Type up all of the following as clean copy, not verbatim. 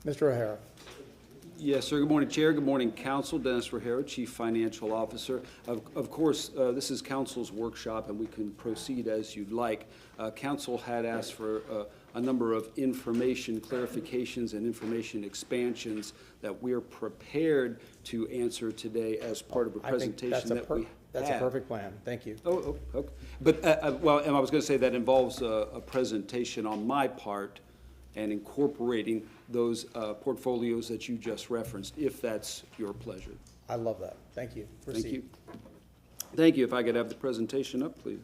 Mr. O'Hara. Yes, sir. Good morning, Chair. Good morning, Council. Dennis Rogero, Chief Financial Officer. Of course, this is Council's workshop, and we can proceed as you'd like. Council had asked for a number of information clarifications and information expansions that we're prepared to answer today as part of a presentation that we have. That's a perfect plan. Thank you. Oh, okay. But, well, and I was going to say that involves a presentation on my part and incorporating those portfolios that you just referenced, if that's your pleasure. I love that. Thank you. Proceed. Thank you. Thank you. If I could have the presentation up, please.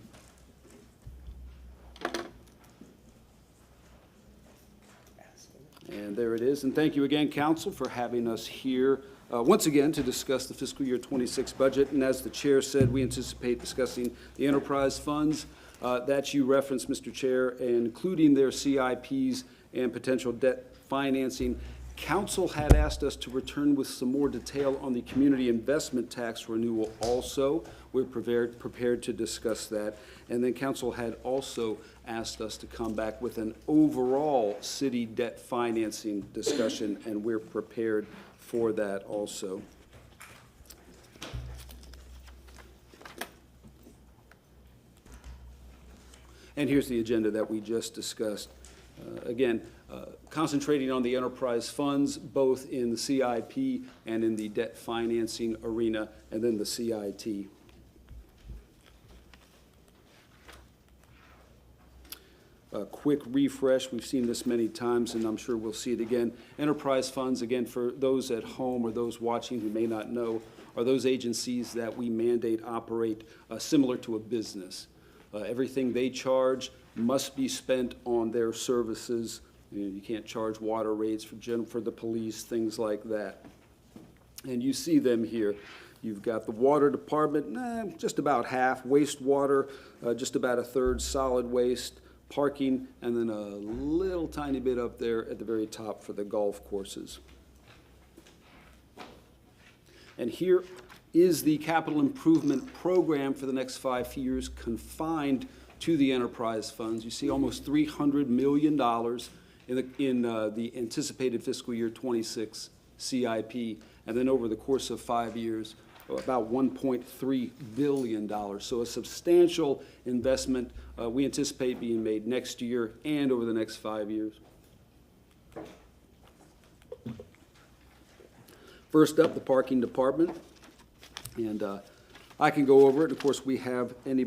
And there it is. And thank you again, Council, for having us here once again to discuss the fiscal year 26 budget. And as the Chair said, we anticipate discussing the enterprise funds that you referenced, Mr. Chair, including their CIPs and potential debt financing. Council had asked us to return with some more detail on the community investment tax renewal also. We're prepared to discuss that. And then Council had also asked us to come back with an overall city debt financing discussion, and we're prepared for that also. And here's the agenda that we just discussed. Again, concentrating on the enterprise funds, both in the CIP and in the debt financing arena, and then the CIT. A quick refresh, we've seen this many times, and I'm sure we'll see it again. Enterprise funds, again, for those at home or those watching who may not know, are those agencies that we mandate operate similar to a business. Everything they charge must be spent on their services. You can't charge water rates for the police, things like that. And you see them here. You've got the water department, just about half, wastewater, just about a third, solid waste, parking, and then a little tiny bit up there at the very top for the golf courses. And here is the capital improvement program for the next 5 years confined to the enterprise funds. You see almost $300 million in the anticipated fiscal year 26 CIP, and then over the course of 5 years, about $1.3 billion. So a substantial investment we anticipate being made next year and over the next 5 years. First up, the parking department. And I can go over it. Of course, we have plenty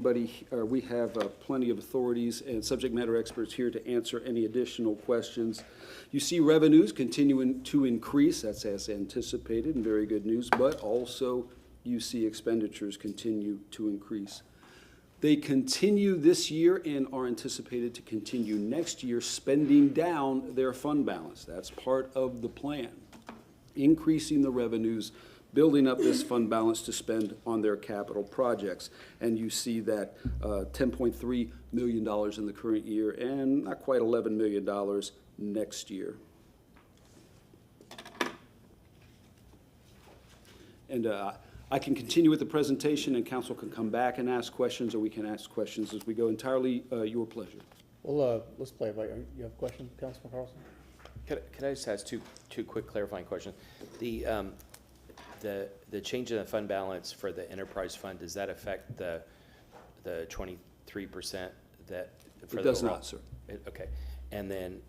of authorities and subject matter experts here to answer any additional questions. You see revenues continuing to increase. That's as anticipated, and very good news. But also, you see expenditures continue to increase. They continue this year and are anticipated to continue next year, spending down their fund balance. That's part of the plan. Increasing the revenues, building up this fund balance to spend on their capital projects. And you see that $10.3 million in the current year and not quite $11 million next year. And I can continue with the presentation, and Council can come back and ask questions, or we can ask questions as we go. Entirely your pleasure. Well, let's play it. You have questions, Councilman Carlson? Could I just ask two quick clarifying questions? The change in the fund balance for the enterprise fund, does that affect the 23% that? For it does not, sir. Okay, and then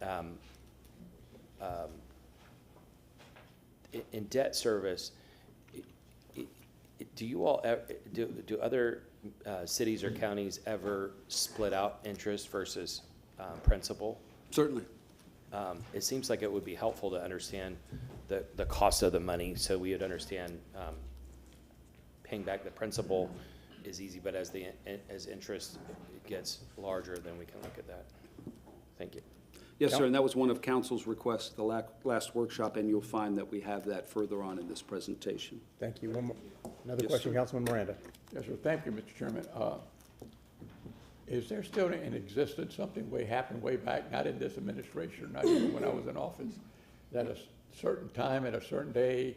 in debt service, do you all do other cities or counties ever split out interest versus principal? Certainly. It seems like it would be helpful to understand the cost of the money, so we would understand paying back the principal is easy, but as interest gets larger, then we can look at that. Thank you. Yes, sir, and that was one of Council's requests at the last workshop, and you'll find that we have that further on in this presentation. Thank you. One more. Another Yes, question, sir. Councilman Miranda. Yes, sir. Thank you, Mr. Chairman. Is there still in existence something happened way back, not in this administration, not even when I was in office, that a certain time at a certain day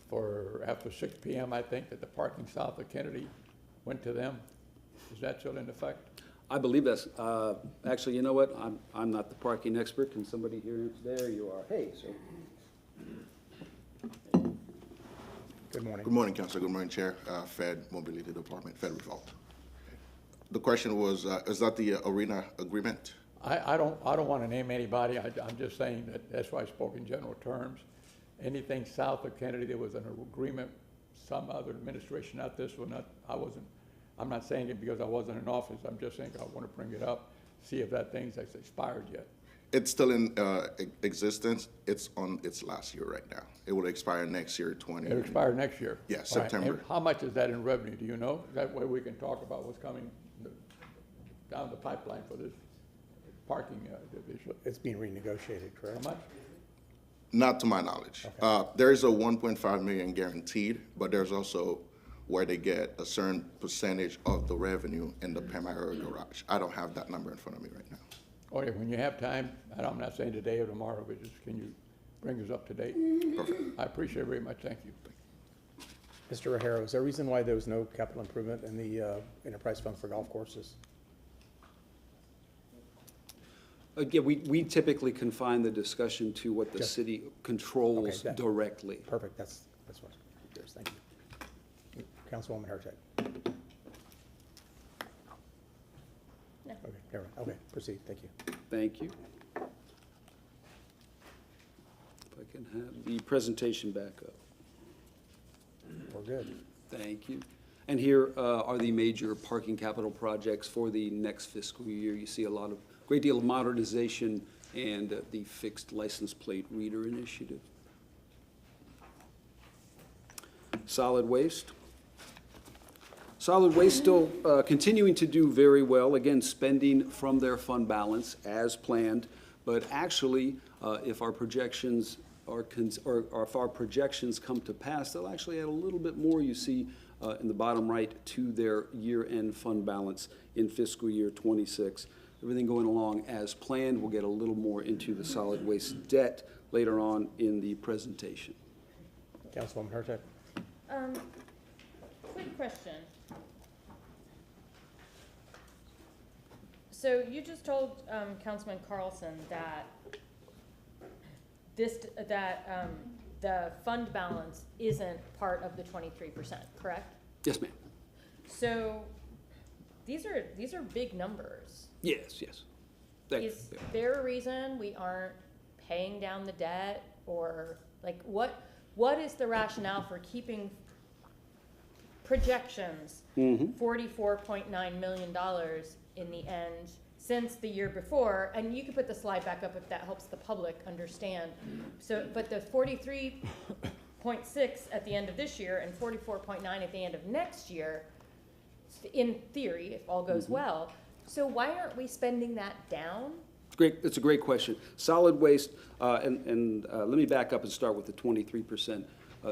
for after 6 p.m., I think, that the parking south of Kennedy went to them? Is that still in effect? I believe that's, actually, you know what? I'm not the parking expert. Can somebody here answer? There you are. Hey, sir. Good morning. Good morning, Councilor. Good morning, Chair. Fed Mobility Department, Fed Revolt. The question was, is that the arena agreement? I don't want to name anybody. I'm just saying that that's why I spoke in general terms. Anything south of Kennedy, there was an agreement, some other administration, not this one, I'm not saying it because I wasn't in office. I'm just saying I want to bring it up, see if that thing's expired yet. It's still in existence. It's on its last year right now. It will expire next year, 20. It'll expire next year. Yeah, All right. September. And how much is that in revenue? Do you know? That way we can talk about what's coming down the pipeline for this parking division. It's being renegotiated, How correct? much? Not to my knowledge. There is a 1.5 million guaranteed, but there's also where they get a certain percentage of the revenue in the primary garage. I don't have that number in front of me right now. Oh, yeah, when you have time, and I'm not saying today or tomorrow, but just can you bring us up to date? Perfect. I appreciate it very much. Thank you. Mr. Rajero, is there a reason why there was no capital improvement in the enterprise fund for golf courses? Again, we typically confine the discussion to what the Just- city controls Okay, that- directly. Perfect, that's what, yes, thank you. Councilwoman Hurtak. No. Okay, never mind. Okay, proceed, thank you. Thank you. If I can have the presentation back up. We're good. Thank you. And here are the major parking capital projects for the next fiscal year. You see a great deal of modernization and the fixed license plate reader initiative. Solid waste. Solid waste still continuing to do very well, again, spending from their fund balance as planned, but actually, if our projections or if our projections come to pass, they'll actually add a little bit more, you see in the bottom right, to their year-end fund balance in fiscal year '26. Everything going along as planned. We'll get a little more into the solid waste debt later on in the presentation. Councilwoman Hurtak. Quick question. So you just told Councilman Carlson that the fund balance isn't part of the 23%, correct? Yes, ma'am. So these are big numbers. Yes, yes. That- Is there a reason we aren't paying down the debt, or like what is the rationale for keeping projections $44.9 million in the end since the year before? And you can put the slide back up if that helps the public understand. So, but the 43.6 at the end of this year and 44.9 at the end of next year, in theory, if all goes well. So why aren't we spending that down? Great, it's a great question. Solid waste, and let me back up and start with the 23%,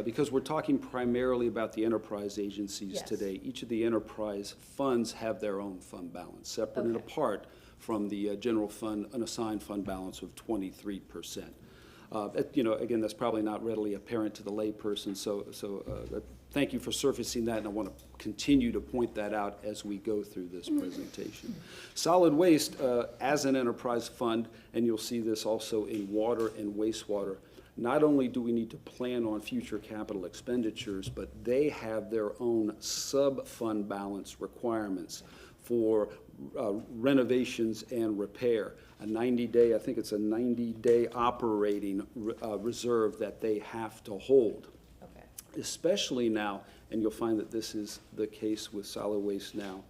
because we're talking primarily about the enterprise agencies Yes. today. Each of the enterprise funds have their own fund balance, separate and Okay. apart from the general fund, unassigned fund balance of 23%. Again, that's probably not readily apparent to the layperson, so thank you for surfacing that, and I want to continue to point that out as we go through this presentation. Solid waste, as an enterprise fund, and you'll see this also in water and wastewater, not only do we need to plan on future capital expenditures, but they have their own sub-fund balance requirements for renovations and repair. A 90-day, I think it's a 90-day operating reserve that they have to hold. Okay. Especially now, and you'll find that this is the case with solid waste now,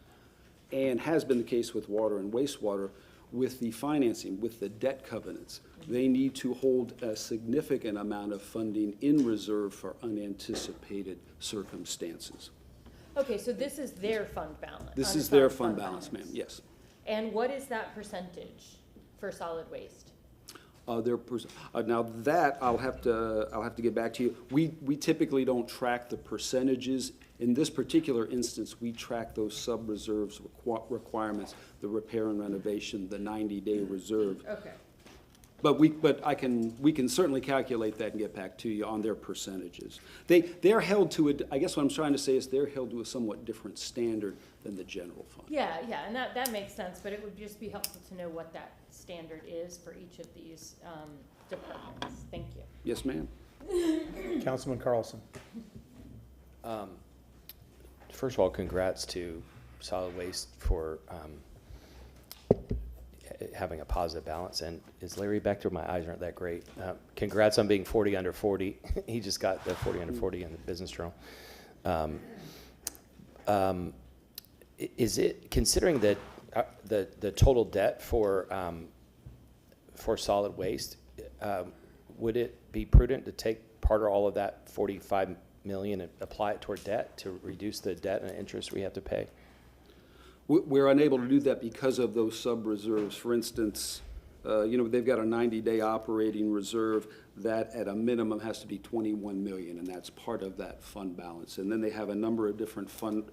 and has been the case with water and wastewater, with the financing, with the debt covenants. They need to hold a significant amount of funding in reserve for unanticipated circumstances. Okay, so this is their fund balance. This is their unassigned fund balance, ma'am, yes. And what is that percentage for solid waste? Now that, I'll have to get back to you. We typically don't track the percentages. In this particular instance, we track those sub-reserves requirements, the repair and renovation, the 90-day reserve. Okay. But we can certainly calculate that and get back to you on their percentages. They're held to I guess what I'm trying to say is they're held to a somewhat different standard than the general fund. Yeah, and that makes sense, but it would just be helpful to know what that standard is for each of these departments. Thank you. Yes, ma'am. Councilman Carlson. First of all, congrats to Solid Waste for having a positive balance. And is Larry back there? My eyes aren't that great. Congrats on being 40 under 40. He just got the 40 under 40 in the Business Journal. Is it, considering that the total debt for solid waste, would it be prudent to take part or all of that 45 million and apply it toward debt to reduce the debt and interest we have to pay? We're unable to do that because of those sub-reserves. For instance, they've got a 90-day operating reserve that at a minimum has to be 21 million, and that's part of that fund balance. And then they have a number of different fund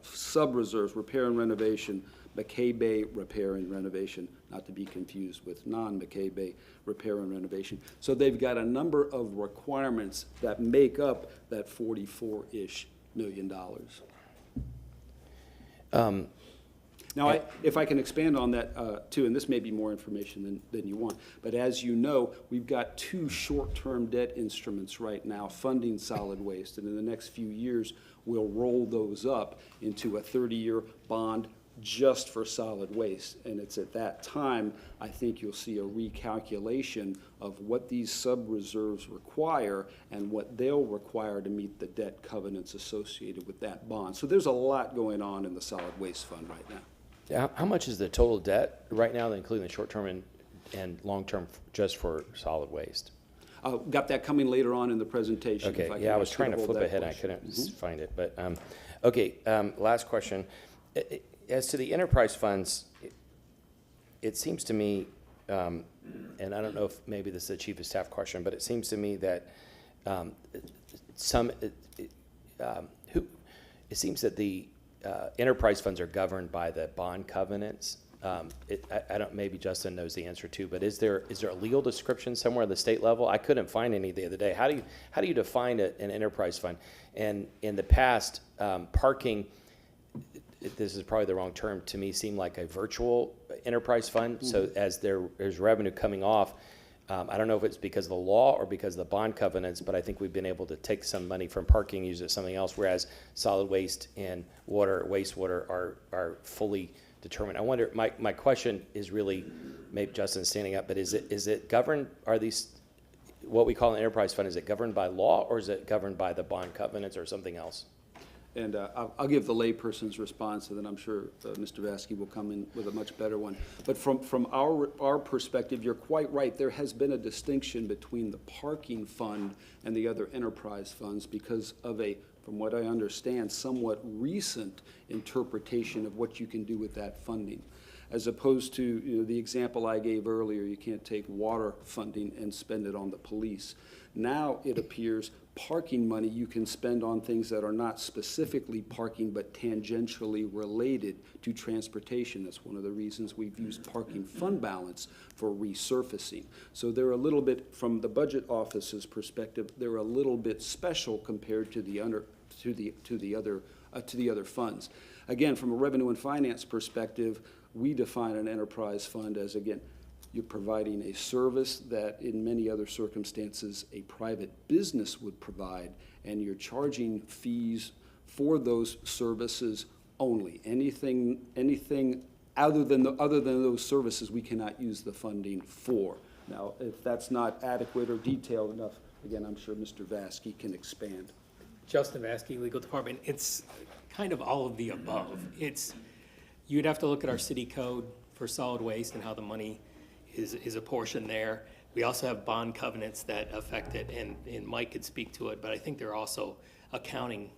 sub-reserves: repair and renovation, McKay Bay repair and renovation, not to be confused with non-McKay Bay repair and renovation. So they've got a number of requirements that make up that $44-ish million. Now, if I can expand on that too, and this may be more information than you want, but as you know, we've got 2 short-term debt instruments right now funding solid waste, and in the next few years, we'll roll those up into a 30-year bond just for solid waste. And it's at that time, I think you'll see a recalculation of what these sub-reserves require and what they'll require to meet the debt covenants associated with that bond. So there's a lot going on in the solid waste fund right now. How much is the total debt right now, including the short-term and long-term, just for solid waste? Got that coming later on in the presentation. Okay, yeah, I was trying to flip ahead, and I couldn't find it, but, okay, last question. As to the enterprise funds, it seems to me, and I don't know if maybe this is a chief of staff question, but it seems to me that it seems that the enterprise funds are governed by the bond covenants. I don't, maybe Justin knows the answer too, but is there a legal description somewhere at the state level? I couldn't find any the other day. How do you define an enterprise fund? And in the past, parking, this is probably the wrong term, to me seemed like a virtual enterprise fund. So as there's revenue coming off, I don't know if it's because of the law or because of the bond covenants, but I think we've been able to take some money from parking, use it as something else, whereas solid waste and wastewater are fully determined. I wonder, my question is really, maybe Justin's standing up, but is it governed, are these, what we call an enterprise fund, is it governed by law or is it governed by the bond covenants or something else? And I'll give the layperson's response, and then I'm sure Mr. Vasky will come in with a much better one. But from our perspective, you're quite right. There has been a distinction between the parking fund and the other enterprise funds because of a, from what I understand, somewhat recent interpretation of what you can do with that funding. As opposed to the example I gave earlier, you can't take water funding and spend it on the police. Now it appears parking money you can spend on things that are not specifically parking but tangentially related to transportation. That's one of the reasons we've used parking fund balance for resurfacing. So they're a little bit, from the budget office's perspective, they're a little bit special compared to the other funds. Again, from a revenue and finance perspective, we define an enterprise fund as, again, you're providing a service that in many other circumstances a private business would provide, and you're charging fees for those services only. Anything other than those services we cannot use the funding for. Now, if that's not adequate or detailed enough, again, I'm sure Mr. Vasky can expand. Justin Vasky, Legal Department. It's kind of all of the above. You'd have to look at our city code for solid waste and how the money is apportioned there. We also have bond covenants that affect it, and Mike could speak to it, but I think there are also accounting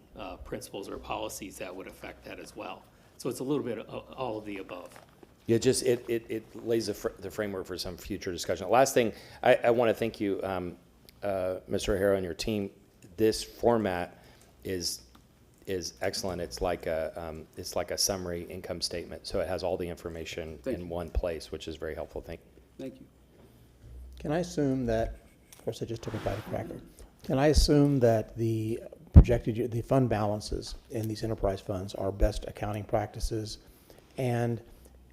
principles or policies that would affect that as well. So it's a little bit of all of the above. Yeah, just it lays the framework for some future discussion. Last thing, I want to thank you, Mr. O'Hara and your team. This format is excellent. It's like a summary income statement, so it has all the information in one place, which is very helpful. Thank you. Can I assume that, of course I just took a bite of cracker, can I assume that the the fund balances in these enterprise funds are best accounting practices? And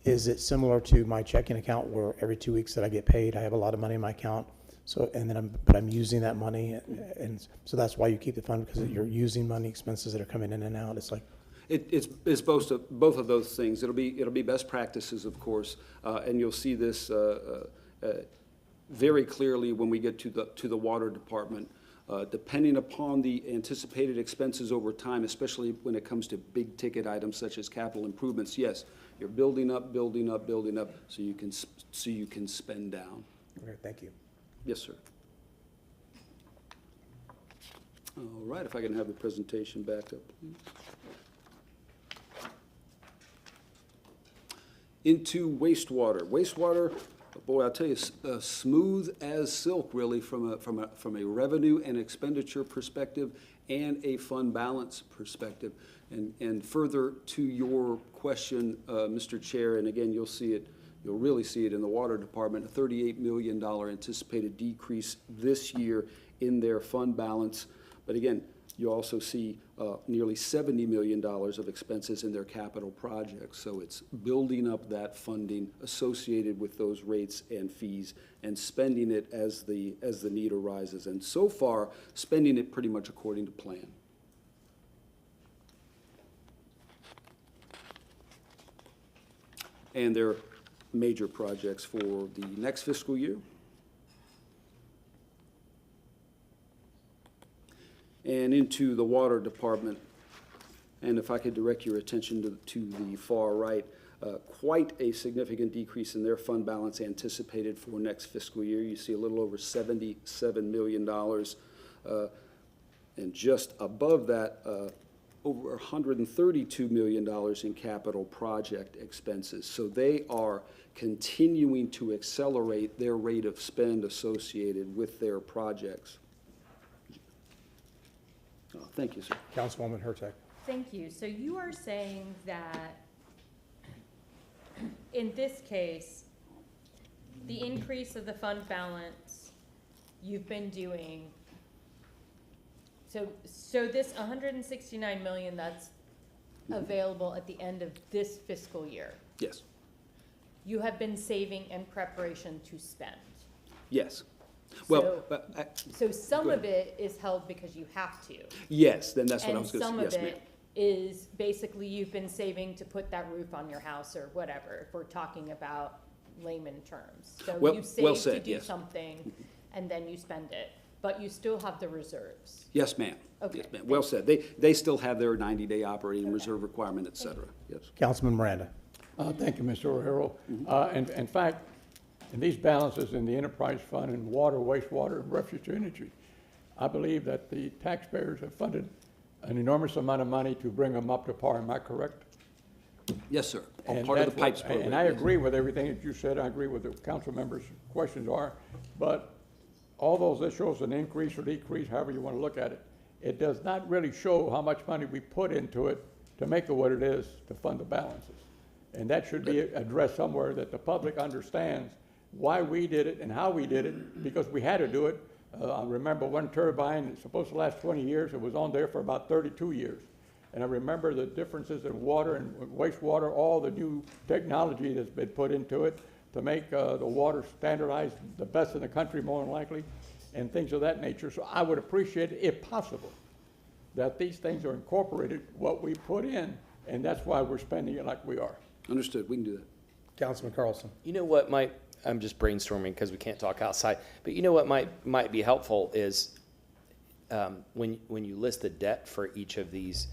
is it similar to my checking account where every 2 weeks that I get paid, I have a lot of money in my account? So, and then but I'm using that money, and so that's why you keep the fund, because you're using money, expenses that are coming in and out. It's like, It's both of those things. It'll be best practices, of course, and you'll see this very clearly when we get to the water department. Depending upon the anticipated expenses over time, especially when it comes to big ticket items such as capital improvements, yes, you're building up, so you can spend down. okay, thank you. Yes, sir. All right, if I can have the presentation back up, please. Into wastewater. Wastewater, boy, I'll tell you, smooth as silk, really, from a revenue and expenditure perspective and a fund balance perspective. And further to your question, Mr. Chair, and again, you'll really see it in the water department, a $38 million anticipated decrease this year in their fund balance. But again, you also see nearly $70 million of expenses in their capital projects. So it's building up that funding associated with those rates and fees and spending it as the need arises. And so far, spending it pretty much according to plan. And their major projects for the next fiscal year. And into the water department, and if I could direct your attention to the far right, quite a significant decrease in their fund balance anticipated for next fiscal year. You see a little over $77 million, and just above that, over $132 million in capital project expenses. So they are continuing to accelerate their rate of spend associated with their projects. Oh, thank you, sir. Councilwoman Hurtak. Thank you. So you are saying that in this case, the increase of the fund balance you've been doing, so this 169 million that's available at the end of this fiscal year, Yes, you have been saving in preparation to spend. yes. Well, So some go of it is held because you have to. yes, then that's what I was going to say. And Yes, some of ma'am. it is basically you've been saving to put that roof on your house or whatever, if we're talking about layman terms. So Well- you well save to said, do yes. something and then you spend it, but you still have the reserves. Yes, ma'am. Okay, Yes, ma'am. Well said. They still have their 90-day operating Okay. reserve requirement, et cetera. Yes. Councilman Miranda. Thank you, Mr. O'Harrell. And in fact, in these balances in the enterprise fund and water, wastewater, and refuse to energy, I believe that the taxpayers have funded an enormous amount of money to bring them up to par. Am I correct? Yes, sir. All And part of the that's what- PIPES program. And I yes. agree with everything that you said. I agree with the council members' questions are. But all those, that shows an increase or decrease, however you want to look at it. It does not really show how much money we put into it to make it what it is to fund the balances. And that should be addressed somewhere, that the public understands why we did it and how we did it, because we had to do it. I remember one turbine, it's supposed to last 20 years, it was on there for about 32 years. And I remember the differences in water and wastewater, all the new technology that's been put into it to make the water standardized, the best in the country more than likely, and things of that nature. So I would appreciate, if possible, that these things are incorporated, what we put in, and that's why we're spending it like we are. Understood. We can do that. Councilman Carlson. You know what might, I'm just brainstorming because we can't talk outside, but you know what might be helpful is when you list the debt for each of these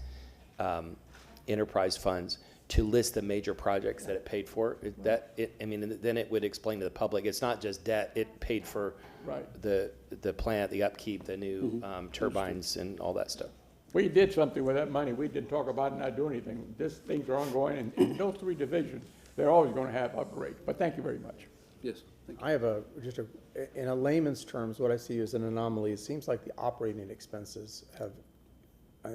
enterprise funds, to list the major projects that it paid for. Then it would explain to the public, it's not just debt, it paid for Right. the plant, the upkeep, the new turbines and all that stuff. We did something with that money. We didn't talk about it and not do anything. These things are ongoing, and in those three divisions, they're always going to have upgrades. But thank you very much. Yes. Thank you. I have in a layman's terms, what I see is an anomaly. It seems like the operating expenses have,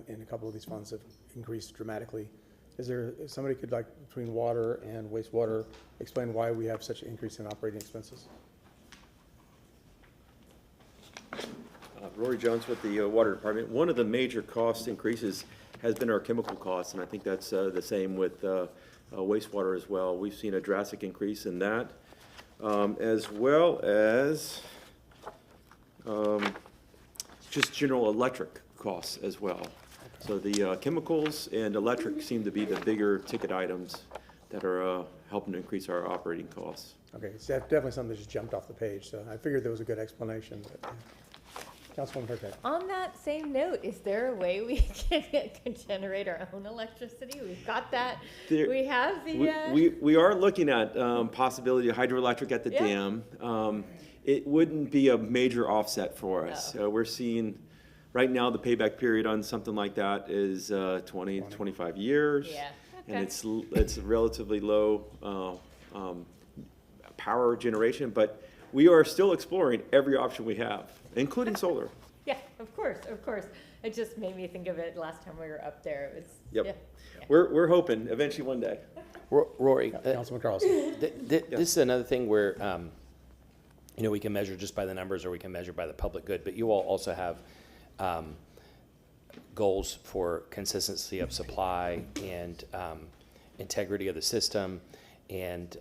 in a couple of these funds, have increased dramatically. If somebody could, like, between water and wastewater, explain why we have such an increase in operating expenses? Rory Jones with the Water Department. One of the major cost increases has been our chemical costs, and I think that's the same with wastewater as well. We've seen a drastic increase in that, as well as just general electric costs as well. So the chemicals and electric seem to be the bigger ticket items that are helping to increase our operating costs. Okay, it's definitely something that just jumped off the page, so I figured there was a good explanation, but, Councilwoman Hurtak. On that same note, is there a way we can generate our own electricity? We've got that. There- We have the, We are looking at possibility of hydroelectric at the Yeah. dam. It wouldn't be a major offset for us. No. We're seeing, right now, the payback period on something like that is 20, 25 years. Yeah, And okay. it's relatively low power generation, but we are still exploring every option we have, including solar. yeah, of course, of course. It just made me think of it last time we were up there. It was, Yep. yeah. We're hoping eventually one day. Rory, Councilman Carlson. this is another thing where, you know, we can measure just by the numbers or we can measure by the public good, but you all also have goals for consistency of supply and integrity of the system and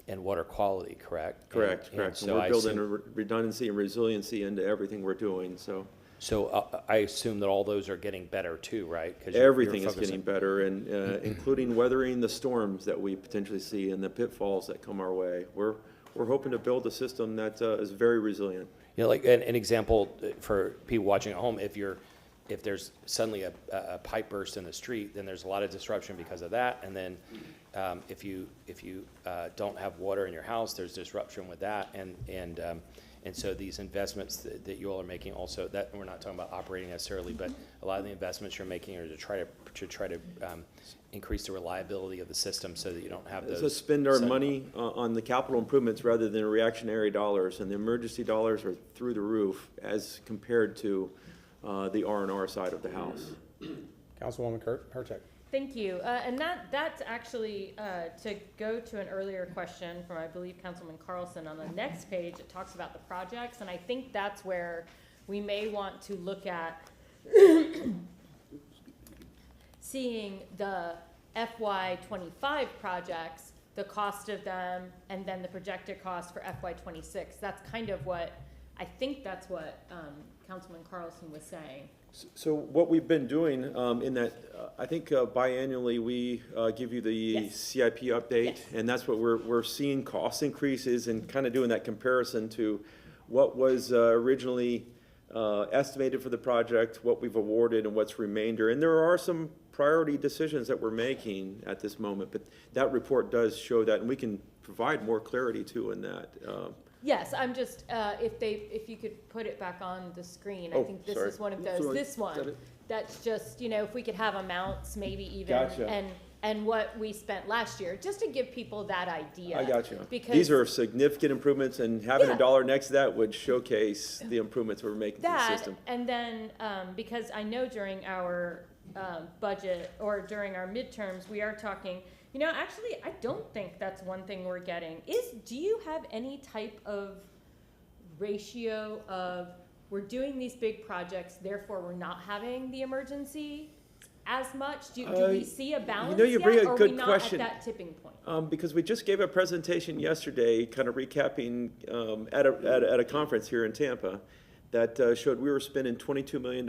water quality, correct? Correct. And And so we're I building assume- a redundancy and resiliency into everything we're doing, so. So I assume that all those are getting better too, right? 'Cause you're Everything is focusing- getting better, and including weathering the storms that we potentially see and the pitfalls that come our way. We're hoping to build a system that is very resilient. You know, like an example for people watching at home, if there's suddenly a pipe burst in the street, then there's a lot of disruption because of that. And then if you don't have water in your house, there's disruption with that. And so these investments that you all are making also, that we're not talking about operating necessarily, but a lot of the investments you're making are to try to increase the reliability of the system so that you don't have those. So spend our sudden- money on the capital improvements rather than reactionary dollars, and the emergency dollars are through the roof as compared to the R&R side of the house. Councilwoman Hurtak. Thank you. And that's actually, to go to an earlier question from, I believe, Councilman Carlson, on the next page, it talks about the projects, and I think that's where we may want to look at seeing the FY '25 projects, the cost of them, and then the projected cost for FY '26. That's kind of what, I think that's what Councilman Carlson was saying. So what we've been doing in that, I think biannually, we give you the Yes. CIP update, Yes. and that's what we're seeing cost increases and kind of doing that comparison to what was originally estimated for the project, what we've awarded, and what's remainder. And there are some priority decisions that we're making at this moment, but that report does show that, and we can provide more clarity too in that. Yes, I'm just, if you could put it back on the screen, I Oh, think this sorry. is one of That's those, right. this Is one. that it? That's just, if we could have amounts, maybe even, Gotcha. and what we spent last year, just to give people that idea. I got you. Because These are significant improvements, and having Yeah. a dollar next to that would showcase the improvements we're making to the that, system. and then, because I know during our budget, or during our midterms, we are talking, actually, I don't think that's one thing we're getting, do you have any type of ratio of, we're doing these big projects, therefore we're not having the emergency as much? Do we see a balance you bring yet, a or are good we not question. at that tipping point? Because we just gave a presentation yesterday, kind of recapping at a conference here in Tampa, that showed we were spending $22 million.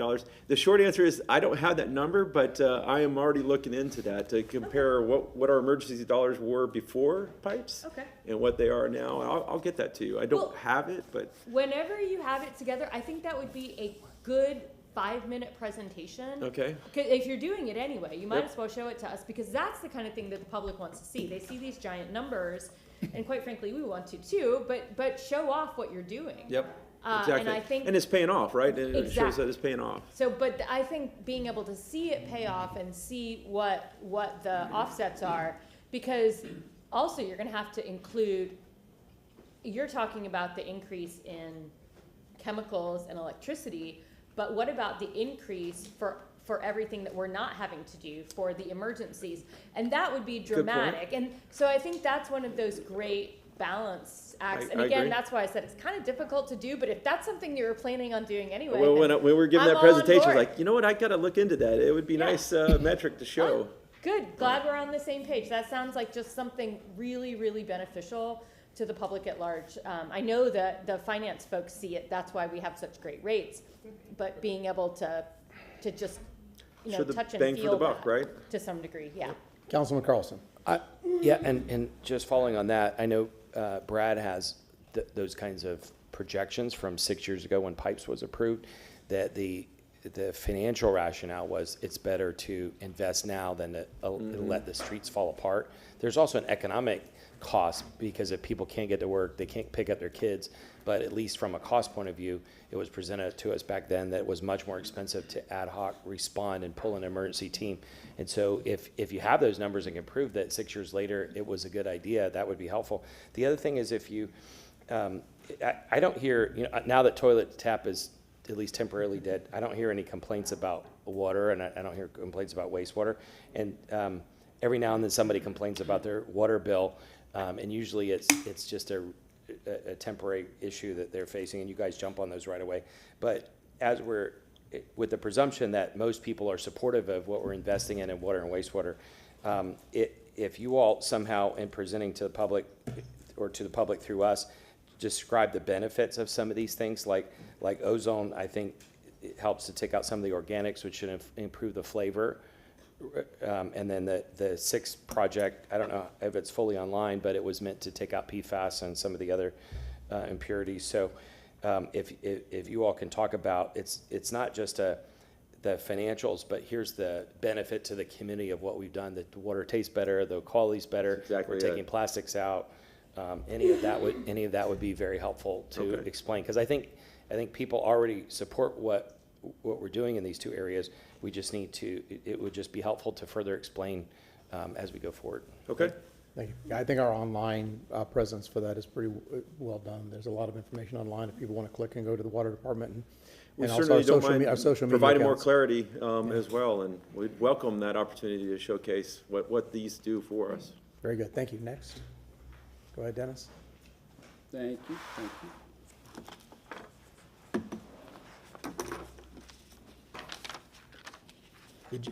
The short answer is, I don't have that number, but I am already looking into that to compare what our emergency dollars were before pipes Okay. and what they are now. I'll get that to you. I don't Well- have it, but Whenever you have it together, I think that would be a good 5-minute presentation. okay. 'Cause if you're doing it anyway, you might Yep. as well show it to us, because that's the kind of thing that the public wants to see. They see these giant numbers, and quite frankly, we want to too, but show off what you're doing. Yep. And Exactly. I think, And it's paying off, right? It shows Exactly. that it's paying off. so, but I think being able to see it pay off and see what the offsets are, because also you're gonna have to include, you're talking about the increase in chemicals and electricity, but what about the increase for everything that we're not having to do for the emergencies? And that would be point. dramatic. And so I think that's one of those great balance acts. And I again, agree. that's why I said it's kind of difficult to do, but if that's something you were planning on doing anyway. Well, then when we were giving I'm that all on presentation, I was board. like, you know what, I gotta look into that. It would be Yeah. nice metric to show. Good, glad we're on the same page. That sounds like just something really, really beneficial to the public at large. I know that the finance folks see it, that's why we have such great rates, but being able to just, Sure, the touch and bang for the feel buck, that right? to some degree, yeah. Councilman Carlson. Yeah, and just following on that, I know Brad has those kinds of projections from 6 years ago when Pipes was approved, that the financial rationale was it's better to invest now than to let the streets fall apart. There's also an economic cost, because if people can't get to work, they can't pick up their kids. But at least from a cost point of view, it was presented to us back then that it was much more expensive to ad hoc respond and pull an emergency team. And so if you have those numbers and can prove that 6 years later it was a good idea, that would be helpful. The other thing is, if you, I don't hear, now that toilet tap is at least temporarily dead, I don't hear any complaints about water, and I don't hear complaints about wastewater. And every now and then somebody complains about their water bill, and usually it's just a temporary issue that they're facing, and you guys jump on those right away. But as we're, with the presumption that most people are supportive of what we're investing in water and wastewater, if you all somehow, in presenting to the public, or to the public through us, describe the benefits of some of these things, like ozone, I think it helps to take out some of the organics, which should improve the flavor. And then the sixth project, I don't know if it's fully online, but it was meant to take out PFAS and some of the other impurities. So if you all can talk about, it's not just the financials, but here's the benefit to the community of what we've done. The water tastes better, the quality's better. Exactly We're it. taking plastics out. Any of that would be very helpful to explain, because I think people already support what we're doing in these two areas. We just need to, it would just be helpful to further explain as we go forward. Okay. Thank you. Yeah, I think our online presence for that is pretty well done. There's a lot of information online if people want to click and go to the water department. We And also certainly our don't social mind social media providing more accounts. clarity as well, and we'd welcome that opportunity to showcase what these do for us. Very good. Thank you. Next. Go ahead, Dennis. Thank you.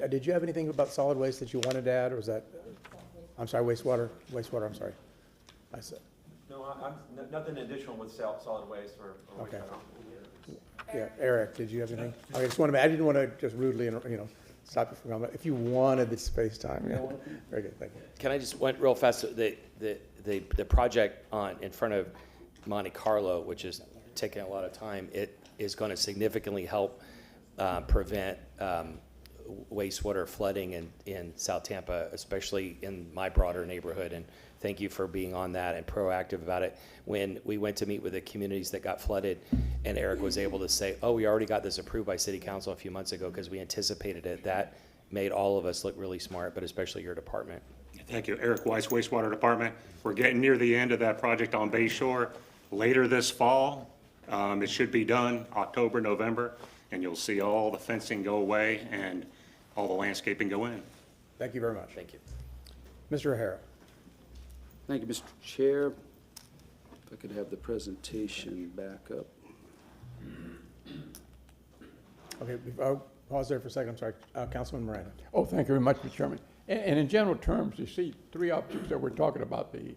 Did you have anything about solid waste that you wanted to add, or was that, I'm sorry, wastewater, I'm sorry. I said, No, nothing additional with solid waste or Okay. Yeah, Eric, did you have anything? I just wanted, I didn't want to just rudely, stop you from comment. If you wanted the space time, yeah. Very good, thank you. Can I just went real fast? The project in front of Monte Carlo, which is taking a lot of time, it is going to significantly help prevent wastewater flooding in South Tampa, especially in my broader neighborhood. And thank you for being on that and proactive about it. When we went to meet with the communities that got flooded, and Eric was able to say, oh, we already got this approved by City Council a few months ago because we anticipated it, that made all of us look really smart, but especially your department. Thank you. Eric Weiss, Wastewater Department. We're getting near the end of that project on Bay Shore. Later this fall, it should be done, October, November, and you'll see all the fencing go away and all the landscaping go in. Thank you very much. Thank you. Mr. O'Hara. Thank you, Mr. Chair. If I could have the presentation back up. Okay, pause there for a second, I'm sorry. Councilman Miranda. Oh, thank you very much, Mr. Chairman. And in general terms, you see three options that we're talking about, the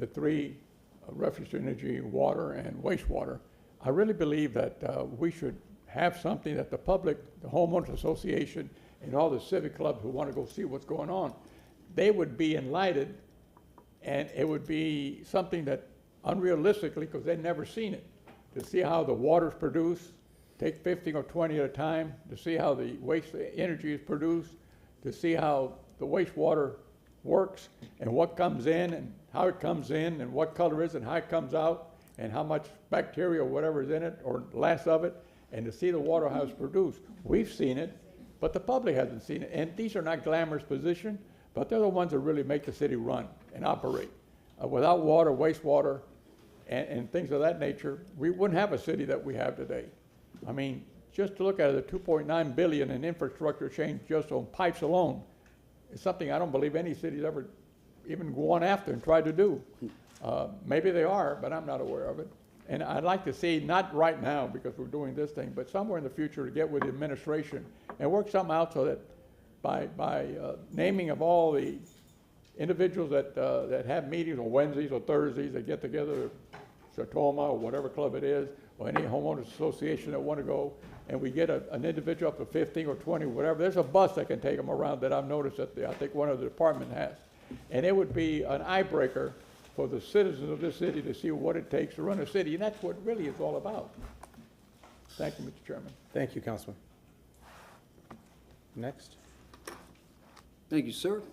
three reference to energy, water, and wastewater. I really believe that we should have something that the public, the homeowners association, and all the civic clubs who want to go see what's going on, they would be enlightened, and it would be something that unrealistically, because they've never seen it, to see how the water's produced, take 15 or 20 at a time, to see how the waste energy is produced, to see how the wastewater works and what comes in and how it comes in and what color is and how it comes out and how much bacteria or whatever is in it or less of it, and to see the water how it's produced. We've seen it, but the public hasn't seen it. And these are not glamorous positions, but they're the ones that really make the city run and operate. Without water, wastewater, and things of that nature, we wouldn't have a city that we have today. I mean, just to look at it, the $2.9 billion in infrastructure change just on pipes alone is something I don't believe any city's ever even gone after and tried to do. Maybe they are, but I'm not aware of it. And I'd like to see, not right now because we're doing this thing, but somewhere in the future to get with the administration and work something out so that by naming of all the individuals that have meetings on Wednesdays or Thursdays, they get together, Sertoma or whatever club it is, or any homeowners association that want to go, and we get an individual up to 15 or 20, whatever. There's a bus that can take them around that I've noticed that I think one of the department has. And it would be an eye breaker for the citizens of this city to see what it takes to run a city, and that's what really it's all about. Thank you, Mr. Chairman. Thank you, Councilman. Next. Thank you, sir.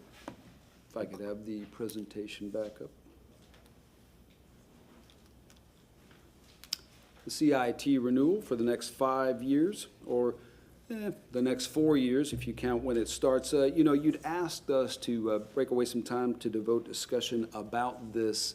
If I could have the presentation back up. The CIT renewal for the next 5 years, or the next 4 years, if you count when it starts. You know, you'd asked us to break away some time to devote discussion about this,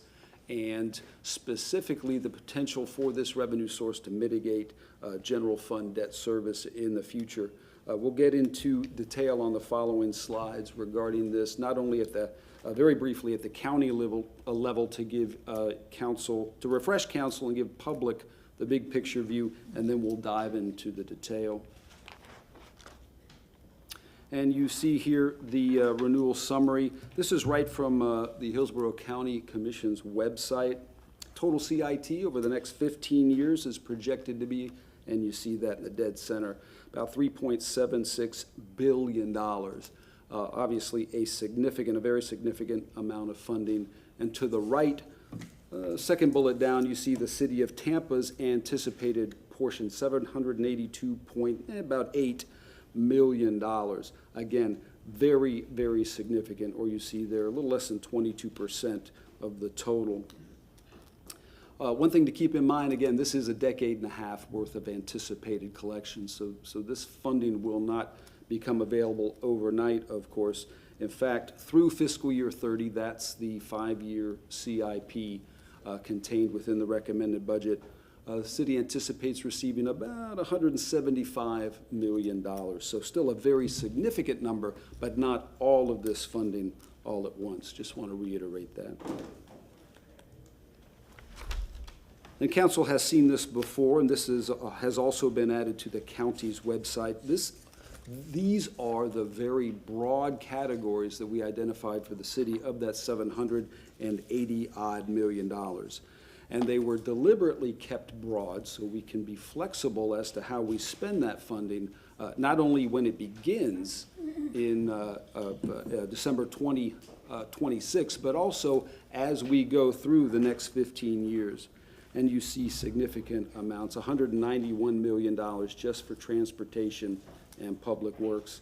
and specifically the potential for this revenue source to mitigate general fund debt service in the future. We'll get into detail on the following slides regarding this, not only at the, very briefly at the county level to give council, to refresh council and give public the big picture view, and then we'll dive into the detail. And you see here the renewal summary. This is right from the Hillsborough County Commission's website. Total CIT over the next 15 years is projected to be, and you see that in the dead center, about $3.76 billion. Obviously a very significant amount of funding. And to the right, second bullet down, you see the city of Tampa's anticipated portion, $782.8 million. Again, very, very significant, or you see there a little less than 22% of the total. One thing to keep in mind, again, this is a decade and a half worth of anticipated collections, so this funding will not become available overnight, of course. In fact, through fiscal year 30, that's the 5-year CIP contained within the recommended budget. The city anticipates receiving about $175 million. So still a very significant number, but not all of this funding all at once. Just want to reiterate that. And council has seen this before, and this has also been added to the county's website. These are the very broad categories that we identified for the city of that $780-odd million. And they were deliberately kept broad so we can be flexible as to how we spend that funding, not only when it begins in December 2026, but also as we go through the next 15 years. And you see significant amounts, $191 million just for transportation and public works.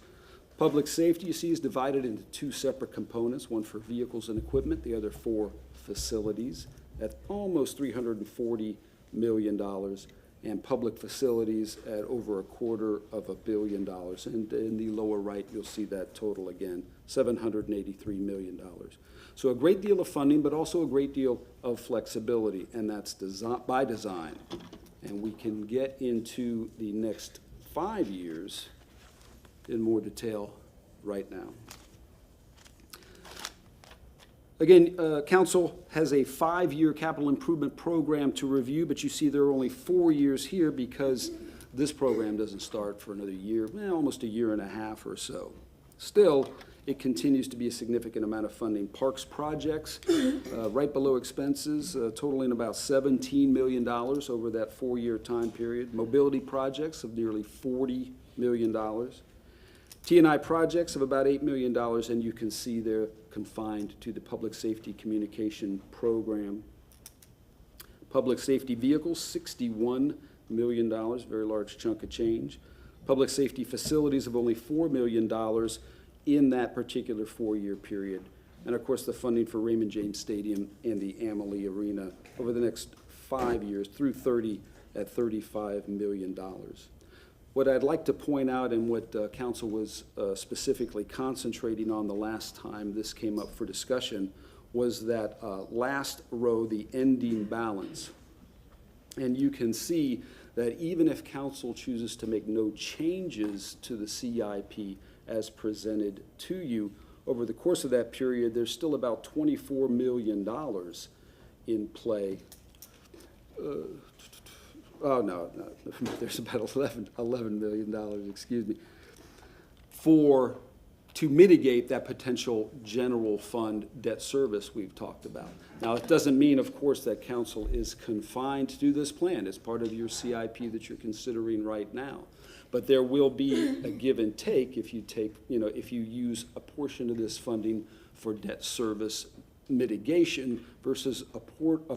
Public safety, you see, is divided into two separate components, one for vehicles and equipment, the other for facilities, at almost $340 million, and public facilities at over $250 million. And in the lower right, you'll see that total again, $783 million. So a great deal of funding, but also a great deal of flexibility, and that's by design. And we can get into the next 5 years in more detail right now. Again, council has a 5-year capital improvement program to review, but you see there are only 4 years here because this program doesn't start for another year, almost a year and a half or so. Still, it continues to be a significant amount of funding. Parks projects, right below expenses, totaling about $17 million over that 4-year time period. Mobility projects of nearly $40 million. T&I projects of about $8 million, and you can see they're confined to the public safety communication program. Public safety vehicles, $61 million, very large chunk of change. Public safety facilities of only $4 million in that particular 4-year period. And of course, the funding for Raymond James Stadium and the Amalie Arena over the next 5 years through 30 at $35 million. What I'd like to point out, and what council was specifically concentrating on the last time this came up for discussion, was that last row, the ending balance. And you can see that even if council chooses to make no changes to the CIP as presented to you, over the course of that period, there's still about $24 million in play. No, there's about $11 million, excuse me, for to mitigate that potential general fund debt service we've talked about. Now, it doesn't mean, of course, that council is confined to this plan. It's part of your CIP that you're considering right now. But there will be a give and take if you take, if you use a portion of this funding for debt service mitigation versus a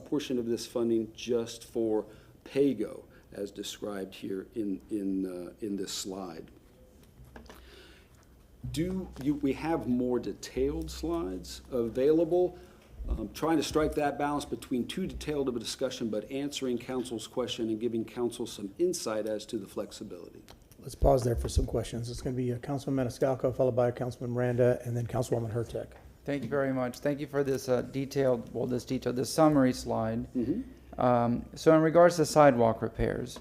portion of this funding just for PAYGO, as described here in this slide. We have more detailed slides available. Trying to strike that balance between too detailed of a discussion, but answering council's question and giving council some insight as to the flexibility. Let's pause there for some questions. It's going to be Councilman Maniscalco, followed by Councilman Miranda, and then Councilwoman Hurtak. Thank you very much. Thank you for this this summary slide. So in regards to sidewalk repairs,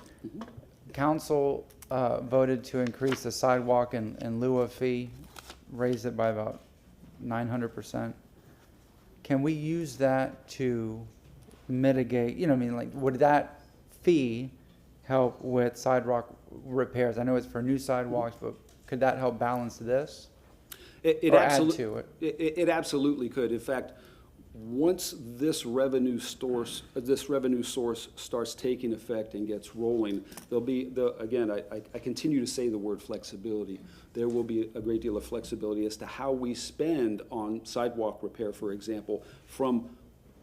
council voted to increase the sidewalk in lieu of fee, raised it by about 900%. Can we use that to mitigate, would that fee help with sidewalk repairs? I know it's for new sidewalks, but could that help balance this? It Or absolutely, add to it? It absolutely could. In fact, once this revenue source starts taking effect and gets rolling, there'll be, again, I continue to say the word flexibility. There will be a great deal of flexibility as to how we spend on sidewalk repair, for example, from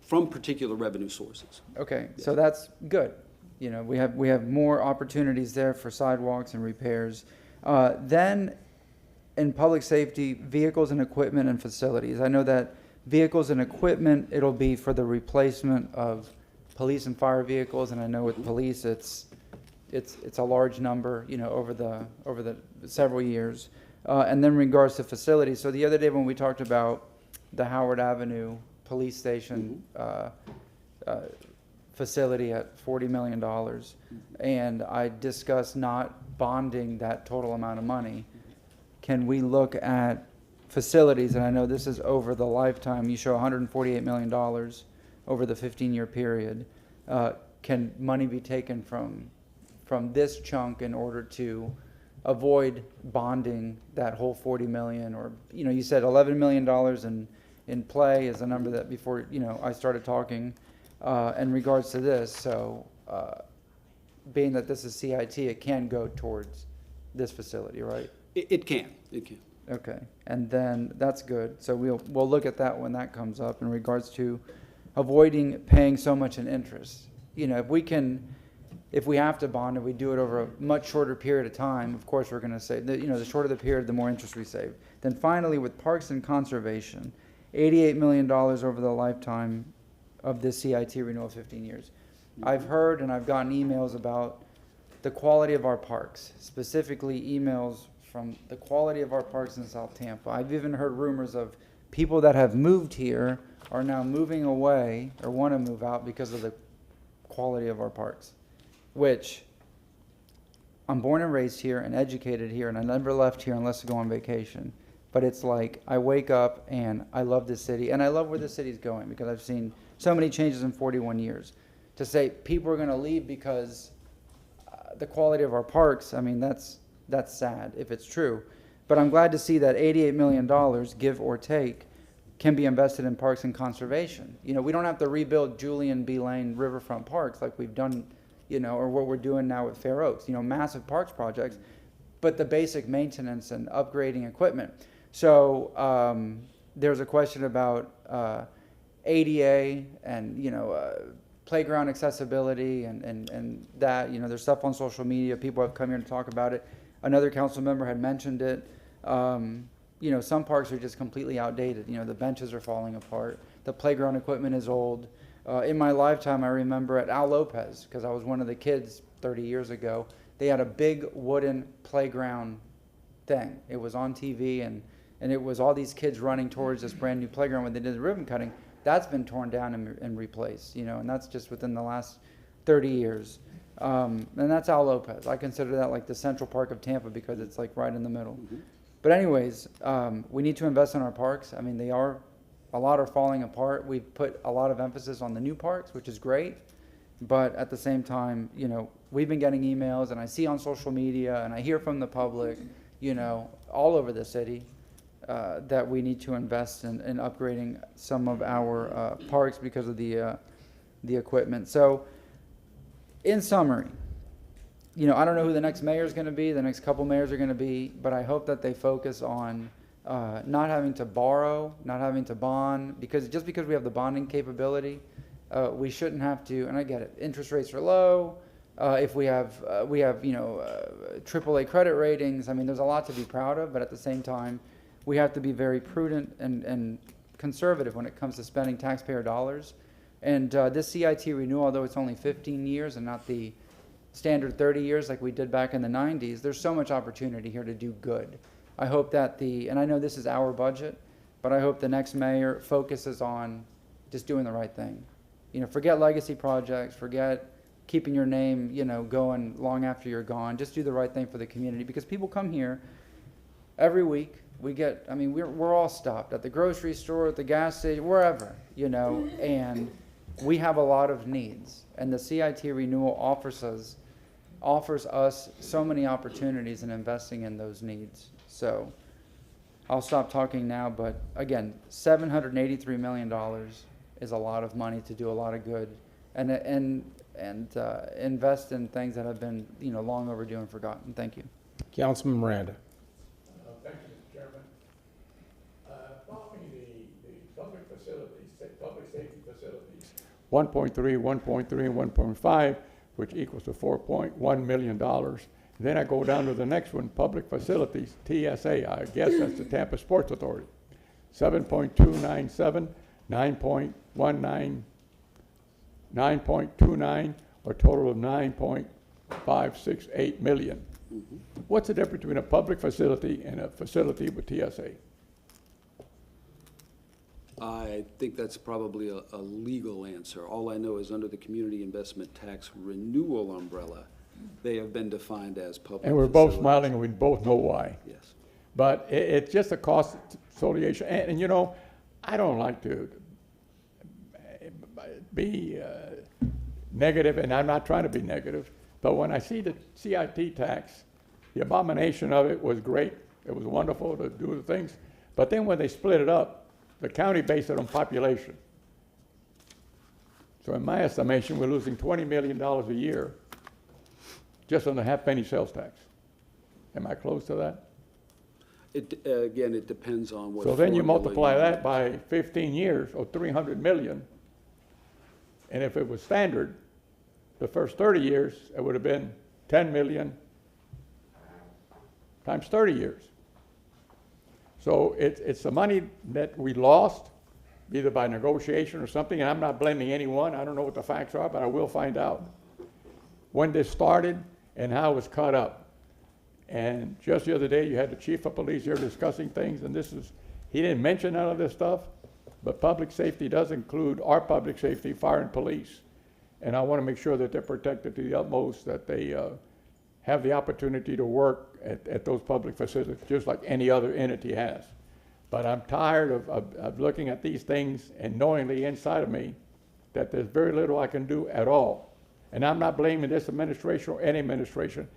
particular revenue sources. Okay, so that's good. We have more opportunities there for sidewalks and repairs. Then in public safety, vehicles and equipment and facilities. I know that vehicles and equipment, it'll be for the replacement of police and fire vehicles, and I know with police, it's a large number, over the several years. And then in regards to facilities, so the other day when we talked about the Howard Avenue Police Station facility at $40 million, and I discussed not bonding that total amount of money, can we look at facilities, and I know this is over the lifetime, you show $148 million over the 15-year period. Can money be taken from this chunk in order to avoid bonding that whole 40 million? Or, you said $11 million in play is a number that before, I started talking in regards to this. So being that this is CIT, it can go towards this facility, right? It can. Okay, and then that's good. So we'll look at that when that comes up in regards to avoiding paying so much in interest. If we have to bond and we do it over a much shorter period of time, of course we're going to save. The shorter the period, the more interest we save. Then finally, with parks and conservation, $88 million over the lifetime of this CIT renewal, 15 years. I've heard and I've gotten emails about the quality of our parks, specifically emails from the quality of our parks in South Tampa. I've even heard rumors of people that have moved here are now moving away or want to move out because of the quality of our parks, which I'm born and raised here and educated here, and I never left here unless to go on vacation. But it's like I wake up and I love this city, and I love where the city's going because I've seen so many changes in 41 years. To say people are going to leave because the quality of our parks, I mean, that's sad if it's true. But I'm glad to see that $88 million, give or take, can be invested in parks and conservation. We don't have to rebuild Julian B. Lane riverfront parks like we've done, or what we're doing now with Fair Oaks, massive parks projects, but the basic maintenance and upgrading equipment. So there's a question about ADA and, playground accessibility and that, there's stuff on social media. People have come here to talk about it. Another council member had mentioned it. Some parks are just completely outdated. The benches are falling apart. The playground equipment is old. In my lifetime, I remember at Al Lopez, because I was one of the kids 30 years ago, they had a big wooden playground thing. It was on TV, and it was all these kids running towards this brand new playground when they did the ribbon cutting. That's been torn down and replaced, and that's just within the last 30 years. And that's Al Lopez. I consider that like the Central Park of Tampa because it's like right in the middle. Mm-hmm. But anyways, we need to invest in our parks. I mean, a lot are falling apart. We've put a lot of emphasis on the new parks, which is great. But at the same time, we've been getting emails, and I see on social media, and I hear from the public, all over the city, that we need to invest in upgrading some of our parks because of the equipment. So, in summary, I don't know who the next mayor is going to be, the next couple mayors are going to be, but I hope that they focus on not having to borrow, not having to bond, because just because we have the bonding capability, we shouldn't have to. And I get it, interest rates are low. If we have AAA credit ratings. I mean, there's a lot to be proud of, but at the same time, we have to be very prudent and conservative when it comes to spending taxpayer dollars. And this CIT renewal, although it's only 15 years and not the standard 30 years like we did back in the 90s, there's so much opportunity here to do good. I hope that and I know this is our budget, but I hope the next mayor focuses on just doing the right thing. Forget legacy projects, forget keeping your name, going long after you're gone. Just do the right thing for the community, because people come here every week. We're all stopped at the grocery store, at the gas station, wherever, and we have a lot of needs. And the CIT renewal offers us so many opportunities in investing in those needs. So I'll stop talking now, but again, $783 million is a lot of money to do a lot of good and invest in things that have been, long overdue and forgotten. Thank you. Councilman Miranda. Thank you, Mr. Chairman. Following the public facilities, public safety facilities, 1.3, 1.3, and 1.5, which equals to $4.1 million. Then I go down to the next one, public facilities, TSA. I guess that's the Tampa Sports Authority. 7.297, 9.19, 9.29, or a total of 9.568 million. What's the difference between a public facility and a facility with TSA? I think that's probably a legal answer. All I know is under the community investment tax renewal umbrella, they have been defined as public And we're both facilities. smiling and we both know why. Yes. But it's just a cost association. And I don't like to be negative, and I'm not trying to be negative, but when I see the CIT tax, the abomination of it was great. It was wonderful to do the things. But then when they split it up, the county based it on population. So in my estimation, we're losing $20 million a year just on the half-penny sales tax. Am I close to that? Again, it depends on what. So then you formula multiply you that use. by 15 years, or 300 million. And if it was standard, the first 30 years, it would have been 10 million times 30 years. So it's the money that we lost, either by negotiation or something, and I'm not blaming anyone. I don't know what the facts are, but I will find out when this started and how it was cut up. And just the other day, you had the chief of police here discussing things, and he didn't mention none of this stuff, but public safety does include our public safety, fire and police. And I want to make sure that they're protected to the utmost, that they have the opportunity to work at those public facilities, just like any other entity has. But I'm tired of looking at these things and knowingly inside of me that there's very little I can do at all. And I'm not blaming this administration or any administration.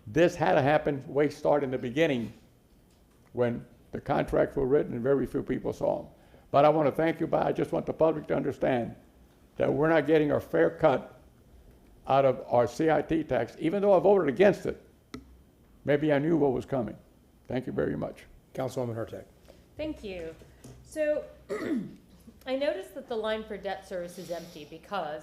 This had to happen way start in the beginning when the contracts were written and very few people saw them. But I want to thank you, but I just want the public to understand that we're not getting our fair cut out of our CIT tax, even though I voted against it. Maybe I knew what was coming. Thank you very much. Councilwoman Hurtak. Thank you. So I noticed that the line for debt service is empty because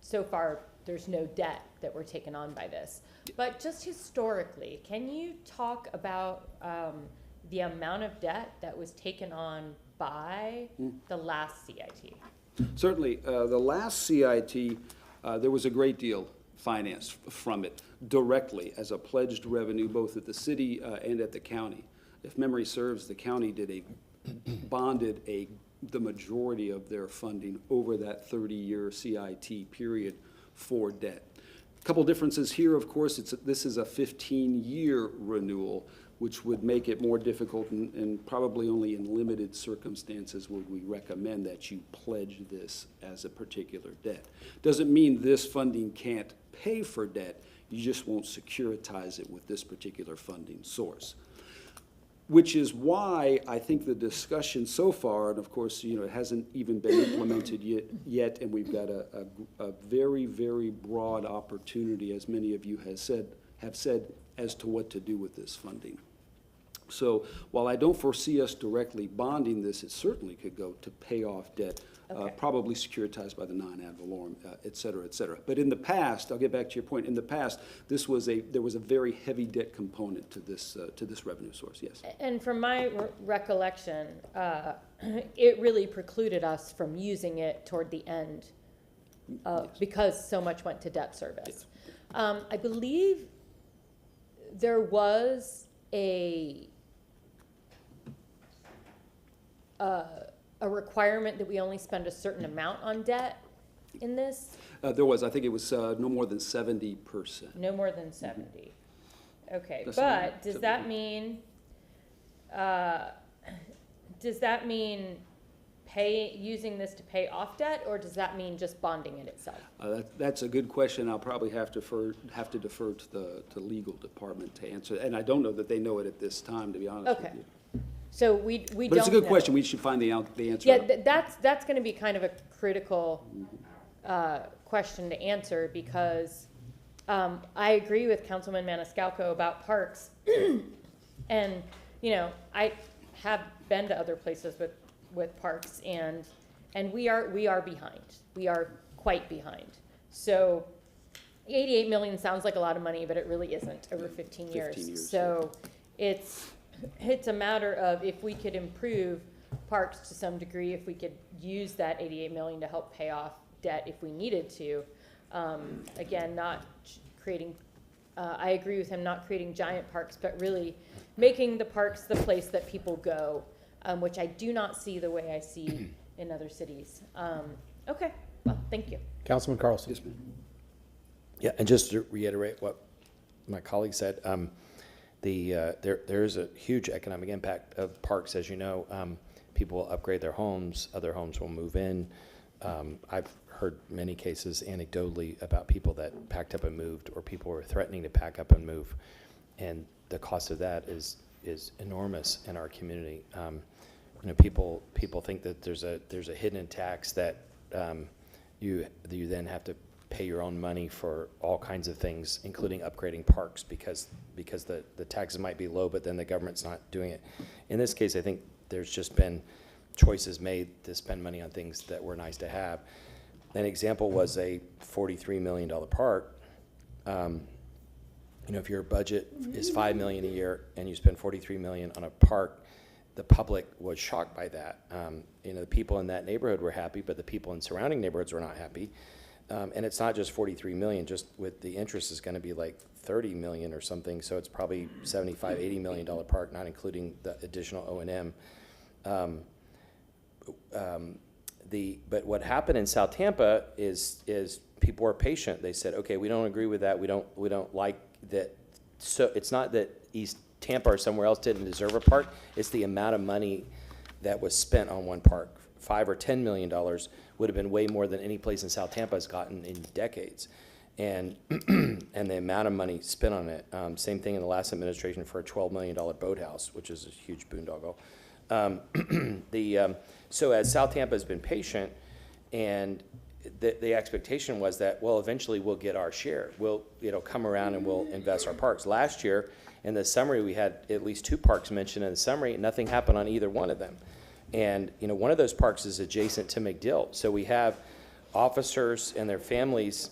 so far, there's no debt that we're taking on by this. But just historically, can you talk about the amount of debt that was taken on by the last CIT? Certainly, the last CIT, there was a great deal financed from it directly as a pledged revenue, both at the city and at the county. If memory serves, the county bonded the majority of their funding over that 30-year CIT period for debt. A couple differences here, of course, this is a 15-year renewal, which would make it more difficult, and probably only in limited circumstances would we recommend that you pledge this as a particular debt. Doesn't mean this funding can't pay for debt, you just won't securitize it with this particular funding source. which is why I think the discussion so far, and of course, it hasn't even been implemented yet, and we've got a very, very broad opportunity, as many of you have said, as to what to do with this funding. So while I don't foresee us directly bonding this, it certainly could go to pay off debt, Okay. probably securitized by the non-ad valorem, et cetera, et cetera. But in the past, I'll get back to your point, in the past, there was a very heavy debt component to this revenue source, yes. And from my recollection, it really precluded us from using it toward the end, because so much went to debt service. I believe there was a requirement that we only spend a certain amount on debt in this? There was, I think it was no more than 70%. No more than 70. Okay, That's but does 70. that mean using this to pay off debt, or does that mean just bonding it itself? That's a good question. I'll probably have to defer to the legal department to answer, and I don't know that they know it at this time, to be honest with Okay. you. So we don't know. But it's a good question. We should find the answer. Yeah, that's gonna be kind of a critical, question to answer, because, I agree with Councilman Maniscalco about parks. And, I have been to other places with parks, and we are behind. We are quite behind. So 88 million sounds like a lot of money, but it really isn't over 15 years. 15 years, So it's a matter of, if we could improve parks to some degree, if we could use that 88 million to help pay off debt if we needed to. Again, not creating, I agree with him, not creating giant parks, but really making the parks the place that people go, which I do not see the way I see in other cities. Okay, well, thank you. Councilman Carlson. Yes, ma'am. Yeah, and just to reiterate what my colleague said, there is a huge economic impact of parks, as you know. People will upgrade their homes, other homes will move in. I've heard many cases anecdotally about people that packed up and moved, or people were threatening to pack up and move. And the cost of that is enormous in our community. People think that there's a hidden tax that you then have to pay your own money for all kinds of things, including upgrading parks, because the taxes might be low, but then the government's not doing it. In this case, I think there's just been choices made to spend money on things that were nice to have. An example was a $43 million park. If your budget is $5 million a year and you spend $43 million on a park, the public was shocked by that. The people in that neighborhood were happy, but the people in surrounding neighborhoods were not happy. And it's not just 43 million, just with the interest is going to be like 30 million or something. So it's probably $75, $80 million park, not including the additional O&M. But what happened in South Tampa is people were patient. They said, okay, we don't agree with that. We don't like that. So it's not that East Tampa or somewhere else didn't deserve a park. It's the amount of money that was spent on one park. $5 or $10 million would have been way more than any place in South Tampa has gotten in decades. And and the amount of money spent on it. Same thing in the last administration for a $12 million boathouse, which is a huge boondoggle. So as South Tampa has been patient, and the expectation was that, well, eventually we'll get our share. We'll come around and we'll invest our parks. Last year in the summary, we had at least 2 parks mentioned in the summary, and nothing happened on either one of them. And one of those parks is adjacent to MacDill. So we have officers and their families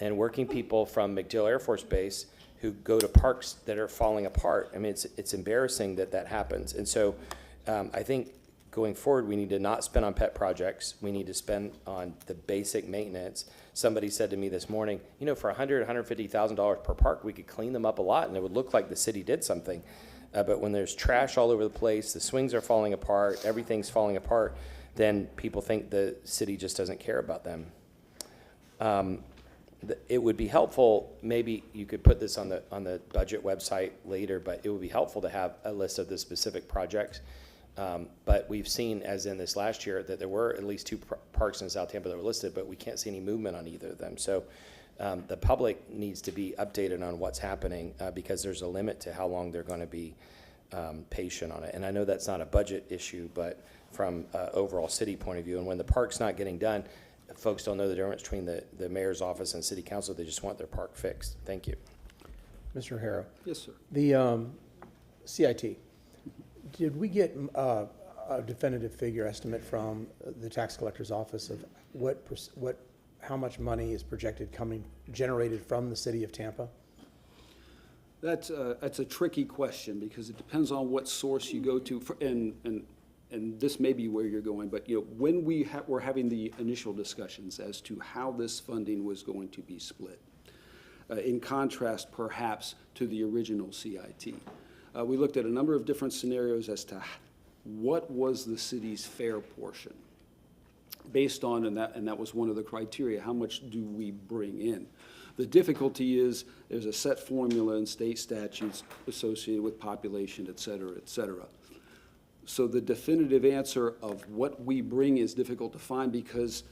and working people from MacDill Air Force Base who go to parks that are falling apart. I mean, it's embarrassing that happens. And so I think going forward, we need to not spend on pet projects. We need to spend on the basic maintenance. Somebody said to me this morning, for $100,000, $150,000 per park, we could clean them up a lot and it would look like the city did something. But when there's trash all over the place, the swings are falling apart, everything's falling apart, then people think the city just doesn't care about them. It would be helpful, maybe you could put this on the budget website later, but it would be helpful to have a list of the specific projects. But we've seen, as in this last year, that there were at least 2 parks in South Tampa that were listed, but we can't see any movement on either of them. So the public needs to be updated on what's happening because there's a limit to how long they're going to be patient on it. And I know that's not a budget issue, but from an overall city point of view, and when the park's not getting done, folks don't know the difference between the mayor's office and city council. They just want their park fixed. Thank you. Mr. Harrow, Yes, sir. the CIT, did we get a definitive figure estimate from the tax collector's office of how much money is projected generated from the city of Tampa? That's a tricky question because it depends on what source you go to, and this may be where you're going, but, you know, when we were having the initial discussions as to how this funding was going to be split, in contrast perhaps to the original CIT, we looked at a number of different scenarios as to what was the city's fair portion based on, and that was one of the criteria, how much do we bring in? The difficulty is there's a set formula in state statutes associated with population, et cetera, et cetera. So the definitive answer of what we bring is difficult to find because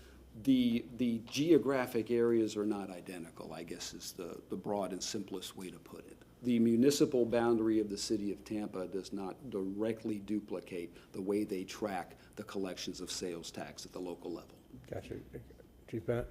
the geographic areas are not identical, I guess is the broad and simplest way to put it. The municipal boundary of the city of Tampa does not directly duplicate the way they track the collections of sales tax at the local level. Gotcha. Chief Bennett?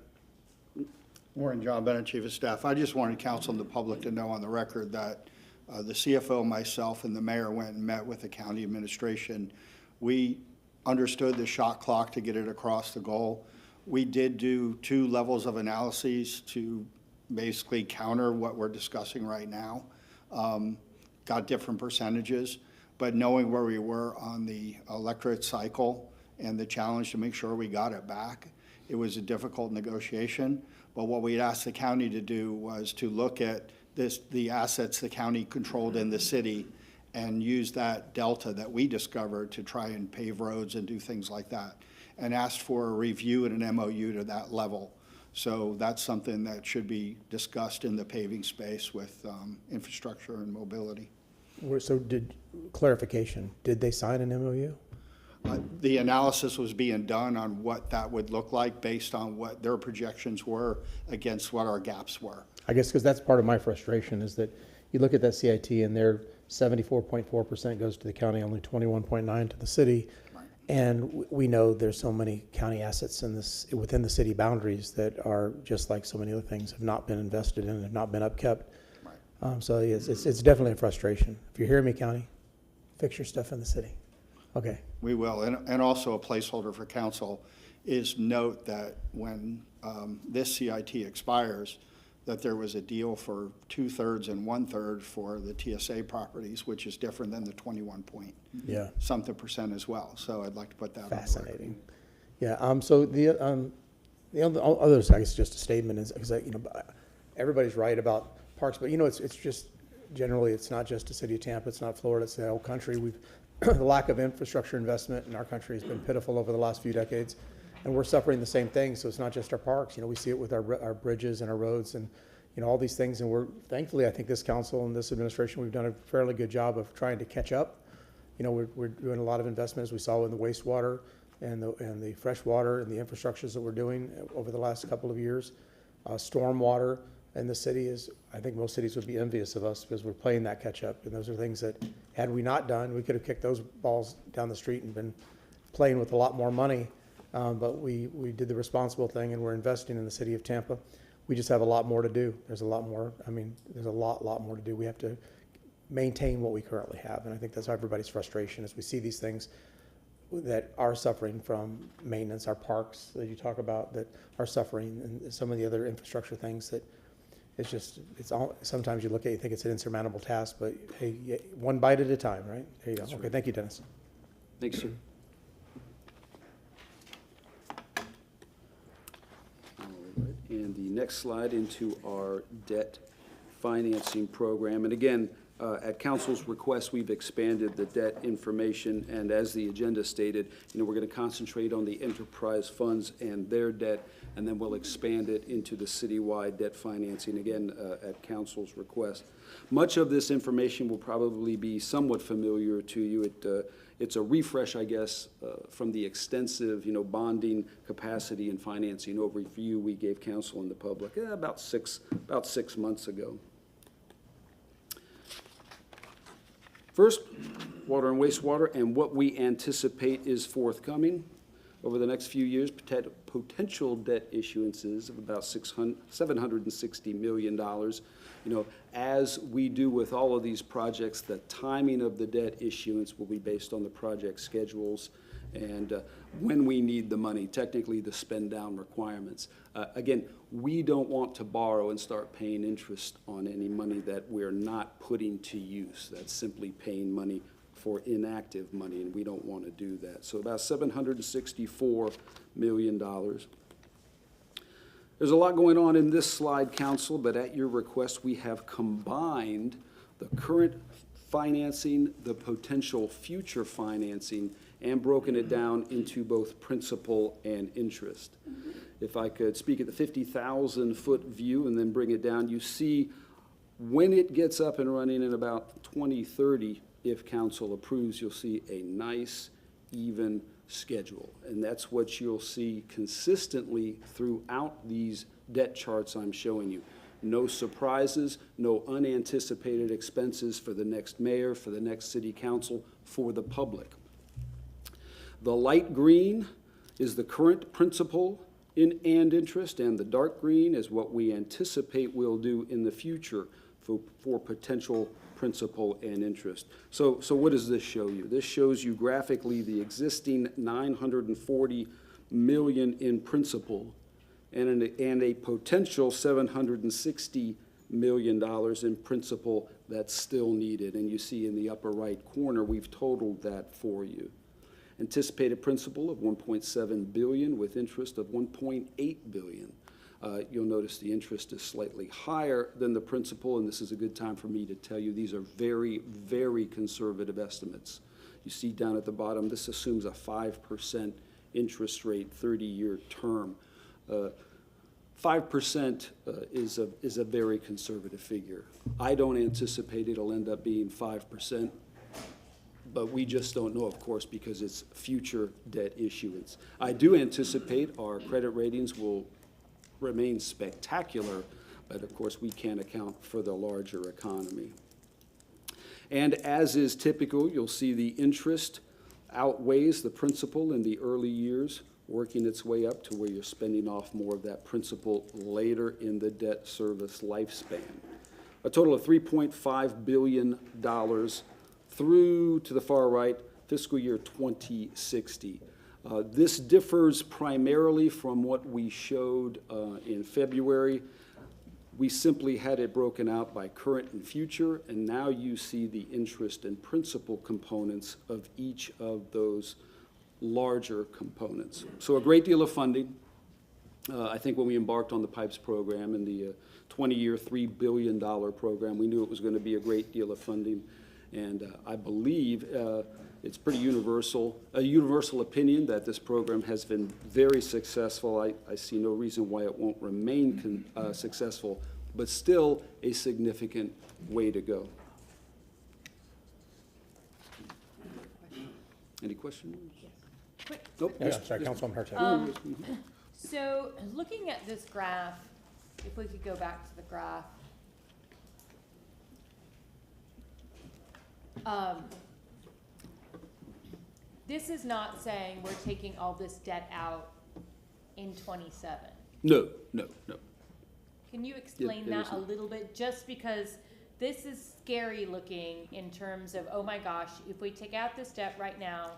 Warren John Bennett, Chief of Staff. I just wanted council and the public to know on the record that the CFO, myself, and the mayor went and met with the county administration. We understood the shot clock to get it across the goal. We did do 2 levels of analyses to basically counter what we're discussing right now. Got different percentages, but knowing where we were on the electorate cycle and the challenge to make sure we got it back, it was a difficult negotiation. But what we asked the county to do was to look at the assets the county controlled in the city and use that delta that we discovered to try and pave roads and do things like that, and asked for a review and an MOU to that level. So that's something that should be discussed in the paving space with infrastructure and mobility. So clarification, did they sign an MOU? The analysis was being done on what that would look like based on what their projections were against what our gaps were. I guess because that's part of my frustration is that you look at that CIT and their 74.4% goes to the county, only 21.9 to the city. Right. And we know there's so many county assets within the city boundaries that are just like so many other things have not been invested in and have not been upkept. Right. So yes, it's definitely a frustration. If you're hearing me, county, fix your stuff in the city. Okay. We will, and also a placeholder for council is note that when this CIT expires, that there was a deal for 2/3 and 1/3 for the TSA properties, which is different than the 21 point something percent as well. So I'd like to put that Fascinating. Yeah. So the other side is just a statement is because everybody's right about parks, but it's just generally it's not just the city of Tampa, it's not Florida, it's the whole country. The lack of infrastructure investment in our country has been pitiful over the last few decades, and we're suffering the same thing. So it's not just our parks. We see it with our bridges and our roads and all these things. And we're thankfully, I think this council and this administration, we've done a fairly good job of trying to catch up. We're doing a lot of investment, as we saw in the wastewater and the fresh water and the infrastructures that we're doing over the last couple of years. Stormwater in the city I think most cities would be envious of us because we're playing that catch up. And those are things that, had we not done, we could have kicked those balls down the street and been playing with a lot more money. But we did the responsible thing and we're investing in the city of Tampa. We just have a lot more to do. There's a lot more. There's a lot more to do. We have to maintain what we currently have. And I think that's everybody's frustration as we see these things that are suffering from maintenance, our parks that you talk about that are suffering, and some of the other infrastructure things that sometimes you look at it, you think it's an insurmountable task, but hey, one bite at a time, right? There you go. Okay, thank you, Dennis. Thanks, sir. All right, and the next slide into our debt financing program. And again, at council's request, we've expanded the debt information, and as the agenda stated, we're going to concentrate on the enterprise funds and their debt, and then we'll expand it into the citywide debt financing, again, at council's request. Much of this information will probably be somewhat familiar to you. It's a refresh, I guess, from the extensive, bonding capacity and financing overview we gave council and the public about six months ago. First, water and wastewater, and what we anticipate is forthcoming over the next few years, potential debt issuances of about $760 million. As we do with all of these projects, the timing of the debt issuance will be based on the project schedules and when we need the money, technically the spend down requirements. Again, we don't want to borrow and start paying interest on any money that we're not putting to use. That's simply paying money for inactive money, and we don't want to do that. So about $764 million. There's a lot going on in this slide, Council, but at your request, we have combined the current financing, the potential future financing, and broken it down into both principal and interest. If I could speak at the 50,000-foot view and then bring it down, you see when it gets up and running in about 2030, if council approves, you'll see a nice, even schedule. And that's what you'll see consistently throughout these debt charts I'm showing you. No surprises, no unanticipated expenses for the next mayor, for the next city council, for the public. The light green is the current principal and interest, and the dark green is what we anticipate we'll do in the future for potential principal and interest. So what does this show you? This shows you graphically the existing $940 million in principal and a potential $760 million in principal that's still needed. And you see in the upper right corner, we've totaled that for you. Anticipated principal of $1.7 billion with interest of $1.8 billion. You'll notice the interest is slightly higher than the principal, and this is a good time for me to tell you these are very, very conservative estimates. You see down at the bottom, this assumes a 5% interest rate, 30-year term. 5% is a very conservative figure. I don't anticipate it'll end up being 5%. But we just don't know, of course, because it's future debt issuance. I do anticipate our credit ratings will remain spectacular, but of course we can't account for the larger economy. And as is typical, you'll see the interest outweighs the principal in the early years, working its way up to where you're spending off more of that principal later in the debt service lifespan. A total of $3.5 billion through to the far right, fiscal year 2060. This differs primarily from what we showed in February. We simply had it broken out by current and future, and now you see the interest and principal components of each of those larger components. So a great deal of funding. I think when we embarked on the PIPES program and the 20-year, $3 billion program, we knew it was going to be a great deal of funding. And I believe it's pretty a universal opinion that this program has been very successful. I see no reason why it won't remain successful, but still a significant way to go. Any questions? Quick. Nope. Yeah, sorry, Councilwoman Hurtak. So looking at this graph, if we could go back to the graph. This is not saying we're taking all this debt out in 27. No. Can you explain it that a isn't. little bit? Just because this is scary looking in terms of, oh my gosh, if we take out this debt right now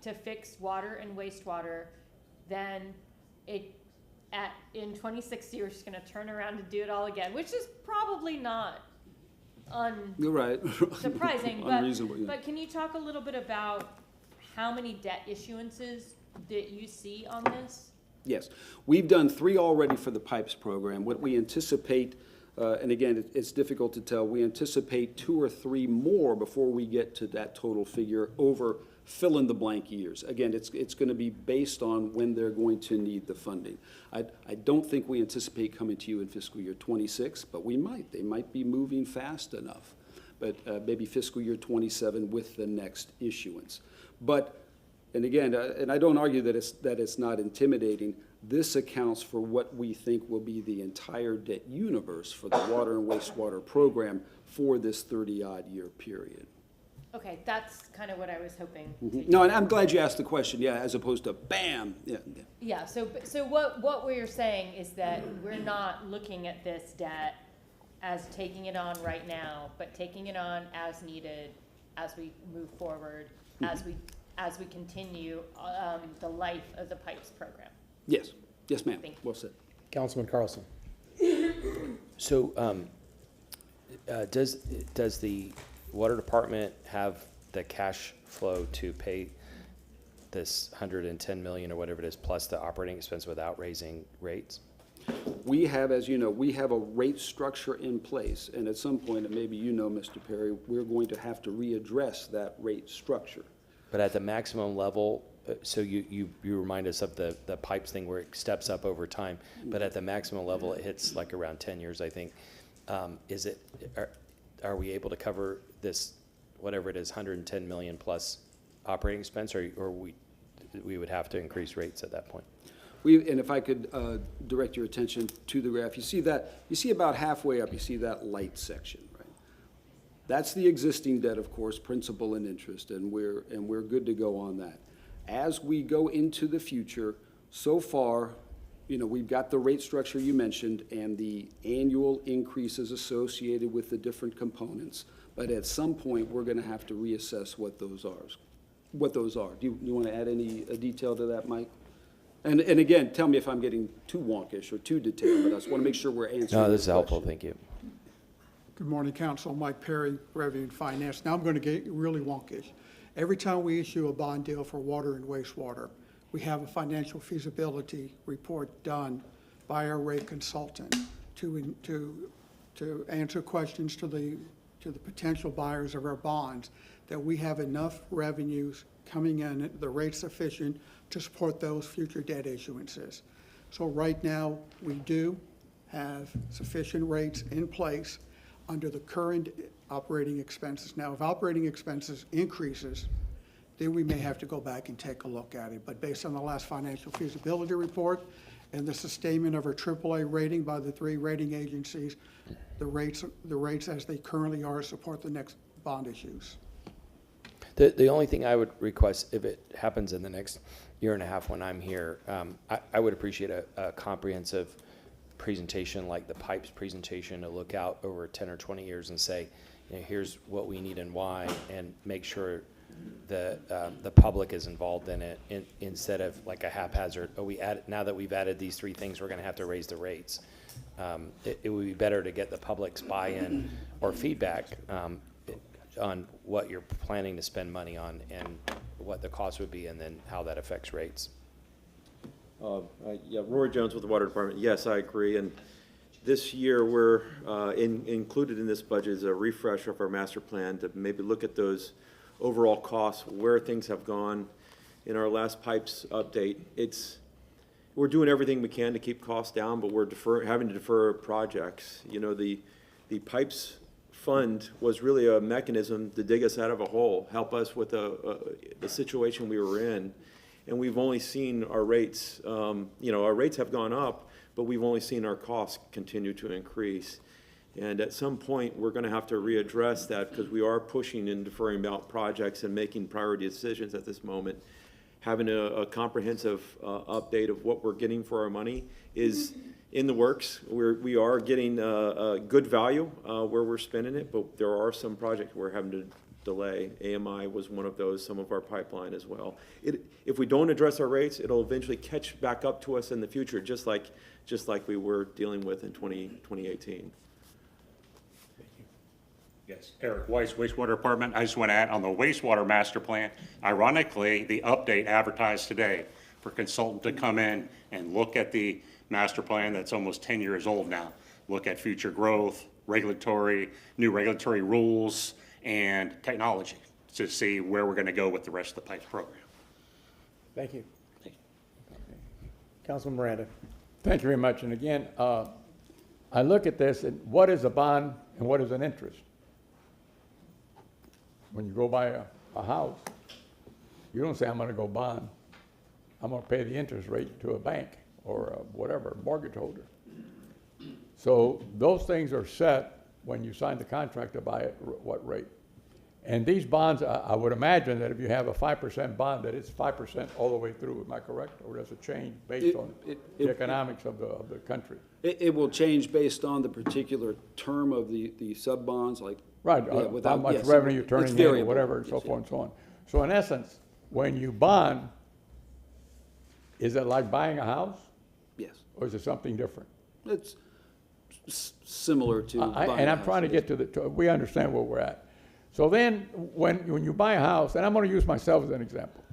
to fix water and wastewater, then in 2060, we're just gonna turn around and do it all again, which is probably not You're right. surprising, Unreasonable, yeah. but can you talk a little bit about how many debt issuances that you see on this? Yes, we've done 3 already for the PIPES program. What we anticipate, and again, it's difficult to tell, we anticipate 2 or 3 more before we get to that total figure over fill-in-the-blank years. Again, it's going to be based on when they're going to need the funding. I don't think we anticipate coming to you in fiscal year 26, but we might. They might be moving fast enough. But maybe fiscal year 27 with the next issuance. But, and again, and I don't argue that it's not intimidating. This accounts for what we think will be the entire debt universe for the water and wastewater program for this 30-odd year period. Okay, that's kind of what I was hoping. No, and I'm glad you asked the question, yeah, as opposed to bam, yeah. Yeah, so what we're saying is that we're not looking at this debt as taking it on right now, but taking it on as needed, as we move forward, as we continue, the life of the PIPES program. Yes, yes, ma'am, Thank you. well said. Councilman Carlson. So, does the water department have the cash flow to pay this 110 million or whatever it is, plus the operating expense without raising rates? We have, as you know, we have a rate structure in place, and at some point, and maybe you know, Mr. Perry, we're going to have to readdress that rate structure. But at the maximum level, so you remind us of the pipes thing where it steps up over time, but at the maximum level, it hits like around 10 years, I think. Are we able to cover this, whatever it is, 110 million plus operating expense, or we would have to increase rates at that point? And if I could direct your attention to the graph, you see about halfway up, you see that light section, right? That's the existing debt, of course, principal and interest, and we're good to go on that. As we go into the future, so far, we've got the rate structure you mentioned and the annual increases associated with the different components. But at some point, we're going to have to reassess what those are. Do you want to add any detail to that, Mike? And again, tell me if I'm getting too wonkish or too detailed, but I just want to make sure we're answering. No, this is your helpful, question. thank you. Good morning, Council. Mike Perry, Revenue and Finance. Now I'm going to get really wonkish. Every time we issue a bond deal for water and wastewater, we have a financial feasibility report done by our rate consultant to answer questions to the potential buyers of our bonds, that we have enough revenues coming in at the rate sufficient to support those future debt issuances. So right now, we do have sufficient rates in place under the current operating expenses. Now, if operating expenses increases, then we may have to go back and take a look at it. But based on the last financial feasibility report and the sustainment of our AAA rating by the 3 rating agencies, the rates as they currently are support the next bond issues. The only thing I would request, if it happens in the next year and a half when I'm here, I would appreciate a comprehensive presentation like the PIPES presentation, to look out over 10 or 20 years and say, here's what we need and why, and make sure the public is involved in it, instead of like a haphazard, now that we've added these 3 things, we're going to have to raise the rates. It would be better to get the public's buy-in or feedback on what you're planning to spend money on and what the cost would be, and then how that affects rates. Yeah, Roy Jones with the Water Department. Yes, I agree. And this year, we're included in this budget is a refresh of our master plan to maybe look at those overall costs, where things have gone. In our last PIPES update, we're doing everything we can to keep costs down, but we're having to defer projects. The PIPES fund was really a mechanism to dig us out of a hole, help us with the situation we were in. And we've only seen our rates, our rates have gone up, but we've only seen our costs continue to increase. And at some point, we're going to have to readdress that, because we are pushing and deferring out projects and making priority decisions at this moment. Having a comprehensive update of what we're getting for our money is in the works. We are getting a good value where we're spending it, but there are some projects we're having to delay. AMI was one of those, some of our pipeline as well. If we don't address our rates, it'll eventually catch back up to us in the future, just like we were dealing with in 2018. Yes, Eric Weiss, wastewater department. I just want to add on the wastewater master plan, ironically, the update advertised today for consultant to come in and look at the master plan that's almost 10 years old now, look at future growth, new regulatory rules, and technology to see where we're going to go with the rest of the PIPES program. Thank you. Councilman Miranda. Thank you very much. And again, I look at this, and what is a bond and what is an interest? When you go buy a house, you don't say, I'm going to go bond. I'm going to pay the interest rate to a bank or whatever, mortgage holder. So those things are set when you sign the contract to buy it, what rate. And these bonds, I would imagine that if you have a 5% bond, that it's 5% all the way through, am I correct? Or does it change based on the economics of the country? It will change based on the particular term of the sub-bonds, like. Right, yeah, how without- much yes, revenue you're it's turning in, or variable. whatever, and so Yes, yeah. forth and so on. So in essence, when you bond, is it like buying a house, Yes, or is it something different? it's similar to. buying And a I'm house. trying to get we understand where we're at. So then, when you buy a house, and I'm gonna use myself as an example.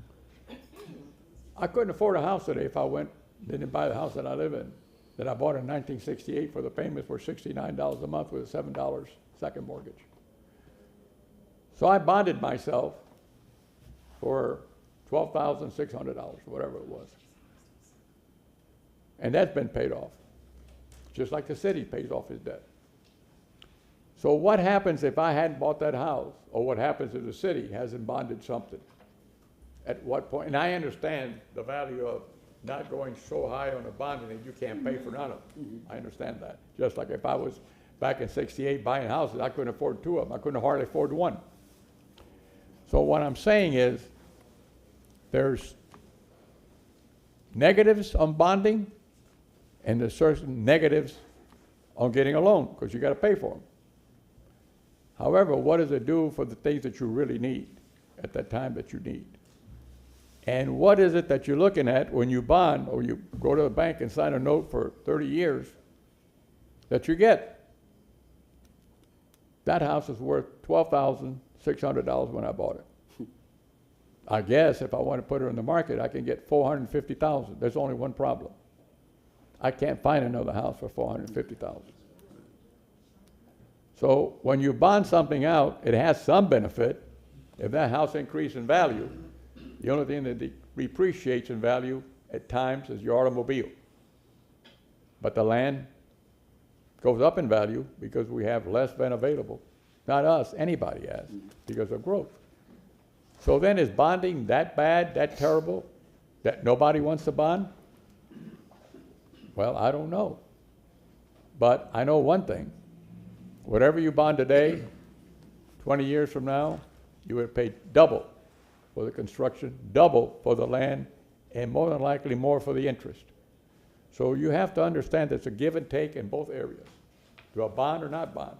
I couldn't afford a house today if I didn't buy the house that I live in, that I bought in 1968 for the payments were $69 a month with a $7 second mortgage. So I bonded myself for $12,600, whatever it was. And that's been paid off, just like the city pays off his debt. So what happens if I hadn't bought that house? Or what happens if the city hasn't bonded something? At what point? And I understand the value of not going so high on the bonding that you can't pay for none of them. I understand that. Just like if I was back in '68 buying houses, I couldn't afford two of them. I couldn't hardly afford one. So what I'm saying is there's negatives on bonding and there's certain negatives on getting a loan because you got to pay for them. However, what does it do for the things that you really need at that time that you need? And what is it that you're looking at when you bond or you go to the bank and sign a note for 30 years that you get? That house is worth $12,600 when I bought it. I guess if I want to put it in the market, I can get $450,000. There's only one problem. I can't find another house for $450,000. So when you bond something out, it has some benefit. If that house increases in value, the only thing that depreciates in value at times is your automobile. But the land goes up in value because we have less land available. Not us, anybody has, because of growth. So then is bonding that bad, that terrible, that nobody wants to bond? Well, I don't know. But I know one thing. Whatever you bond today, 20 years from now, you would pay double for the construction, double for the land, and more than likely more for the interest. So you have to understand there's a give and take in both areas. Do I bond or not bond?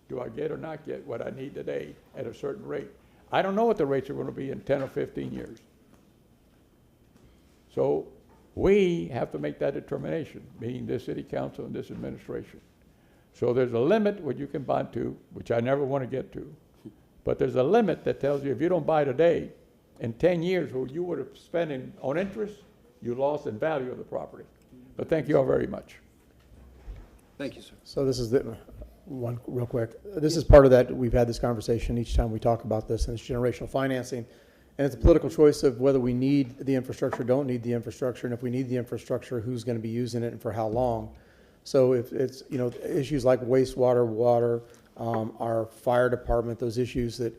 Do I get or not get what I need today at a certain rate? I don't know what the rates are going to be in 10 or 15 years. So we have to make that determination, meaning this city council and this administration. So there's a limit what you can bond to, which I never want to get to. But there's a limit that tells you if you don't buy today, in 10 years, what you would have spent on interest, you lost in value of the property. But thank you all very much. Thank you, sir. So this is one real quick. This is part of that, we've had this conversation each time we talk about this, and it's generational financing. And it's a political choice of whether we need the infrastructure, don't need the infrastructure, and if we need the infrastructure, who's going to be using it and for how long. So if it's, issues like wastewater, water, our fire department, those issues that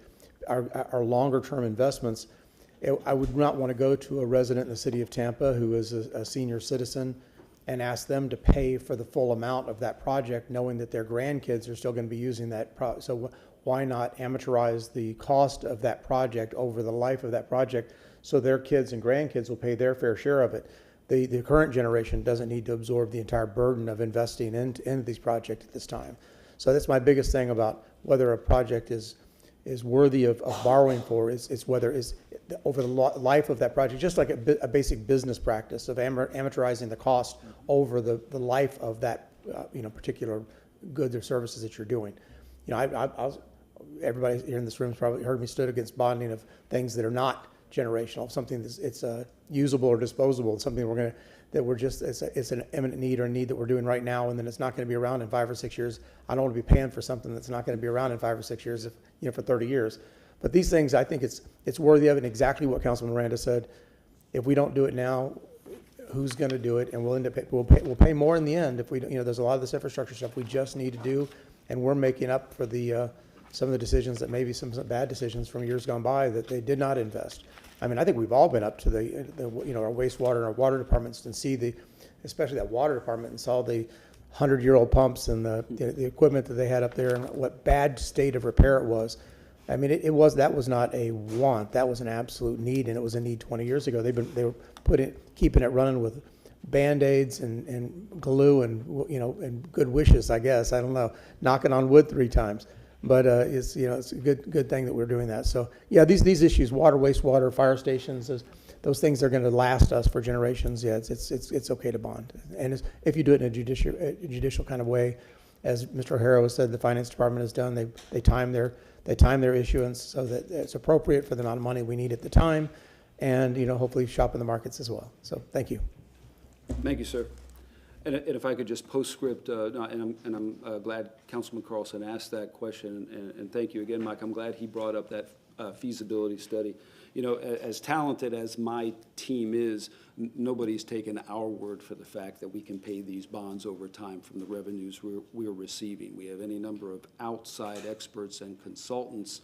are longer term investments, I would not want to go to a resident in the city of Tampa who is a senior citizen and ask them to pay for the full amount of that project, knowing that their grandkids are still going to be using that. So why not amateurize the cost of that project over the life of that project so their kids and grandkids will pay their fair share of it? The current generation doesn't need to absorb the entire burden of investing into these projects at this time. So that's my biggest thing about whether a project is worthy of borrowing for is whether is over the life of that project, just like a basic business practice of amortizing the cost over the life of that particular goods or services that you're doing. Everybody here in this room has probably heard me stood against bonding of things that are not generational, something that's it's usable or disposable, something it's an imminent need or a need that we're doing right now, and then it's not going to be around in 5 or 6 years. I don't want to be paying for something that's not going to be around in 5 or 6 years, for 30 years. But these things, I think it's worthy of it, and exactly what Councilman Miranda said. If we don't do it now, who's going to do it? And we'll pay more in the end if we don't. There's a lot of this infrastructure stuff we just need to do, and we're making up for the some of the decisions that maybe some bad decisions from years gone by that they did not invest. I mean, I think we've all been up to our wastewater and our water departments and see especially that water department, and saw the 100-year-old pumps and the equipment that they had up there and what bad state of repair it was. I mean, that was not a want, that was an absolute need, and it was a need 20 years ago. They were keeping it running with Band-Aids and glue and, and good wishes, I guess, I don't know, knocking on wood 3 times. But, it's a good thing that we're doing that. So, yeah, these issues, water, wastewater, fire stations, those things are gonna last us for generations. Yeah, it's okay to bond. And if you do it in a judicial kind of way, as Mr. O'Hara has said, the finance department has done, they time their issuance so that it's appropriate for the amount of money we need at the time, and, hopefully shop in the markets as well. So, thank you. Thank you, sir. And if I could just postscript, and I'm glad Councilman Carlson asked that question, and thank you again, Mike. I'm glad he brought up that feasibility study. As talented as my team is, nobody's taken our word for the fact that we can pay these bonds over time from the revenues we're receiving. We have any number of outside experts and consultants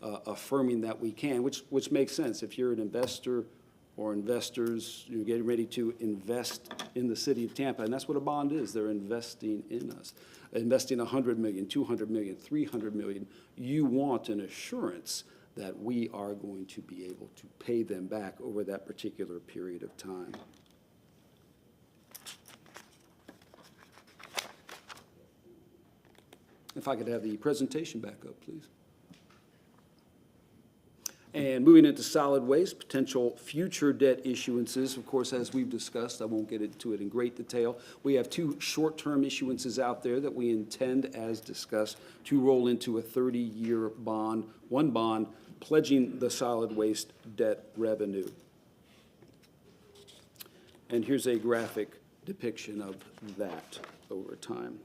affirming that we can, which makes sense. If you're an investor or investors, you're getting ready to invest in the city of Tampa, and that's what a bond is. They're investing in us, investing $100 million, $200 million, $300 million. You want an assurance that we are going to be able to pay them back over that particular period of time. If I could have the presentation back up, please. And moving into solid waste, potential future debt issuances. Of course, as we've discussed, I won't get into it in great detail. We have 2 short-term issuances out there that we intend, as discussed, to roll into a 30-year bond, one bond, pledging the solid waste debt revenue. And here's a graphic depiction of that over time.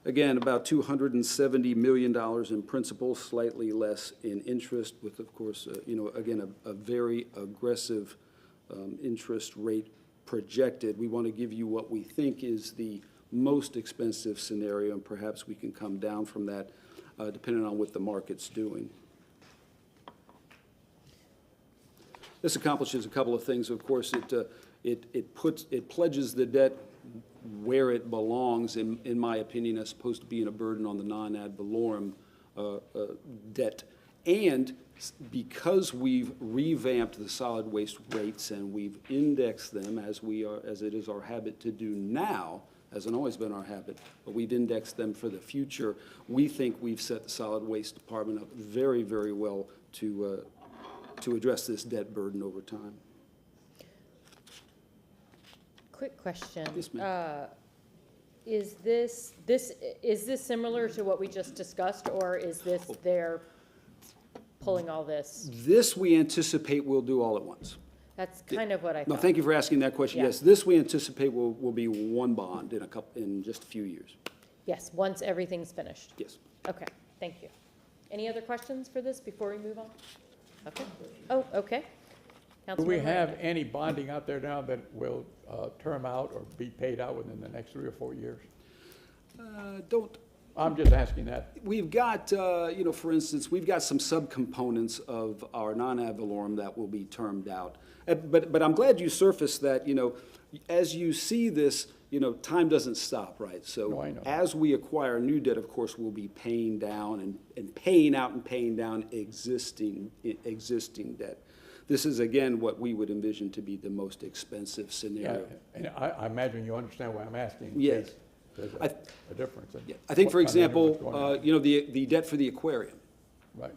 Again, about $270 million in principal, slightly less in interest, with, of course, again, a very aggressive interest rate projected. We want to give you what we think is the most expensive scenario, and perhaps we can come down from that depending on what the market's doing. This accomplishes a couple of things. Of course, it pledges the debt where it belongs, in my opinion, as opposed to being a burden on the non-ad valorem debt. And because we've revamped the solid waste rates and we've indexed them as it is our habit to do now, hasn't always been our habit, but we've indexed them for the future, we think we've set the solid waste department up very, very well to address this debt burden over time. Quick question. Yes, ma'am. Is this similar to what we just discussed, or is this they're pulling all this? This we anticipate we'll do all at once. That's kind of what I No, thought. thank you for asking that question. Yeah. Yes, this we anticipate will be one bond in just a few years. Yes, once everything's finished. Yes. Okay, thank you. Any other questions for this before we move on? Okay. Oh, okay. Do we Councilmember have Miranda. any bonding out there now that will term out or be paid out within the next 3 or 4 years? I'm just asking that. We've got, for instance, we've got some subcomponents of our non-ad valorem that will be termed out. But I'm glad you surfaced that, as you see this, time doesn't stop, right? So No, I know. as we acquire new debt, of course, we'll be paying down and paying out and paying down existing debt. This is, again, what we would envision to be the most expensive Yeah, scenario. and I imagine you understand why I'm asking. in Yes. case There's a difference. In Yeah, I think, for what- understanding example, what's going on. the debt for the aquarium Right.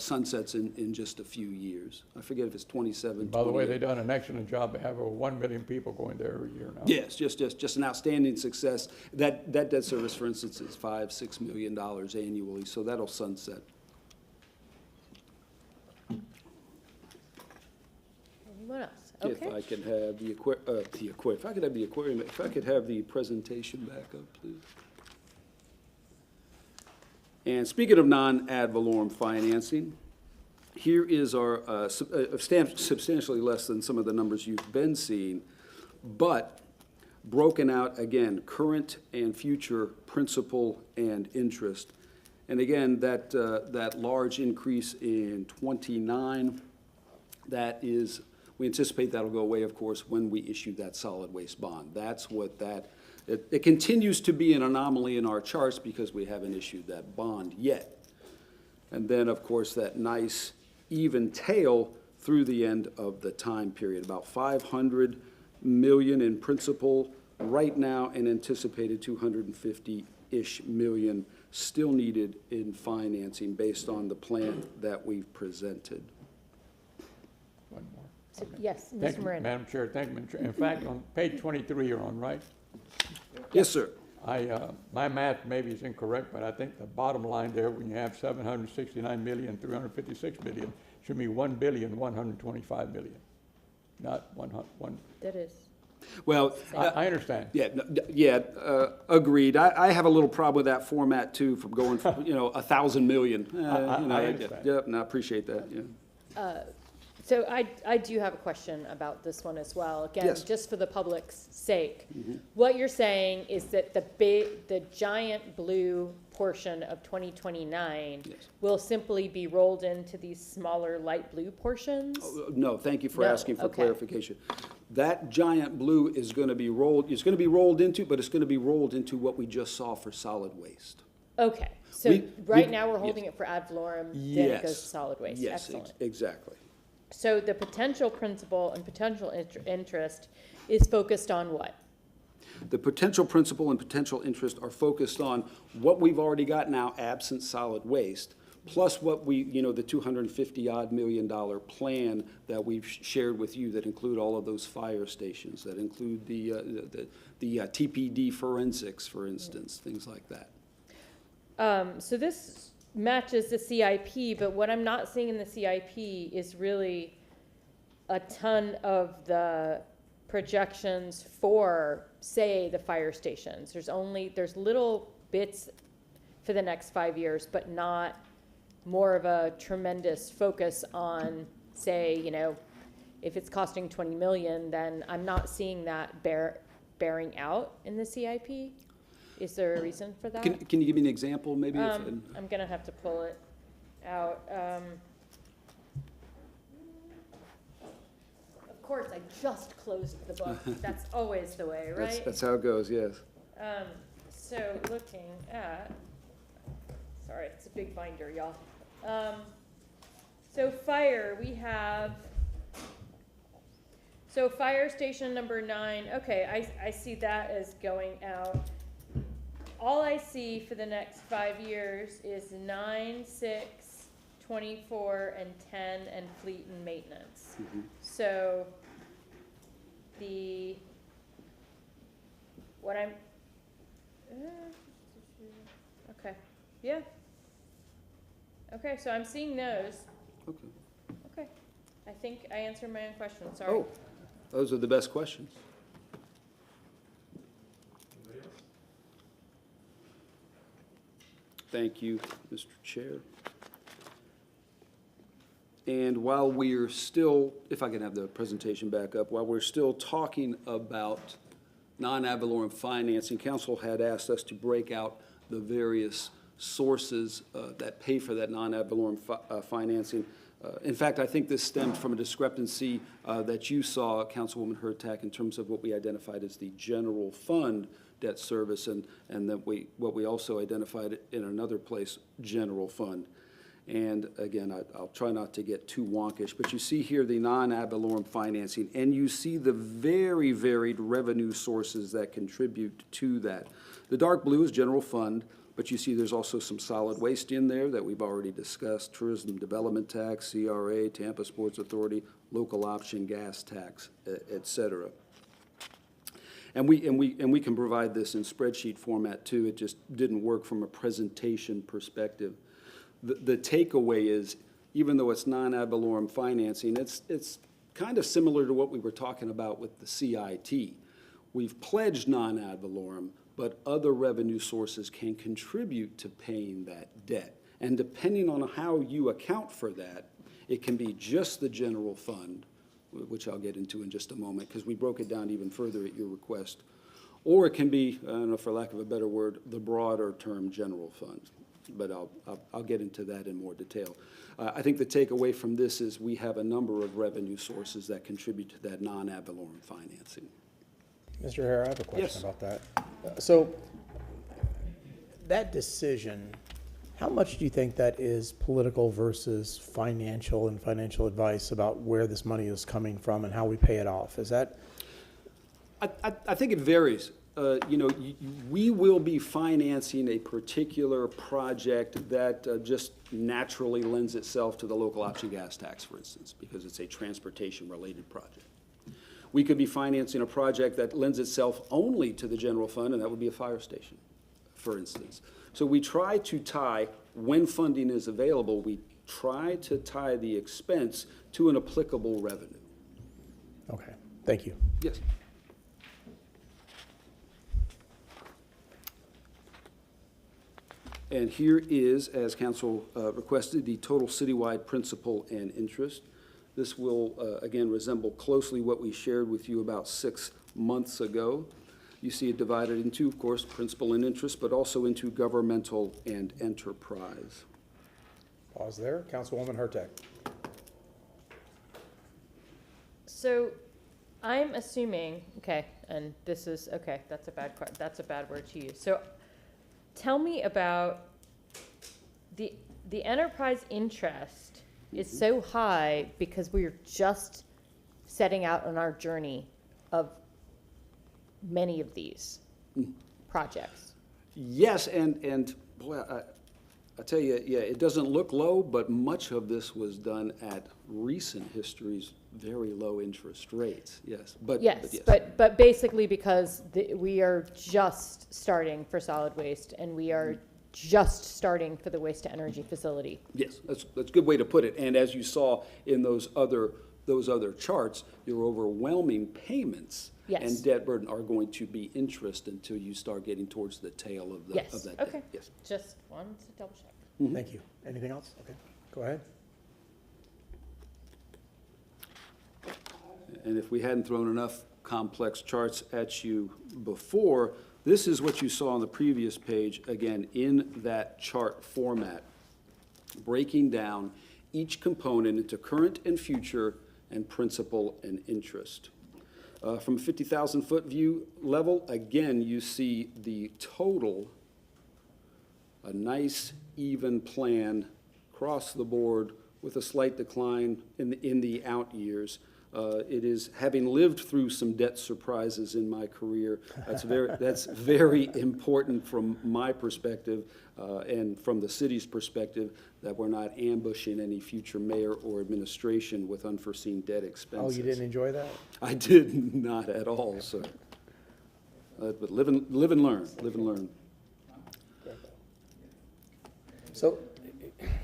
sunsets in just a few years. I forget if it's 27, By the way, 28. they've done an excellent job. They have over 1 million people going there every year now. Yes, just an outstanding success. That debt service, for instance, is $5-6 million annually, so that'll sunset. Anyone else? If Okay. I can have if I could have the aquarium, if I could have the presentation back up, please. And speaking of non-ad valorem financing, here is our substantially less than some of the numbers you've been seeing, but broken out, again, current and future principal and interest. And again, that large increase in 29, we anticipate that'll go away, of course, when we issue that solid waste bond. That's what it continues to be an anomaly in our charts because we haven't issued that bond yet. And then, of course, that nice even tail through the end of the time period, about 500 million in principal right now, and anticipated 250-ish million still needed in financing based on the plan that we've presented. One more. So, yes, Thank Mr. you, Miranda. Madam Chair, thank you, Madam Chair. In fact, on page 23 you're on, right? Yes, sir. My math maybe is incorrect, but I think the bottom line there, when you have 769,356 million, should be 1,125 million, not one. That is. Well, I understand. agreed. I have a little problem with that format too, from going from, 1,000 million. I understand. Yep, and I appreciate that, yeah. So I do have a question about this one as well. Again, Yes. just for the public's sake. What you're saying is that the giant blue portion of 2029 Yes. will simply be rolled into these smaller light blue portions? No, thank you for No, asking for okay. clarification. That giant blue is going to be rolled, it's going to be rolled into, but it's going to be rolled into what we just saw for solid waste. Okay, so We- right we- now we're yes. holding it for ad valorem, then it Yes. goes to solid waste. Yes, Excellent. exactly. So the potential principal and potential interest is focused on what? The potential principal and potential interest are focused on what we've already got now, absent solid waste, plus what we, the $250-odd million plan that we've shared with you that include all of those fire stations, that include the TPD forensics, for instance, things like that. So this matches the CIP, but what I'm not seeing in the CIP is really a ton of the projections for, say, the fire stations. There's little bits for the next 5 years, but not more of a tremendous focus on, say, if it's costing 20 million, then I'm not seeing that bearing out in the CIP. Is there a reason for that? Can you give me an example, maybe? I'm gonna have to pull it out. Of course, I just closed the book. That's always the way, right? That's how it goes, yes. So looking at, sorry, it's a big binder, y'all. So fire, we have, so fire station number 9, okay, I see that as going out. All I see for the next 5 years is 9, 6, 24, and 10, and fleet and maintenance. So okay, yeah. Okay, so I'm seeing those. Okay. Okay, I think I answered my own question, sorry. Oh, those are the best questions. Thank you, Mr. Chair. And while we're still, if I can have the presentation back up, while we're still talking about non-ad valorem financing, council had asked us to break out the various sources that pay for that non-ad valorem financing. In fact, I think this stemmed from a discrepancy that you saw, Councilwoman Hurtak, in terms of what we identified as the general fund debt service, and that what we also identified in another place, general fund. And again, I'll try not to get too wonkish, but you see here the non-ad valorem financing, and you see the very varied revenue sources that contribute to that. The dark blue is general fund, but you see there's also some solid waste in there that we've already discussed, tourism development tax, CRA, Tampa Sports Authority, local option gas tax, et cetera. And we can provide this in spreadsheet format too. It just didn't work from a presentation perspective. The takeaway is, even though it's non-ad valorem financing, it's kind of similar to what we were talking about with the CIT. We've pledged non-ad valorem, but other revenue sources can contribute to paying that debt. And depending on how you account for that, it can be just the general fund, which I'll get into in just a moment, because we broke it down even further at your request. Or it can be, I don't know, for lack of a better word, the broader term general fund. But I'll get into that in more detail. I think the takeaway from this is we have a number of revenue sources that contribute to that non-ad valorem financing. Mr. Hare, I have a question Yes. about that. So that decision How much do you think that is political versus financial and financial advice about where this money is coming from and how we pay it off? Is that, I think it varies. You know, we will be financing a particular project that just naturally lends itself to the local option gas tax, for instance, because it's a transportation-related project. We could be financing a project that lends itself only to the general fund, and that would be a fire station, for instance. So we try to tie, when funding is available, we try to tie the expense to an applicable revenue. okay, thank you. Yes. And here is, as council requested, the total citywide principal and interest. This will, again, resemble closely what we shared with you about 6 months ago. You see it divided into, of course, principal and interest, but also into governmental and enterprise. Pause there. Councilwoman Hurtak. So I'm assuming, okay, and this is, okay, that's a bad word to use. So tell me about the enterprise interest is so high because we're just setting out on our journey of many of these projects. Yes, and boy, I tell you, yeah, it doesn't look low, but much of this was done at recent history's very low interest rates, yes. Yes, but basically because we are just starting for solid waste and we are just starting for the waste to energy facility. Yes, that's a good way to put it. And as you saw in those other charts, your overwhelming payments Yes. and debt burden are going to be interest until you start getting towards the tail of Yes, that debt. okay. Yes. Just wanted to double check. Thank you. Anything else? Okay, go ahead. And if we hadn't thrown enough complex charts at you before, this is what you saw on the previous page, again, in that chart format, breaking down each component into current and future and principal and interest. From a 50,000-foot view level, again, you see the total, a nice even plan across the board with a slight decline in the out years. It is, having lived through some debt surprises in my career, that's very important from my perspective and from the city's perspective, that we're not ambushing any future mayor or administration with unforeseen debt expenses. Oh, you didn't enjoy that? I did not at all, sir. But live and learn. So,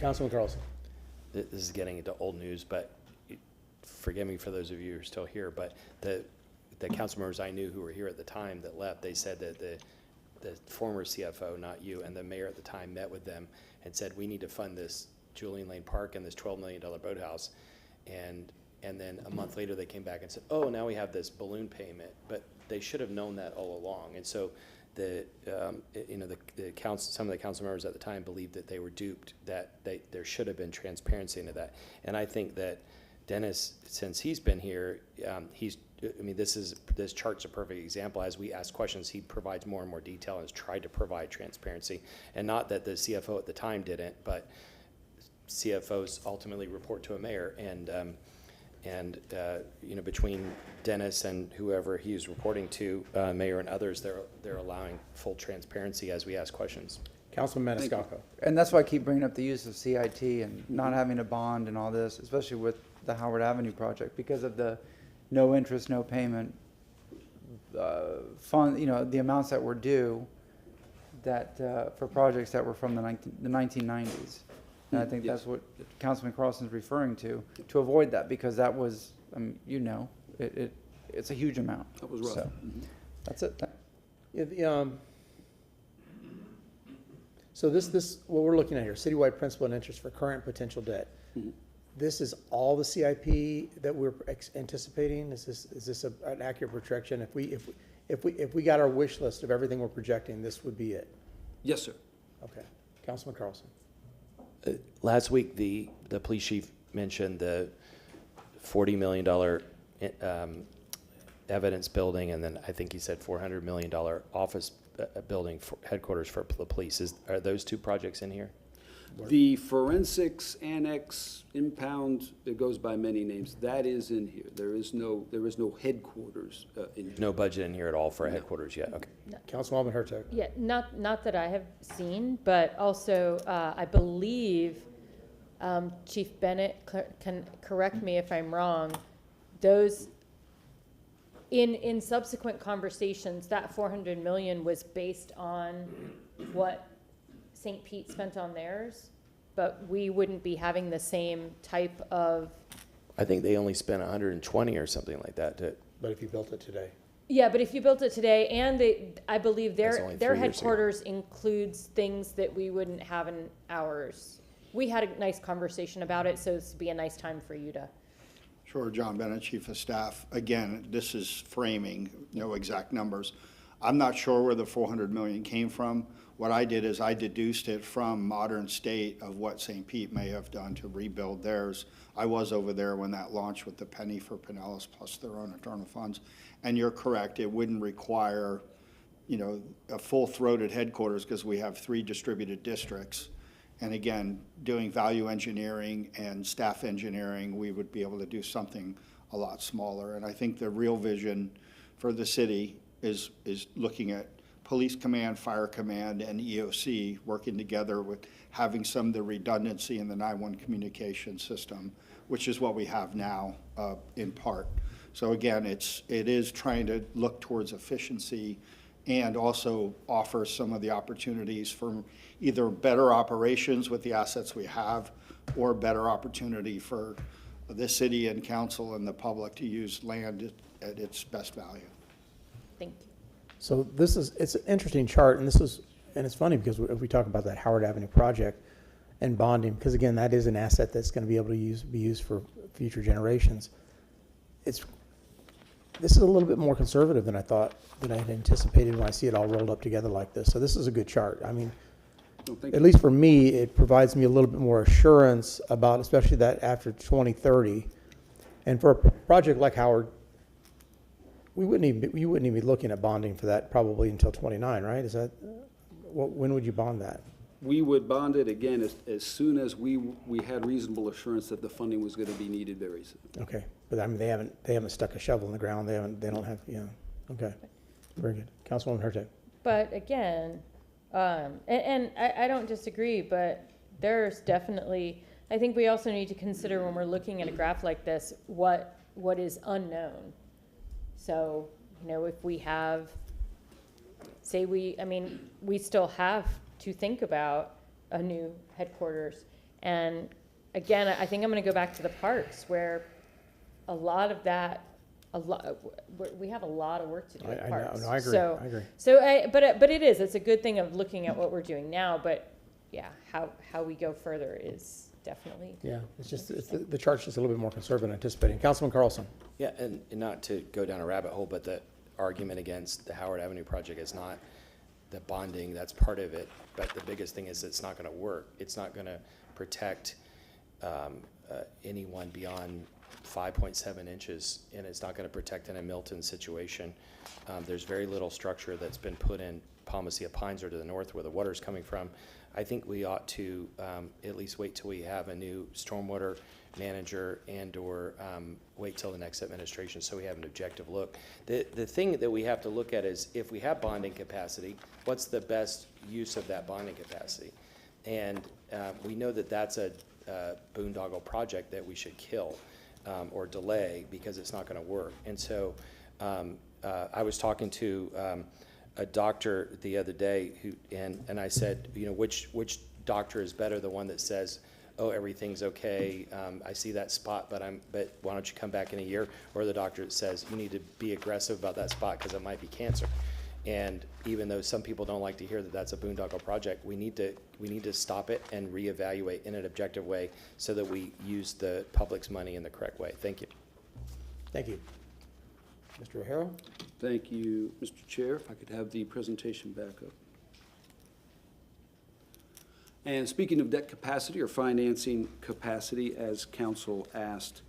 Councilman Carlson. This is getting into old news, but forgive me for those of you who are still here, but the council members I knew who were here at the time that left, they said that the former CFO, not you, and the mayor at the time met with them and said, we need to fund this Julian Lane Park and this $12 million boathouse. And then a month later, they came back and said, oh, now we have this balloon payment, but they should have known that all along. And so some of the council members at the time believed that they were duped, that there should have been transparency into that. And I think that Dennis, since he's been here, this chart's a perfect example. As we ask questions, he provides more and more detail and has tried to provide transparency. And not that the CFO at the time didn't, but CFOs ultimately report to a mayor. And between Dennis and whoever he's reporting to, mayor and others, they're allowing full transparency as we ask questions. Councilman Maniscalco. And that's why I keep bringing up the use of CIT and not having a bond and all this, especially with the Howard Avenue project, because of the no interest, no payment fund, the amounts that were due that for projects that were from the 1990s. And I think Yes. that's what Councilman Carlson's referring to avoid that, because that was, it's a huge amount. That was rough. So, that's it. So this, what we're looking at here, citywide principal and interest for current potential debt. This is all the CIP that we're anticipating? Is this an accurate projection? If we got our wish list of everything we're projecting, this would be it? Yes, sir. Okay. Councilman Carlson. Last week, the police chief mentioned the $40 million evidence building, and then I think he said $400 million office building for headquarters for the police. Are those two projects in here? The forensics annex impound, it goes by many names, that is in here. There is no headquarters in here. No budget in here at all for a headquarters yet, okay. Councilwoman Hurtak. Yeah, not that I have seen, but also, I believe, Chief Bennett can correct me if I'm wrong, those, in subsequent conversations, that 400 million was based on what St. Pete spent on theirs, but we wouldn't be having the same type of, I think they only spent 120 or something like that to, But if you built it today. yeah, but if you built it today, and I believe That's their only 3 their years ago. headquarters includes things that we wouldn't have in ours. We had a nice conversation about it, so this would be a nice time for you to. Sure, John Bennett, Chief of Staff. Again, this is framing, no exact numbers. I'm not sure where the 400 million came from. What I did is I deduced it from modern state of what St. Pete may have done to rebuild theirs. I was over there when that launched with the penny for Pinellas plus their own internal funds. And you're correct, it wouldn't require, you know, a full-throated headquarters because we have 3 distributed districts. And again, doing value engineering and staff engineering, we would be able to do something a lot smaller. And I think the real vision for the city is looking at police command, fire command, and EOC working together with having some of the redundancy in the 911 communication system, which is what we have now in part. So again, it is trying to look towards efficiency and also offer some of the opportunities for either better operations with the assets we have or better opportunity for the city and council and the public to use land at its best value. Thank you. So it's an interesting chart, and it's funny because if we talk about that Howard Avenue project and bonding, because again, that is an asset that's going to be able to be used for future generations. This is a little bit more conservative than I had anticipated when I see it all rolled up together like this. So this is a good chart. I mean, at least for me, it provides me a little bit more assurance about, especially that after 2030. And for a project like Howard, you wouldn't even be looking at bonding for that probably until 29, right? Is that, when would you bond that? We would bond it again as soon as we had reasonable assurance that the funding was going to be needed very soon. Okay, but I mean, they haven't stuck a shovel in the ground. They don't have, okay. Very good. Councilwoman Hurtak. But again, and I don't disagree, but there's definitely, I think we also need to consider when we're looking at a graph like this, what is unknown. So, if we have, we still have to think about a new headquarters. And again, I think I'm going to go back to the parks where we have a lot of work to do at parks. I agree. So, I agree. But it's a good thing of looking at what we're doing now, but yeah, how we go further is definitely. Yeah, the chart's just a little bit more conservative than anticipating. Councilman Carlson. yeah, and not to go down a rabbit hole, but the argument against the Howard Avenue project is not the bonding, that's part of it, but the biggest thing is it's not gonna work. It's not gonna protect anyone beyond 5.7 inches, and it's not gonna protect in a Milton situation. There's very little structure that's been put in Palmacia Pines or to the north where the water's coming from. I think we ought to at least wait till we have a new stormwater manager and/or wait till the next administration so we have an objective look. The thing that we have to look at is if we have bonding capacity, what's the best use of that bonding capacity? And we know that that's a boondoggle project that we should kill or delay because it's not going to work. And so I was talking to a doctor the other day and I said, which doctor is better, the one that says, oh, everything's okay, I see that spot, but why don't you come back in a year? Or the doctor that says, you need to be aggressive about that spot because it might be cancer. And even though some people don't like to hear that that's a boondoggle project, we need to stop it and reevaluate in an objective way so that we use the public's money in the correct way. Thank you. Thank you. Mr. O'Hara? Thank you, Mr. Chair. If I could have the presentation back up. And speaking of debt capacity or financing capacity, as council asked,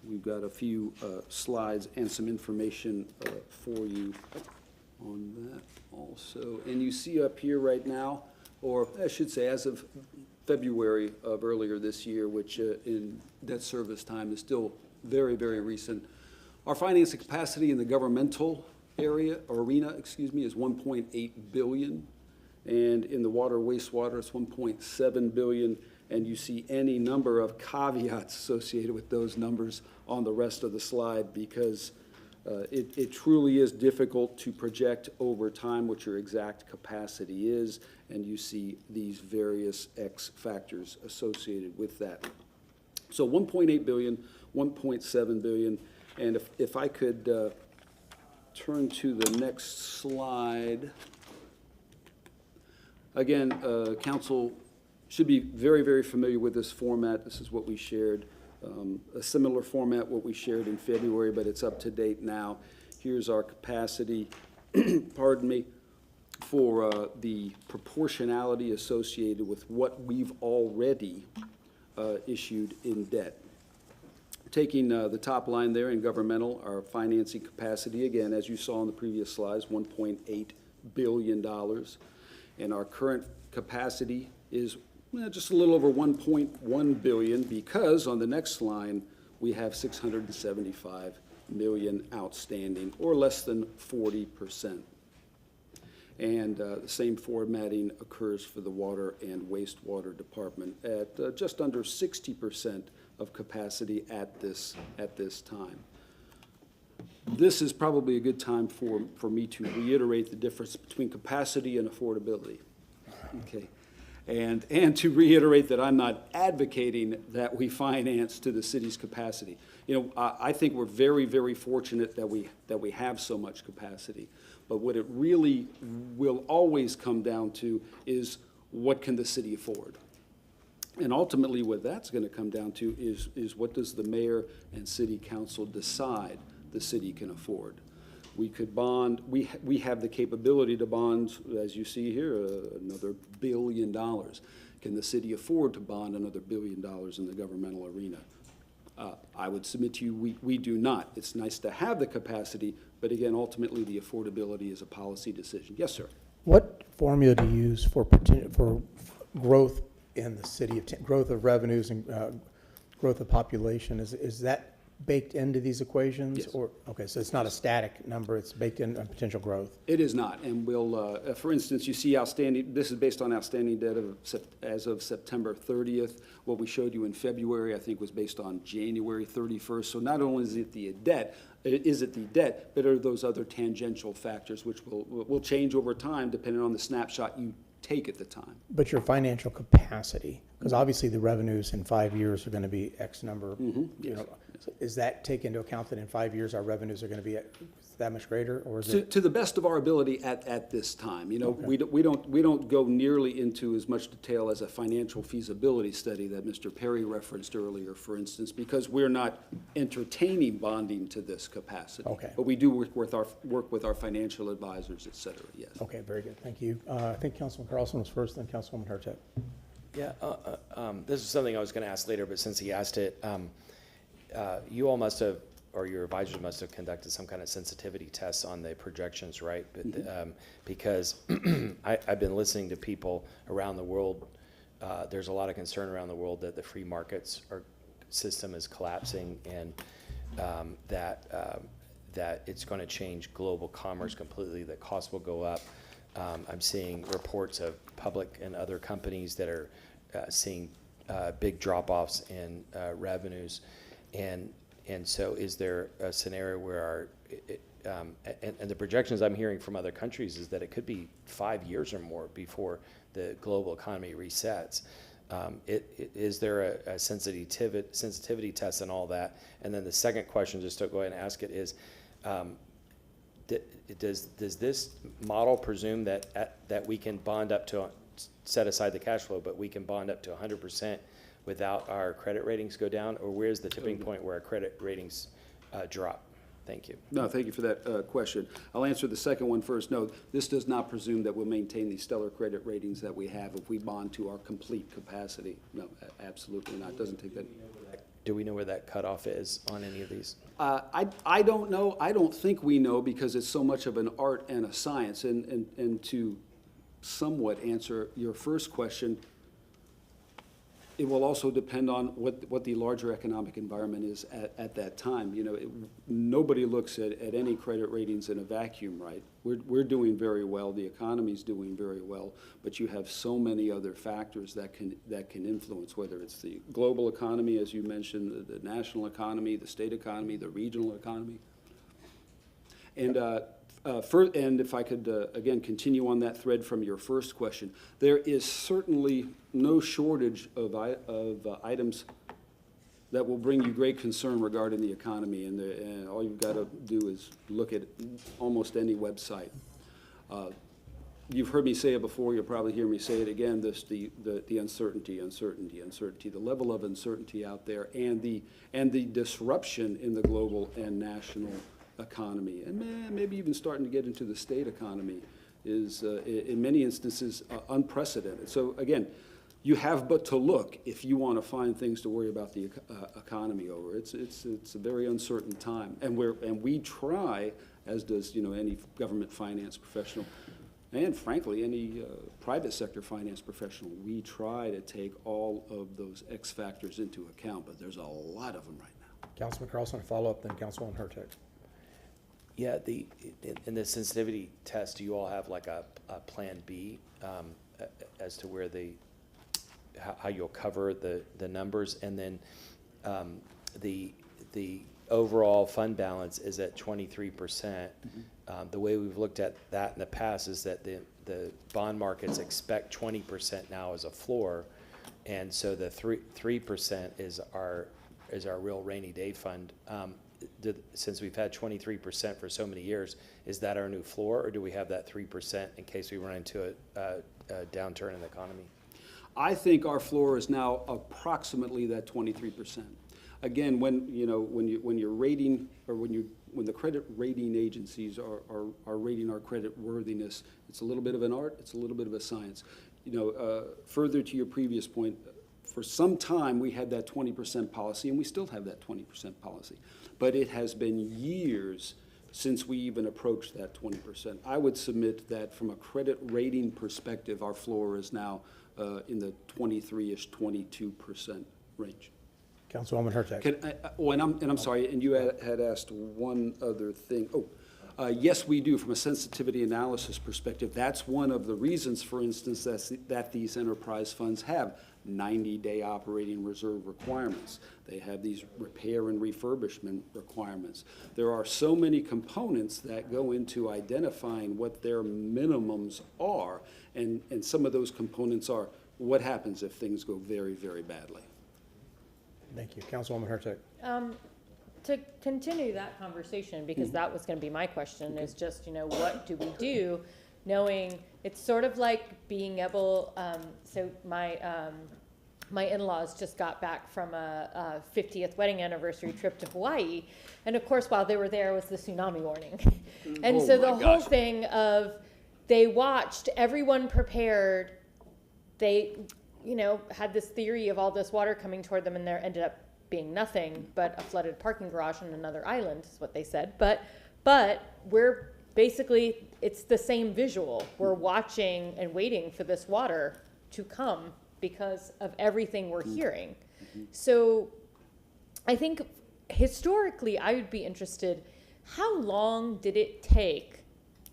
we've got a few slides and some information for you on that also. And you see up here right now, or I should say, as of February of earlier this year, which in debt service time is still very, very recent. Our financing capacity in the governmental arena, is 1.8 billion. And in the water wastewater, it's 1.7 billion. And you see any number of caveats associated with those numbers on the rest of the slide, because it truly is difficult to project over time what your exact capacity is, and you see these various X factors associated with that. So 1.8 billion, 1.7 billion, and if I could turn to the next slide. Again, council should be very, very familiar with this format. This is what we shared. A similar format, what we shared in February, but it's up to date now. Here's our capacity, pardon me, for the proportionality associated with what we've already issued in debt. Taking the top line there in governmental, our financing capacity, again, as you saw in the previous slides, $1.8 billion. And our current capacity is just a little over 1.1 billion, because on the next line, we have 675 million outstanding, or less than 40%. And the same formatting occurs for the water and wastewater department at just under 60% of capacity at this time. This is probably a good time for me to reiterate the difference between capacity and affordability. Okay. And to reiterate that I'm not advocating that we finance to the city's capacity. You know, I think we're very, very fortunate that we have so much capacity. But what it really will always come down to is, what can the city afford? And ultimately, what that's going to come down to is what does the mayor and city council decide the city can afford? We could bond, we have the capability to bond, as you see here, another $1 billion. Can the city afford to bond another $1 billion in the governmental arena? I would submit to you, we do not. It's nice to have the capacity, but again, ultimately, the affordability is a policy decision. Yes, sir. What formula do you use for growth in the city, growth of revenues and growth of population? Is that baked into these equations? Yes. Or, okay, so it's not a static number, it's baked in on potential growth. It is not, and we'll, for instance, you see outstanding, this is based on outstanding debt as of September 30th. What we showed you in February, I think, was based on January 31st. So not only is it the debt, but are those other tangential factors which will change over time depending on the snapshot you take at the time. But your financial capacity, because obviously the revenues in 5 years are going to be X number, you know, is that take into account that in 5 years our revenues are going to be that much greater, or is it? To the best of our ability at this time. You know, Okay. we don't go nearly into as much detail as a financial feasibility study that Mr. Perry referenced earlier, for instance, because we're not entertaining bonding to this capacity. Okay. But we do work with our financial advisors, et cetera, yes. Okay, very good, thank you. I think Councilman Carlson was first, then Councilwoman Hurtak. Yeah, this is something I was going to ask later, but since he asked it, you all must have, or your advisors must have conducted some kind of sensitivity tests on the projections, right? But, because I've been listening to people around the world. There's a lot of concern around the world that the free markets system is collapsing, and that it's going to change global commerce completely, that costs will go up. I'm seeing reports of public and other companies that are seeing big drop-offs in revenues. And so is there a scenario where and the projections I'm hearing from other countries is that it could be 5 years or more before the global economy resets. Is there a sensitivity test and all that? And then the second question, just to go ahead and ask it, is does this model presume that we can bond up to, set aside the cash flow, but we can bond up to 100% without our credit ratings go down, or where's the tipping point where our credit ratings drop? Thank you. No, thank you for that question. I'll answer the second one first. No, this does not presume that we'll maintain these stellar credit ratings that we have if we bond to our complete capacity. No, absolutely not. Doesn't take that. Do we know where that cutoff is on any of these? I don't know. I don't think we know, because it's so much of an art and a science. And to somewhat answer your first question. It will also depend on what the larger economic environment is at that time. You know, nobody looks at any credit ratings in a vacuum, right? We're doing very well, the economy's doing very well, but you have so many other factors that can influence, whether it's the global economy, as you mentioned, the national economy, the state economy, the regional economy. And and if I could, again, continue on that thread from your first question, there is certainly no shortage of items that will bring you great concern regarding the economy, and all you've got to do is look at almost any website. You've heard me say it before, you'll probably hear me say it again, the uncertainty, the level of uncertainty out there, and the disruption in the global and national economy, and maybe even starting to get into the state economy, is in many instances unprecedented. So again, you have but to look if you want to find things to worry about the economy over. It's a very uncertain time, and we try, as does any government finance professional, and frankly any private sector finance professional, we try to take all of those X factors into account, but there's a lot of them right now. Councilman Carlson, follow up, then Councilwoman Hurtak. Yeah, in the sensitivity test, do you all have like a plan B as to where how you'll cover the numbers? And then the overall fund balance is at 23%. The way we've looked at that in the past is that the bond markets expect 20% now as a floor, and so the 3% is our real rainy day fund. Since we've had 23% for so many years, is that our new floor, or do we have that 3% in case we run into a downturn in the economy? I think our floor is now approximately that 23%. Again, when you're rating, or when the credit rating agencies are rating our credit worthiness, it's a little bit of an art, it's a little bit of a science. Further to your previous point, for some time we had that 20% policy, and we still have that 20% policy. But it has been years since we even approached that 20%. I would submit that from a credit rating perspective, our floor is now in the 23-ish, 22% range. Councilwoman Hurtak. I'm sorry, and you had asked one other thing. Yes, we do, from a sensitivity analysis perspective. That's one of the reasons, for instance, that these enterprise funds have 90-day operating reserve requirements. They have these repair and refurbishment requirements. There are so many components that go into identifying what their minimums are, and some of those components are what happens if things go very, very badly. Thank you. Councilwoman Hurtak. To continue that conversation, because that was going to be my question, is just, what do we do, knowing it's sort of like being able, so my in-laws just got back from a 50th wedding anniversary trip to Hawaii, and of course while they were there was the tsunami warning. And so the whole thing of, they watched everyone prepared, they had this theory of all this water coming toward them, and there ended up being nothing but a flooded parking garage on another island, is what they said. But we're basically, it's the same visual. We're watching and waiting for this water to come because of everything we're hearing. So I think historically I would be interested, how long did it take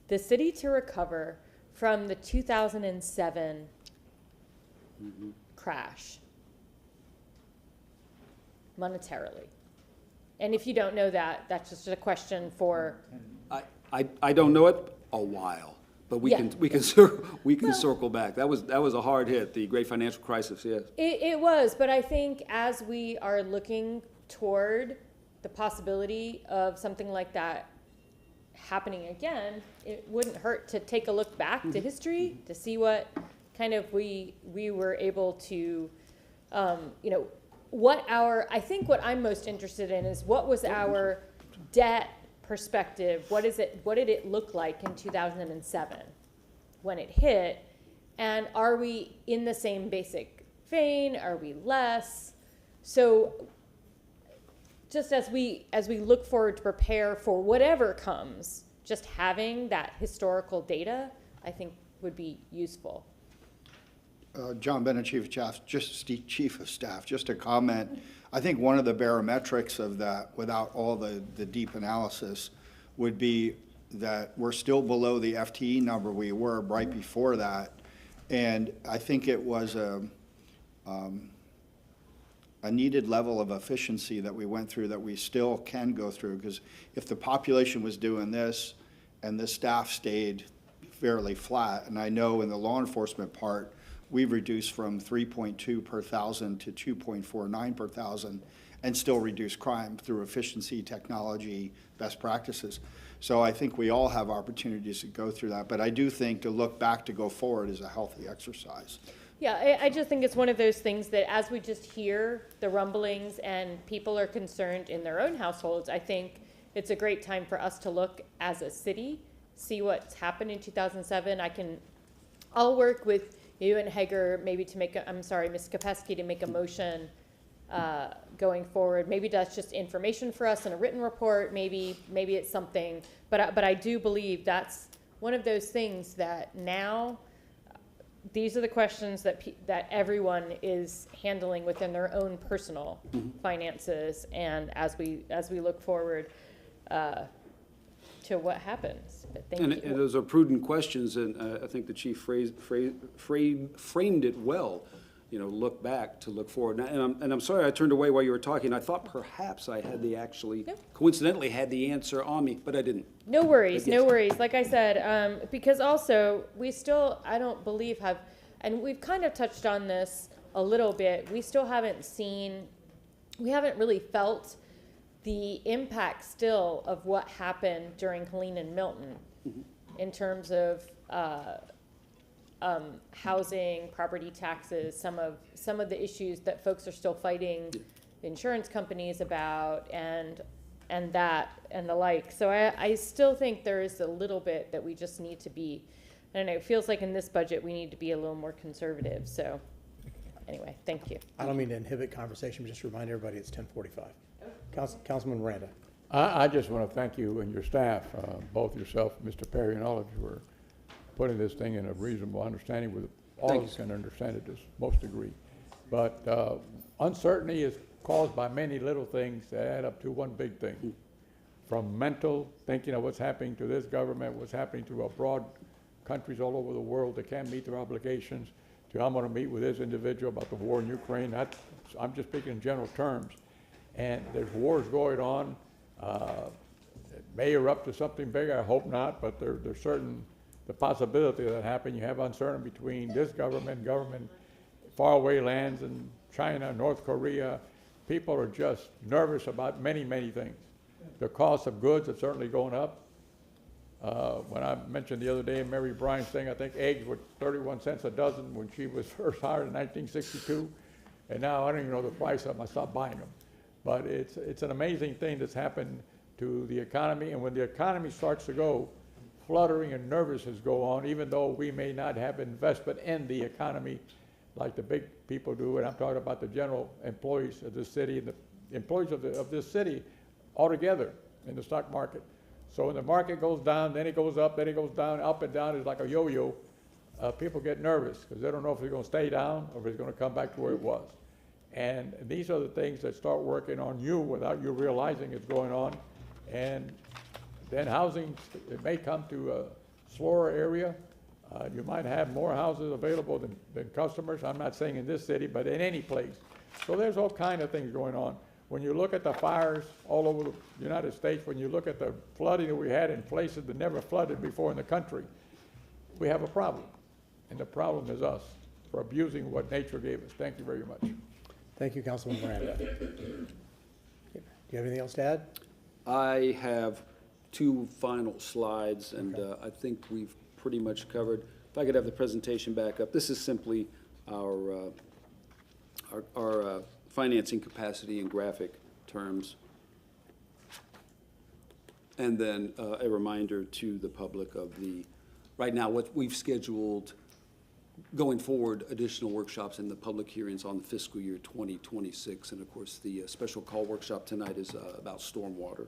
the city to recover from the 2007 crash monetarily? And if you don't know that, that's just a question for. I don't know it. A while, but we can circle back. That was a hard hit, the great financial crisis. Yes. It was, but I think as we are looking toward the possibility of something like that happening again, it wouldn't hurt to take a look back to history to see what kind of we were able to, I think what I'm most interested in is what was our debt perspective? What did it look like in 2007 when it hit? And are we in the same basic vein? Are we less? So just as we look forward to prepare for whatever comes, just having that historical data, I think would be useful. John Bennett, Chief of Staff, just a comment. I think one of the barometrics of that, without all the deep analysis, would be that we're still below the FTE number we were right before that. And I think it was a needed level of efficiency that we went through that we still can go through, because if the population was doing this and the staff stayed fairly flat, and I know in the law enforcement part, we've reduced from 3.2 per thousand to 2.49 per thousand and still reduce crime through efficiency, technology, best practices. So I think we all have opportunities to go through that, but I do think to look back to go forward is a healthy exercise. Yeah, I just think it's one of those things that as we just hear the rumblings and people are concerned in their own households, I think it's a great time for us to look as a city, see what's happened in 2007. I'll work with you and Hager maybe to make Ms. Kopesky to make a motion going forward. Maybe that's just information for us in a written report. Maybe it's something, but I do believe that's one of those things that now these are the questions that everyone is handling within their own personal finances, and as we look forward to what happens. But thank you. And those are prudent questions, and I think the chief framed it well. You know, look back to look forward. And I'm sorry I turned away while you were talking. I thought perhaps I had coincidentally had the answer on me, but I didn't. No worries, But yes. no worries. Like I said, because also we still, I don't believe and we've kind of touched on this a little bit. We still haven't really felt the impact still of what happened during Helene and Milton in terms of housing, property taxes, some of the issues that folks are still fighting insurance companies about, and the like. So I still think there is a little bit that we just need to be, I don't know, it feels like in this budget we need to be a little more conservative. So anyway, thank you. I don't mean to inhibit conversation, but just remind everybody it's 10:45. Councilman Miranda. I just want to thank you and your staff, both yourself, Mr. Perry, and all of you for putting this thing in a reasonable understanding with all of us can understand it to most degree. But uncertainty is caused by many little things that add up to one big thing. From mental thinking of what's happening to this government, what's happening to abroad countries all over the world that can't meet their obligations, to I'm going to meet with this individual about the war in Ukraine. I'm just speaking in general terms. And there's wars going on. It may erupt to something bigger. I hope not, but there's certain the possibility of that happen. You have uncertainty between this government, faraway lands in China, North Korea. People are just nervous about many, many things. The cost of goods are certainly going up. When I mentioned the other day in Mary Bryan's thing, I think eggs were 31 cents a dozen when she was first hired in 1962. And now I don't even know the price of them. I stopped buying them. But it's an amazing thing that's happened to the economy. And when the economy starts to go, fluttering and nervousness go on, even though we may not have investment in the economy like the big people do. And I'm talking about the general employees of the city and the employees of this city altogether in the stock market. So when the market goes down, then it goes up, then it goes down, up and down. It's like a yo-yo. People get nervous because they don't know if it's going to stay down or if it's going to come back to where it was. And these are the things that start working on you without you realizing it's going on. And then housing, it may come to a slower area. You might have more houses available than customers. I'm not saying in this city, but in any place. So there's all kind of things going on. When you look at the fires all over the United States, when you look at the flooding that we had in places that never flooded before in the country, we have a problem. And the problem is us for abusing what nature gave us. Thank you very much. Thank you, Councilman Miranda. Do you have anything else to add? I have two final slides, and I think we've pretty much covered. If I could have the presentation back up. This is simply our financing capacity in graphic terms. And then a reminder to the public of right now, what we've scheduled going forward, additional workshops and the public hearings on the fiscal year 2026. And of course, the special call workshop tonight is about stormwater.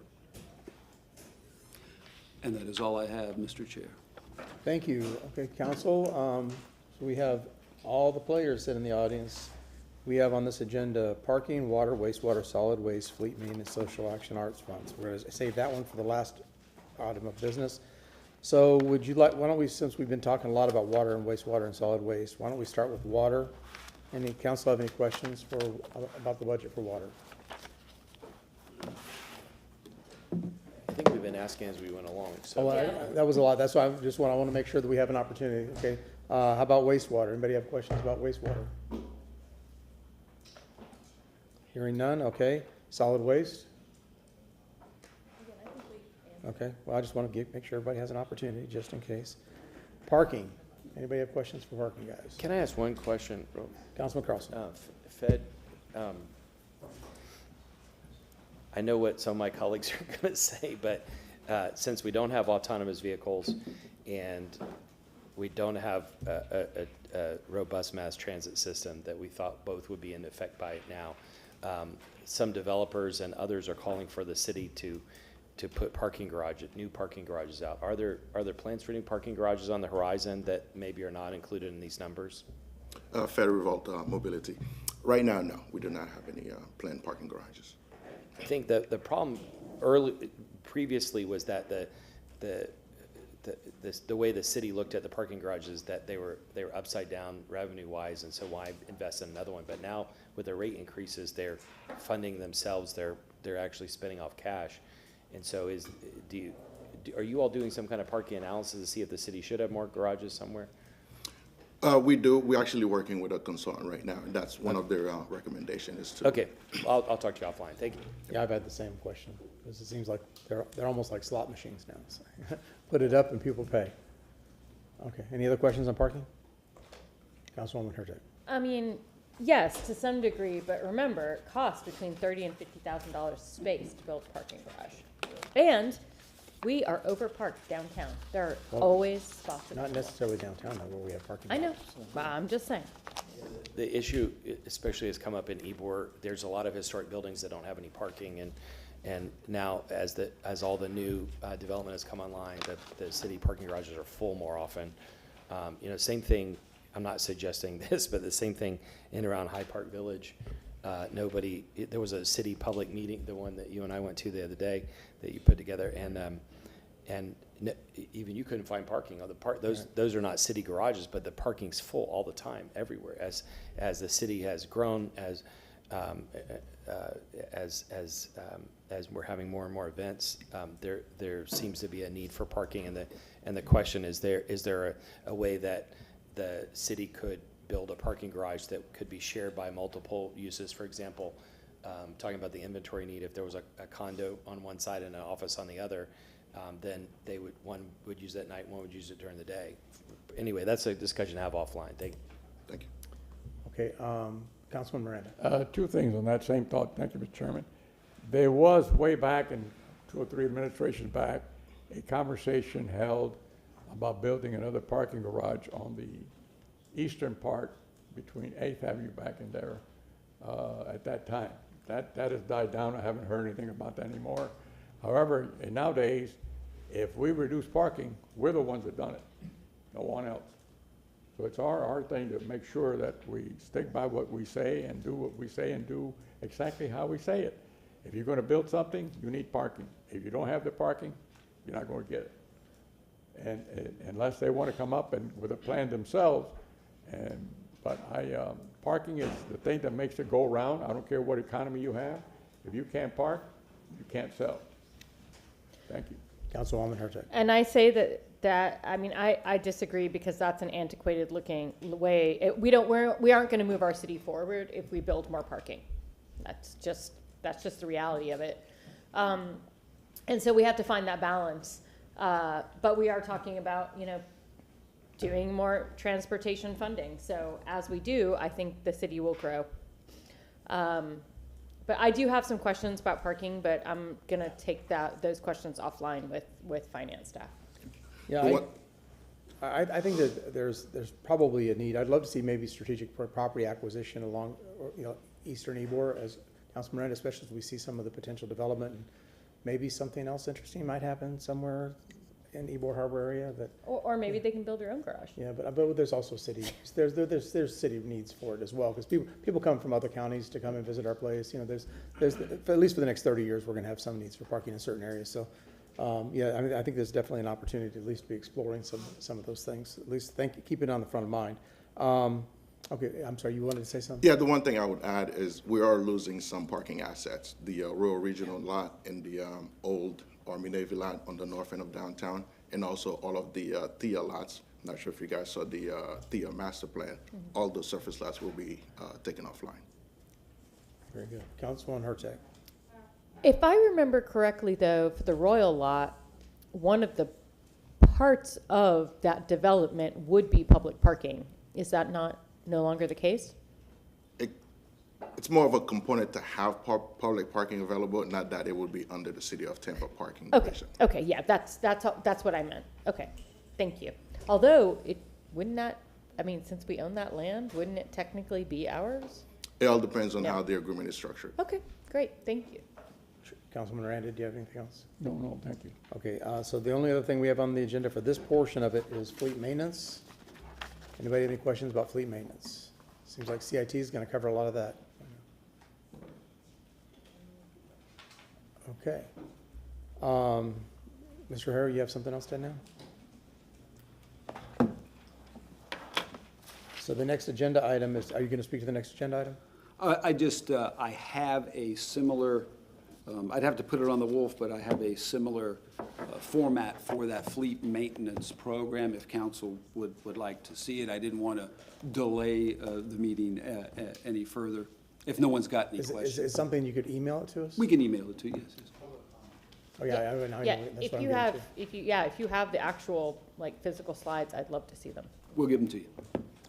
And that is all I have, Mr. Chair. Thank you. Okay, council, so we have all the players sitting in the audience. We have on this agenda parking, water, wastewater, solid waste, fleet maintenance, social action, arts funds. We're gonna save that one for the last item of business. So would you like, why don't we, since we've been talking a lot about water and wastewater and solid waste, why don't we start with water? Any council have any questions about the budget for water? I think we've been asking as we went along, so. That was a lot. That's why I want to make sure that we have an opportunity. Okay. How about wastewater? Anybody have questions about wastewater? Hearing none. Okay. Solid waste? Okay. Well, I just want to make sure everybody has an opportunity just in case. Parking. Anybody have questions for parking, guys? Can I ask one question? Councilman Carlson. Fed, I know what some of my colleagues are going to say, but since we don't have autonomous vehicles and we don't have a robust mass transit system that we thought both would be in effect by now, some developers and others are calling for the city to put new parking garages out. Are there plans for new parking garages on the horizon that maybe are not included in these numbers? Federal Revolt Mobility. Right now, no, we do not have any planned parking garages. I think that the problem previously was that the way the city looked at the parking garages, that they were upside down revenue wise, and so why invest in another one? But now with the rate increases, they're funding themselves. They're actually spending off cash, and so are you all doing some kind of parking analysis to see if the city should have more garages somewhere? We do. We're actually working with a consultant right now, and that's one of their recommendations is to. Okay, I'll talk to you offline. Thank you. Yeah, I've had the same question, because it seems like they're almost like slot machines now. So put it up and people pay. Okay, any other questions on parking? Councilwoman Hurtak. I mean, yes, to some degree, but remember, it costs between $30,000 and $50,000 space to build a parking garage. And we are overparked downtown. There are always spots. Not necessarily downtown, though, where we have parking. I know, but I'm just saying. The issue, especially has come up in Ybor, there's a lot of historic buildings that don't have any parking, and now as all the new development has come online, the city parking garages are full more often. Same thing, I'm not suggesting this, but the same thing in around Hyde Park Village. There was a city public meeting, the one that you and I went to the other day that you put together, and even you couldn't find parking on the park. Those are not city garages, but the parking's full all the time, everywhere. As the city has grown, as we're having more and more events, there seems to be a need for parking, and the question is there a way that the city could build a parking garage that could be shared by multiple uses? For example, talking about the inventory need, if there was a condo on one side and an office on the other, then one would use it at night, one would use it during the day. Anyway, that's a discussion to have offline. Thank you. Okay, Councilman Miranda. Two things on that same thought. Thank you, Mr. Chairman. There was way back in 2 or 3 administrations back, a conversation held about building another parking garage on the eastern part between 8th Avenue back in there at that time. That has died down. I haven't heard anything about that anymore. However, nowadays, if we reduce parking, we're the ones that done it, no one else. So it's our thing to make sure that we stick by what we say and do what we say and do exactly how we say it. If you're going to build something, you need parking. If you don't have the parking, you're not going to get it. And unless they want to come up and with a plan themselves, but parking is the thing that makes it go around. I don't care what economy you have. If you can't park, you can't sell. Thank you. Councilwoman Hurtak. And I say I disagree, because that's an antiquated looking way. We aren't going to move our city forward if we build more parking. That's just the reality of it. And so we have to find that balance. But we are talking about, doing more transportation funding. So as we do, I think the city will grow. But I do have some questions about parking, but I'm going to take those questions offline with finance staff. Yeah, I think that there's probably a need. I'd love to see maybe strategic property acquisition along, eastern Ybor, as Councilman Miranda, especially as we see some of the potential development. And maybe something else interesting might happen somewhere in Ybor Harbor area that, Or maybe they can build their own garage. yeah, but there's also city, there's city needs for it as well, because people come from other counties to come and visit our place, you know, there's, at least for the next 30 years, we're gonna have some needs for parking in certain areas, so, yeah, I mean, I think there's definitely an opportunity to at least be exploring some of those things, at least keep it on the front of mind. Okay, I'm sorry, you wanted to say something? Yeah, the one thing I would add is we are losing some parking assets. The rural regional lot and the old Army Navy lot on the north end of downtown, and also all of the Thea lots. I'm not sure if you guys saw the Thea master plan. All those surface lots will be taken offline. Very good. Councilwoman Hurtak. If I remember correctly, though, for the Royal lot, one of the parts of that development would be public parking. Is that no longer the case? It's more of a component to have public parking available, not that it would be under the City of Tampa parking Okay, division. okay, yeah, that's what I meant. Okay, thank you. Although, since we own that land, wouldn't it technically be ours? It all depends on Yeah. how the agreement is structured. Okay, great, thank you. Councilman Miranda, do you have anything else? No, thank you. Okay, so the only other thing we have on the agenda for this portion of it is fleet maintenance. Anybody have any questions about fleet maintenance? Seems like CIT is going to cover a lot of that. Okay. Mr. Harry, you have something else to know? So the next agenda item is, are you going to speak to the next agenda item? I have a similar, I'd have to put it on the Wolf, but I have a similar format for that fleet maintenance program, if council would like to see it. I didn't want to delay the meeting any further, if no one's got any Is questions. it something you could email it to us? We can email it to you, yes. Oh, yeah, I know, Yeah, that's if what I'm you getting have, to. if you have the actual, physical slides, I'd love to see them. We'll give them to you.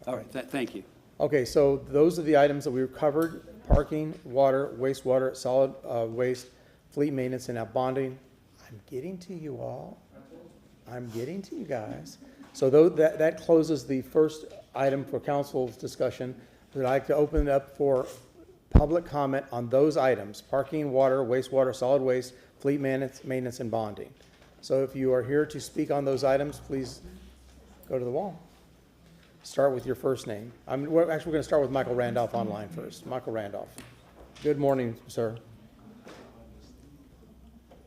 All right, thank you. Okay, so those are the items that we've covered: parking, water, wastewater, solid waste, fleet maintenance, and now bonding. I'm getting to you all. I'm getting to you guys. So that closes the first item for council's discussion. I'd like to open it up for public comment on those items: parking, water, wastewater, solid waste, fleet maintenance, and bonding. So if you are here to speak on those items, please go to the wall. Start with your first name. We're actually going to start with Michael Randolph online first. Michael Randolph. Good morning, sir.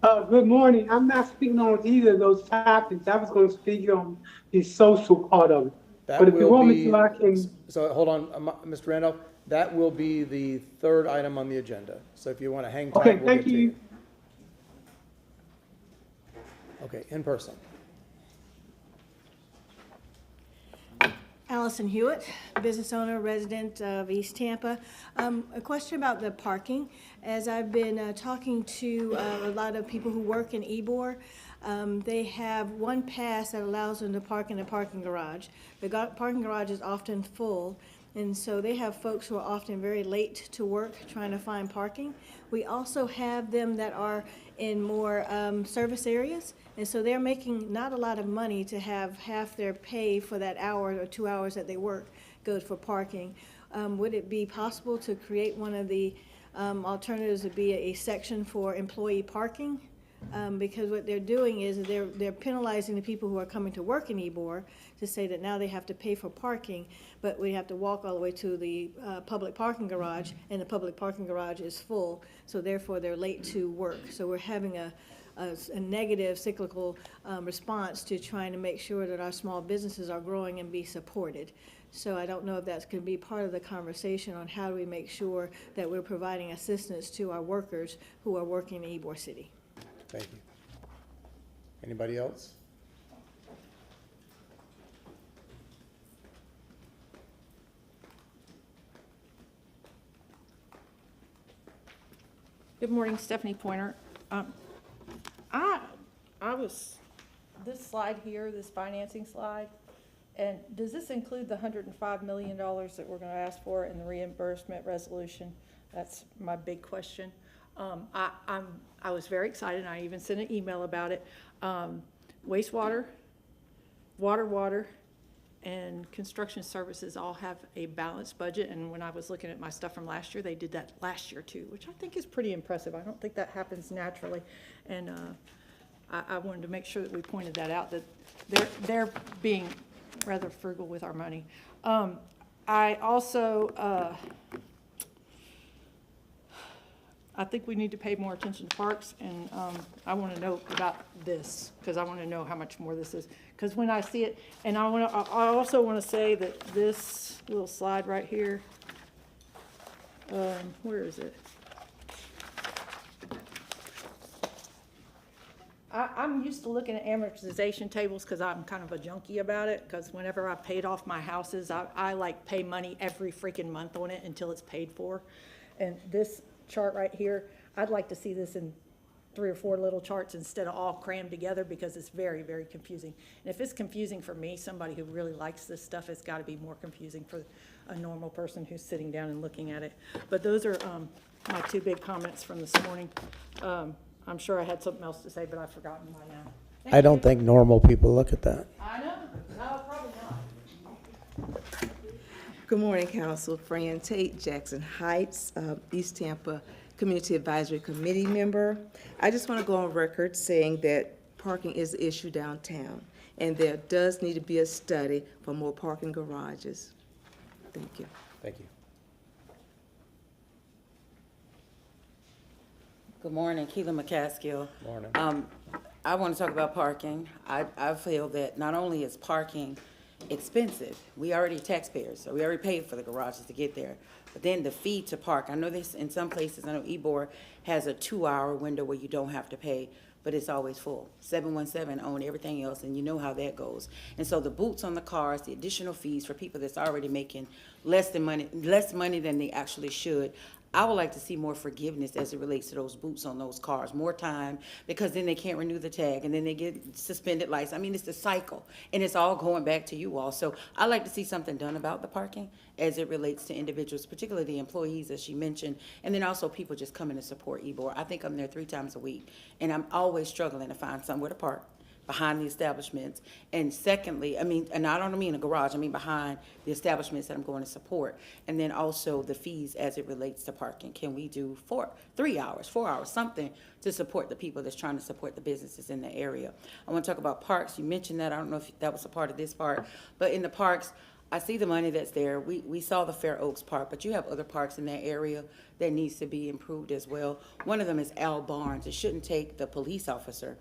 Good morning. I'm not speaking on either of those topics. I was going to speak on the social part of it. But if you want me to, I can. So hold on, Mr. Randolph. That will be the third item on the agenda. So if you want to hang tight, Okay, we'll thank get to you. you. Okay, in person. Allison Hewitt, business owner, resident of East Tampa. A question about the parking. As I've been talking to a lot of people who work in Ybor, they have one pass that allows them to park in a parking garage. The parking garage is often full, and so they have folks who are often very late to work trying to find parking. We also have them that are in more service areas, and so they're making not a lot of money to have half their pay for that hour or 2 hours that they work goes for parking. Would it be possible to create one of the alternatives would be a section for employee parking? Because what they're doing is they're penalizing the people who are coming to work in Ybor to say that now they have to pay for parking, but we have to walk all the way to the public parking garage, and the public parking garage is full, so therefore they're late to work. So we're having a negative cyclical response to trying to make sure that our small businesses are growing and be supported. So I don't know if that's going to be part of the conversation on how do we make sure that we're providing assistance to our workers who are working in Ybor City. Thank you. Anybody else? Good morning, Stephanie Pointer. This slide here, this financing slide, and does this include the $105 million that we're going to ask for in the reimbursement resolution? That's my big question. I was very excited, and I even sent an email about it. Wastewater, water, and construction services all have a balanced budget, and when I was looking at my stuff from last year, they did that last year too, which I think is pretty impressive. I don't think that happens naturally, and I wanted to make sure that we pointed that out, that they're being rather frugal with our money. I also, I think we need to pay more attention to parks, and I want to know about this, because I want to know how much more this is. Because when I see it, and I also want to say that this little slide right here, where is it? I'm used to looking at amortization tables because I'm kind of a junkie about it, because whenever I paid off my houses, I like pay money every freaking month on it until it's paid for. And this chart right here, I'd like to see this in 3 or 4 little charts instead of all crammed together, because it's very, very confusing. And if it's confusing for me, somebody who really likes this stuff, it's got to be more confusing for a normal person who's sitting down and looking at it. But those are my 2 big comments from this morning. I'm sure I had something else to say, but I've forgotten by now. I don't think normal people look at that. I know. No, probably not. Good morning, Council. Fran Tate, Jackson Heights, East Tampa Community Advisory Committee member. I just want to go on record saying that parking is the issue downtown, and there does need to be a study for more parking garages. Thank you. Thank you. Good morning, Keela McCaskill. Morning. I want to talk about parking. I feel that not only is parking expensive, we already taxpayers, so we already paid for the garages to get there. But then the fee to park, I know this in some places, I know Ybor has a 2-hour window where you don't have to pay, but it's always full. 717 own everything else, and you know how that goes. And so the boots on the cars, the additional fees for people that's already making less money than they actually should. I would like to see more forgiveness as it relates to those boots on those cars, more time, because then they can't renew the tag, and then they get suspended license. I mean, it's the cycle, and it's all going back to you all. So I'd like to see something done about the parking as it relates to individuals, particularly the employees, as she mentioned, and then also people just coming to support Ybor. I think I'm there 3 times a week, and I'm always struggling to find somewhere to park behind the establishments. And secondly, and I don't mean a garage, I mean behind the establishments that I'm going to support. And then also the fees as it relates to parking. Can we do 3 hours, 4 hours, something to support the people that's trying to support the businesses in the area? I want to talk about parks. You mentioned that. I don't know if that was a part of this part, but in the parks, I see the money that's there. We saw the Fair Oaks Park, but you have other parks in that area that needs to be improved as well. One of them is Al Barnes. It shouldn't take the police officer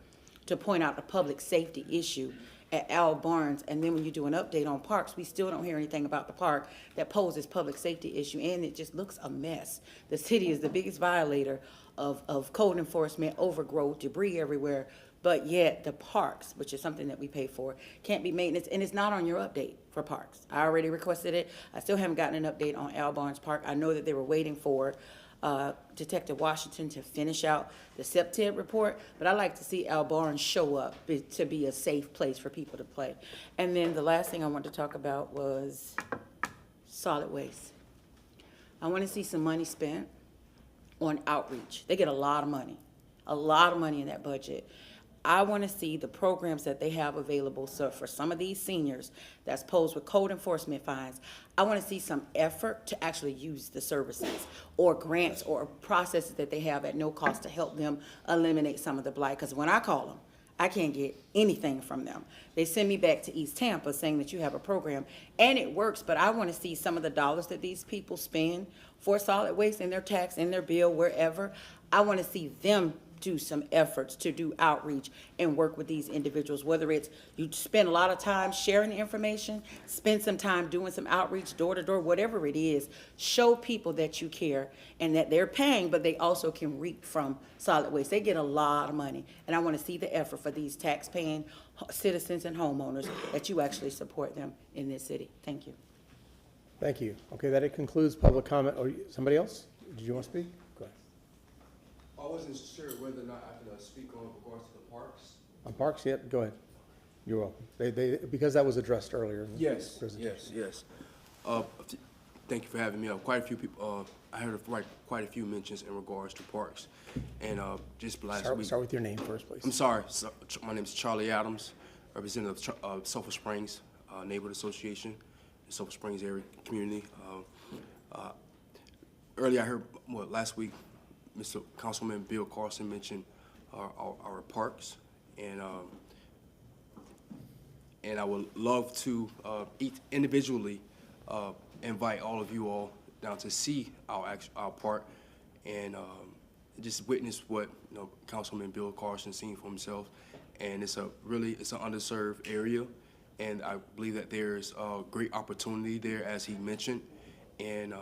to point out the public safety issue at Al Barnes, and then when you do an update on parks, we still don't hear anything about the park that poses public safety issue, and it just looks a mess. The city is the biggest violator of code enforcement, overgrowth, debris everywhere, but yet the parks, which is something that we pay for, can't be maintenance, and it's not on your update for parks. I already requested it. I still haven't gotten an update on Al Barnes Park. I know that they were waiting for Detective Washington to finish out the SEPTED report, but I like to see Al Barnes show up to be a safe place for people to play. And then the last thing I wanted to talk about was solid waste. I want to see some money spent on outreach. They get a lot of money in that budget. I want to see the programs that they have available. So for some of these seniors that's posed with code enforcement fines, I want to see some effort to actually use the services or grants or processes that they have at no cost to help them eliminate some of the blight. Because when I call them, I can't get anything from them. They send me back to East Tampa saying that you have a program, and it works, but I want to see some of the dollars that these people spend for solid waste in their tax, in their bill, wherever. I want to see them do some efforts to do outreach and work with these individuals, whether it's you spend a lot of time sharing information, spend some time doing some outreach door to door, whatever it is, show people that you care and that they're paying, but they also can reap from solid waste. They get a lot of money, and I want to see the effort for these tax-paying citizens and homeowners that you actually support them in this city. Thank you. Thank you. Okay, that concludes public comment. Or somebody else? Did you want to speak? Go ahead. I wasn't sure whether or not I could speak on regards to the parks. On parks, yep, go ahead. You're welcome. Because that was addressed earlier in the presentation. Yes. Thank you for having me. Quite a few people, I heard quite a few mentions in regards to parks. And just last week. Start with your name first, please. I'm sorry. My name is Charlie Adams, representative of Sulphur Springs Neighborhood Association, the Sulphur Springs area community. Earlier I heard, last week, Mr. Councilman Bill Carlson mentioned our parks, And I would love to individually invite all of you all down to see our park and just witness what Councilman Bill Carson seen for himself. And it's an underserved area, and I believe that there's a great opportunity there, as he mentioned. And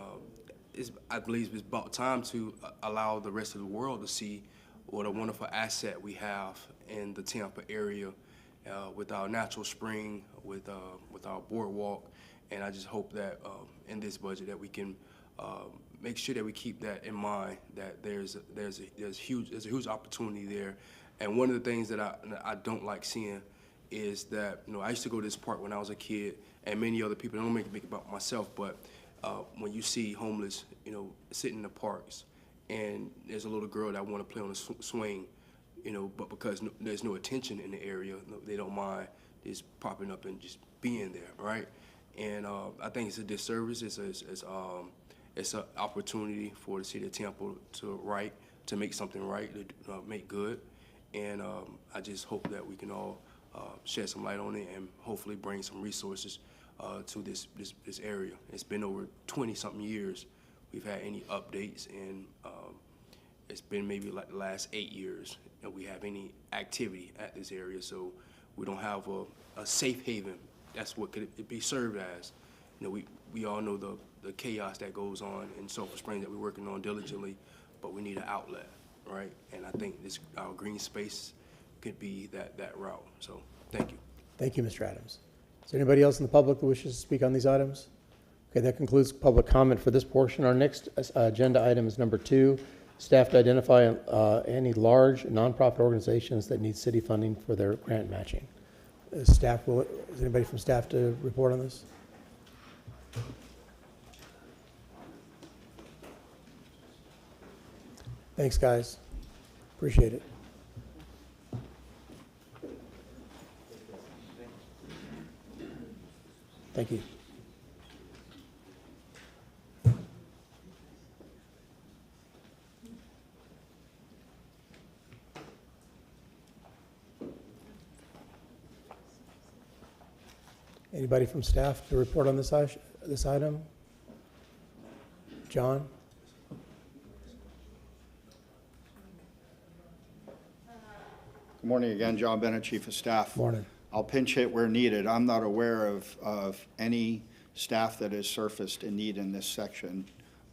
I believe it's about time to allow the rest of the world to see what a wonderful asset we have in the Tampa area with our natural spring, with our boardwalk. And I just hope that in this budget that we can make sure that we keep that in mind, that there's a huge opportunity there. And one of the things that I don't like seeing is that, I used to go to this park when I was a kid, and many other people, I don't make it about myself, but when you see homeless, sitting in the parks, and there's a little girl that want to play on a swing, but because there's no attention in the area, they don't mind just popping up and just being there, right? And I think it's a disservice. It's an opportunity for the city of Tampa to make something right, to make good. And I just hope that we can all shed some light on it and hopefully bring some resources to this area. It's been over 20-something years we've had any updates, and it's been maybe like the last 8 years that we have any activity at this area. So we don't have a safe haven. That's what could it be served as. We all know the chaos that goes on in Sulphur Springs that we're working on diligently, but we need an outlet, right? And I think our green space could be that route. So thank you. Thank you, Mr. Adams. Is there anybody else in the public that wishes to speak on these items? Okay, that concludes public comment for this portion. Our next agenda item is number 2, staff to identify any large nonprofit organizations that need city funding for their grant matching. Is anybody from staff to report on this? Thanks, guys. Appreciate it. Thank you. Anybody from staff to report on this item? John? Good morning again, John Bennett, Chief of Staff. Morning. I'll pinch hit where needed. I'm not aware of any staff that has surfaced in need in this section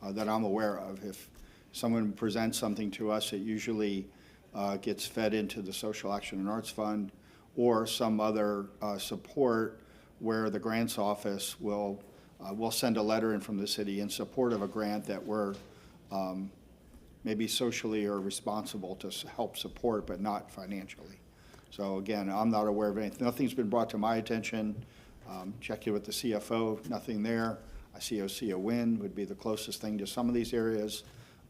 that I'm aware of. If someone presents something to us, it usually gets fed into the Social Action and Arts Fund or some other support where the grants office will send a letter in from the city in support of a grant that we're maybe socially or responsible to help support, but not financially. So again, I'm not aware of anything. Nothing's been brought to my attention. Checked it with the CFO, nothing there. I see a win would be the closest thing to some of these areas.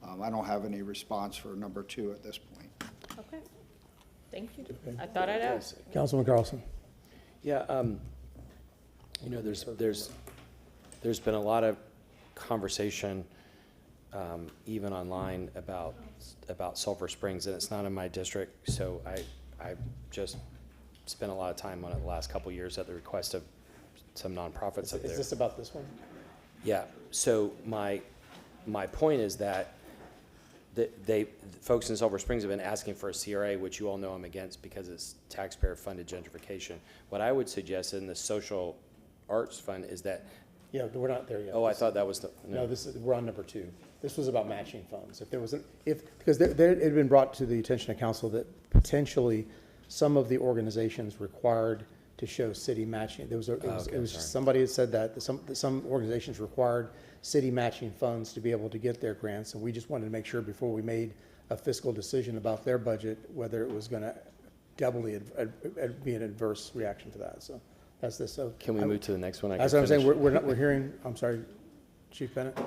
I don't have any response for number 2 at this point. Okay, thank you. I thought I'd ask. Councilman Carlson. Yeah, there's been a lot of conversation, even online, about Sulphur Springs, and it's not in my district, so I just spent a lot of time on it the last couple of years at the request of some nonprofits up there. Is this about this one? Yeah, so my point is that folks in Sulphur Springs have been asking for a CRA, which you all know I'm against because it's taxpayer-funded gentrification. What I would suggest in the Social Arts Fund is that. Yeah, we're not there yet. Oh, I thought that was no. We're on number 2. This was about matching funds. If there was because it had been brought to the attention of council that potentially some of the organizations required to show city matching. Somebody had said that some organizations required city matching funds to be able to get their grants, and we just wanted to make sure before we made a fiscal decision about their budget whether it was going to doubly be an adverse reaction to that. So that's this. So can we move to the next one? That's what I'm saying. We're hearing. I'm sorry, Chief Bennett.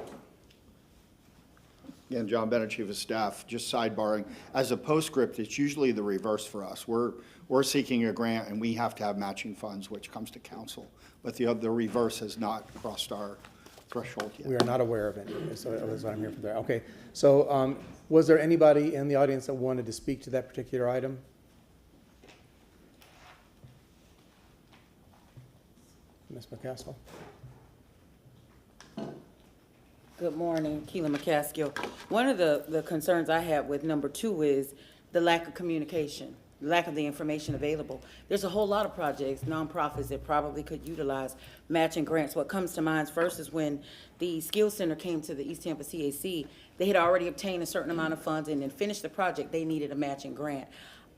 Again, John Bennett, Chief of Staff, just sidebarring. As a postscript, it's usually the reverse for us. We're seeking a grant and we have to have matching funds, which comes to council. But the reverse has not crossed our threshold yet. We are not aware of any. So that's what I'm here for there. Okay. So was there anybody in the audience that wanted to speak to that particular item? Ms. McCaskill? Good morning, Keela McCaskill. One of the concerns I have with number 2 is the lack of communication, lack of the information available. There's a whole lot of projects, nonprofits that probably could utilize matching grants. What comes to mind first is when the Skills Center came to the East Tampa CAC, they had already obtained a certain amount of funds and then finished the project, they needed a matching grant.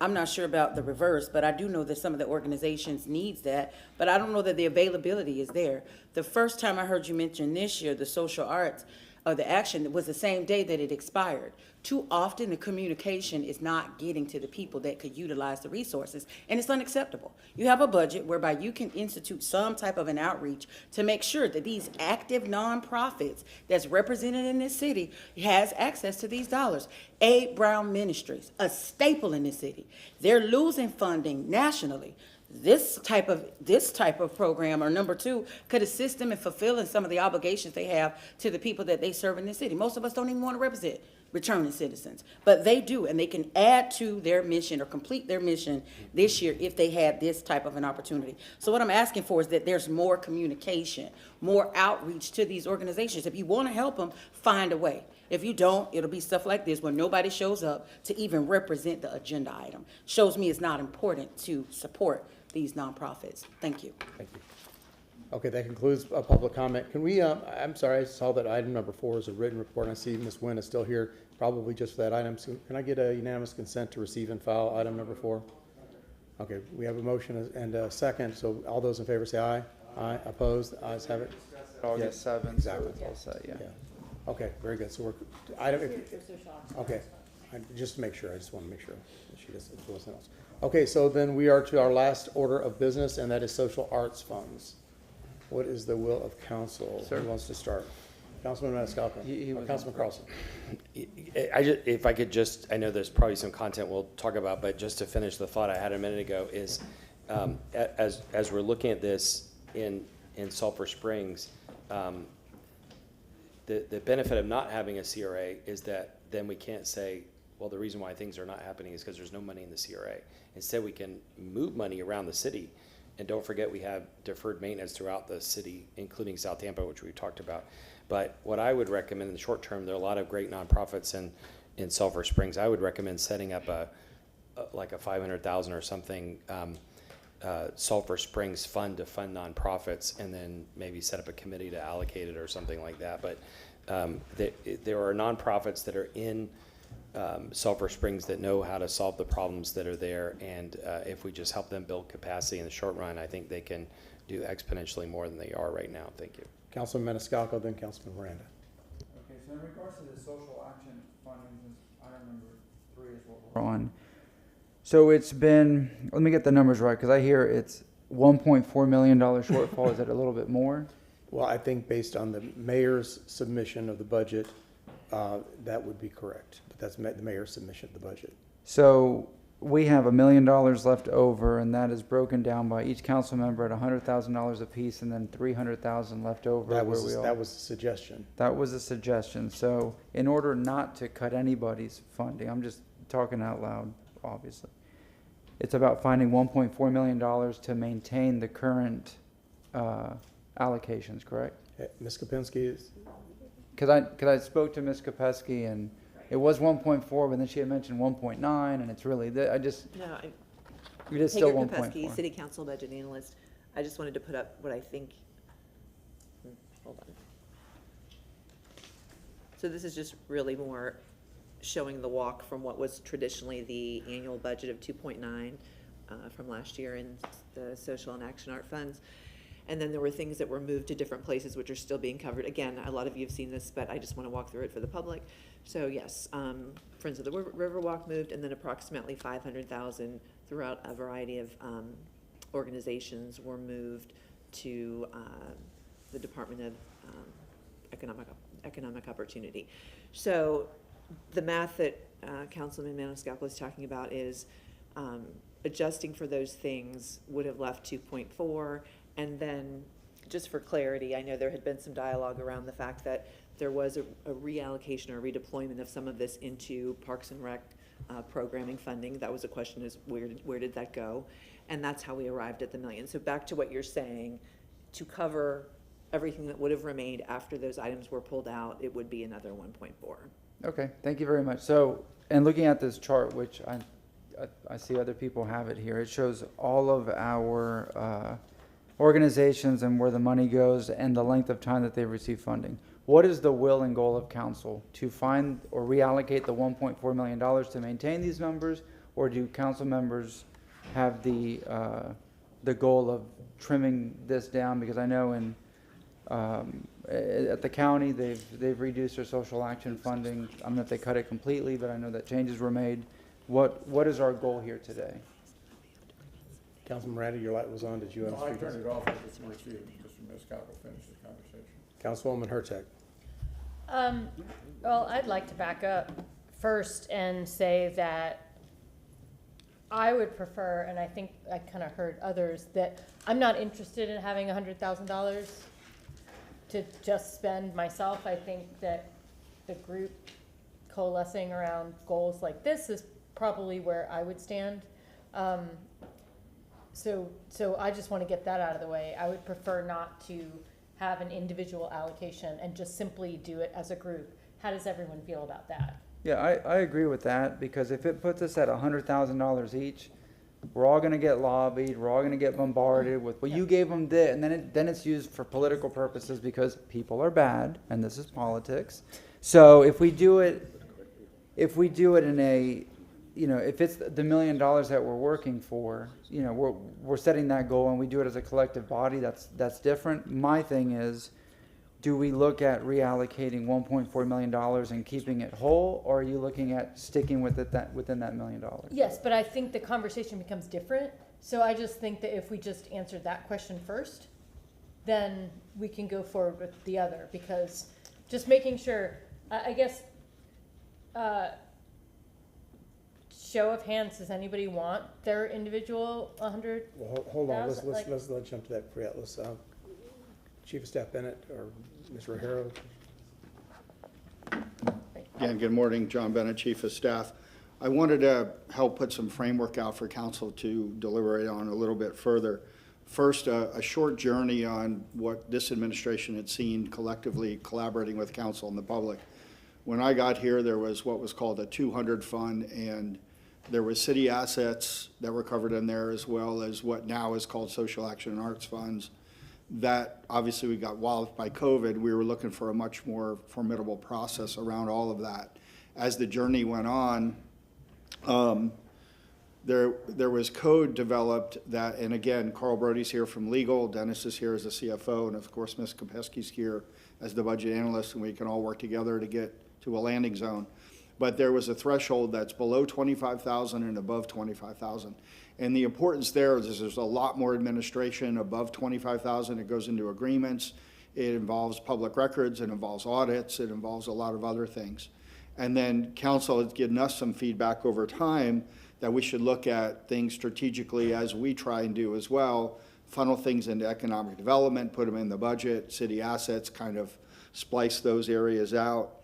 I'm not sure about the reverse, but I do know that some of the organizations needs that, but I don't know that the availability is there. The first time I heard you mention this year, the social arts, the action was the same day that it expired. Too often, the communication is not getting to the people that could utilize the resources, and it's unacceptable. You have a budget whereby you can institute some type of an outreach to make sure that these active nonprofits that's represented in this city has access to these dollars. A. Brown Ministries, a staple in this city. They're losing funding nationally. This type of program, or number 2, could assist them in fulfilling some of the obligations they have to the people that they serve in the city. Most of us don't even want to represent returning citizens, but they do, and they can add to their mission or complete their mission this year if they had this type of an opportunity. So what I'm asking for is that there's more communication, more outreach to these organizations. If you want to help them, find a way. If you don't, it'll be stuff like this where nobody shows up to even represent the agenda item. Shows me it's not important to support these nonprofits. Thank you. Thank you. Okay, that concludes public comment. Can we, I'm sorry, I saw that item number 4 is a written report. I see Ms. Nguyen is still here, probably just for that item. So can I get a unanimous consent to receive and file item number 4? Okay, we have a motion and a second. So all those in favor say aye. Aye. Opposed? Ayes have it. August 7th. Exactly. So it's all set, yeah. Okay, very good. So we're, okay, just to make sure, I just want to make sure that she doesn't, if there wasn't else. Okay, so then we are to our last order of business, and that is social arts funds. What is the will of council? Sir. Who wants to start? Councilman Maniscalco. Or Councilman Carlson. If I could just, I know there's probably some content we'll talk about, but just to finish the thought I had a minute ago is, as we're looking at this in Sulphur Springs, the benefit of not having a CRA is that then we can't say, well, the reason why things are not happening is because there's no money in the CRA. Instead, we can move money around the city. And don't forget, we have deferred maintenance throughout the city, including South Tampa, which we talked about. But what I would recommend in the short term, there are a lot of great nonprofits in Sulphur Springs. I would recommend setting up like a $500,000 or something Sulphur Springs fund to fund nonprofits, and then maybe set up a committee to allocate it or something like that. But there are nonprofits that are in Sulphur Springs that know how to solve the problems that are there, and if we just help them build capacity in the short run, I think they can do exponentially more than they are right now. Thank you. Councilman Maniscalco, then Councilman Miranda. Okay, so in regards to the social action funding, item number 3 is what we're on. So it's been, let me get the numbers right, because I hear it's $1.4 million shortfall. Is that a little bit more? Well, I think based on the mayor's submission of the budget, that would be correct. But that's the mayor's submission of the budget. So we have $1 million left over, and that is broken down by each council member at $100,000 apiece, and then $300,000 left over. That was a suggestion. That was a suggestion. So in order not to cut anybody's funding, I'm just talking out loud, obviously. It's about finding $1.4 million to maintain the current allocations, correct? Ms. Kopinski is. Because I spoke to Ms. Kopesky, and it was 1.4, but then she had mentioned 1.9, and it's really, it is still 1.4. Kopesky, City Council Budget Analyst. I just wanted to put up what I think, hold on. So this is just really more showing the walk from what was traditionally the annual budget of 2.9 from last year in the social and action art funds. And then there were things that were moved to different places which are still being covered. Again, a lot of you have seen this, but I just want to walk through it for the public. So yes, Friends of the Riverwalk moved, and then approximately 500,000 throughout a variety of organizations were moved to the Department of Economic Opportunity. So the math that Councilman Maniscalco was talking about is adjusting for those things would have left 2.4. And then, just for clarity, I know there had been some dialogue around the fact that there was a reallocation or redeployment of some of this into Parks and Rec programming funding. That was a question, is where did that go? And that's how we arrived at the million. So back to what you're saying, to cover everything that would have remained after those items were pulled out, it would be another 1.4. Okay, thank you very much. So, and looking at this chart, which I see other people have it here, it shows all of our organizations and where the money goes and the length of time that they receive funding. What is the will and goal of council? To find or reallocate the $1.4 million to maintain these numbers, or do council members have the goal of trimming this down? Because I know in at the county, they've reduced their social action funding. I don't know if they cut it completely, but I know that changes were made. What is our goal here today? Councilman Miranda, your light was on. Did you want to I speak? turned it off. I just want to see if Mr. Mescal will finish the conversation. Councilwoman Hurtak. Well, I'd like to back up first and say that I would prefer, and I think I kind of heard others, that I'm not interested in having $100,000 to just spend myself. I think that the group coalescing around goals like this is probably where I would stand. So I just want to get that out of the way. I would prefer not to have an individual allocation and just simply do it as a group. How does everyone feel about that? Yeah, I agree with that, because if it puts us at $100,000 each, we're all going to get lobbied, we're all going to get bombarded with, well, you gave them this, and then it's used for political purposes because people are bad, and this is politics. So if we do it in a, if it's the $1 million that we're working for, we're setting that goal and we do it as a collective body, that's different. My thing is, do we look at reallocating $1.4 million and keeping it whole, or are you looking at sticking with it within that $1 million? Yes, but I think the conversation becomes different. So I just think that if we just answered that question first, then we can go forward with the other, because just making sure, I guess, show of hands, does anybody want their individual 100? Well, hold on. Let's jump to that. Let's Chief of Staff Bennett or Ms. Rogero. Again, good morning, John Bennett, Chief of Staff. I wanted to help put some framework out for council to deliberate on a little bit further. First, a short journey on what this administration had seen collectively collaborating with council and the public. When I got here, there was what was called a 200 fund, and there was city assets that were covered in there, as well as what now is called social action and arts funds. That obviously we got walloped by COVID. We were looking for a much more formidable process around all of that. As the journey went on, there was code developed that, and again, Carl Brody's here from legal, Dennis is here as the CFO, and of course, Ms. Kopesky's here as the budget analyst, and we can all work together to get to a landing zone. But there was a threshold that's below 25,000 and above 25,000. And the importance there is there's a lot more administration above 25,000. It goes into agreements. It involves public records. It involves audits. It involves a lot of other things. And then council has given us some feedback over time that we should look at things strategically, as we try and do as well, funnel things into economic development, put them in the budget, city assets, kind of splice those areas out,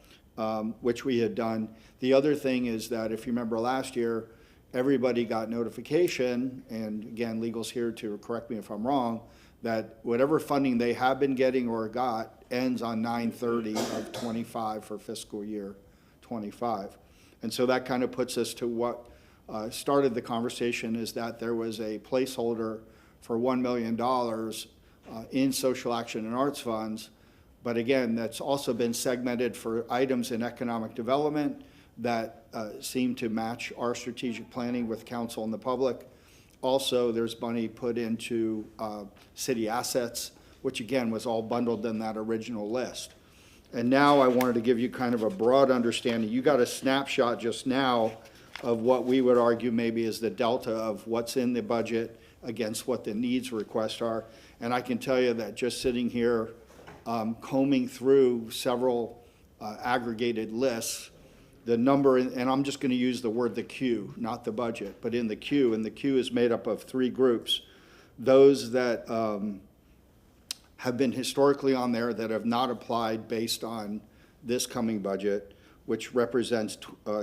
which we had done. The other thing is that if you remember last year, everybody got notification, and again, legal's here to correct me if I'm wrong, that whatever funding they have been getting or got ends on 9/30 of 25 for fiscal year 25. And so that kind of puts us to what started the conversation, is that there was a placeholder for $1 million in social action and arts funds. But again, that's also been segmented for items in economic development that seem to match our strategic planning with council and the public. Also, there's money put into city assets, which again was all bundled in that original list. And now I wanted to give you kind of a broad understanding. You got a snapshot just now of what we would argue maybe is the delta of what's in the budget against what the needs requests are. And I can tell you that just sitting here combing through several aggregated lists, the number, and I'm just going to use the word the queue, not the budget, but in the queue, and the queue is made up of three groups. Those that have been historically on there that have not applied based on this coming budget, which represents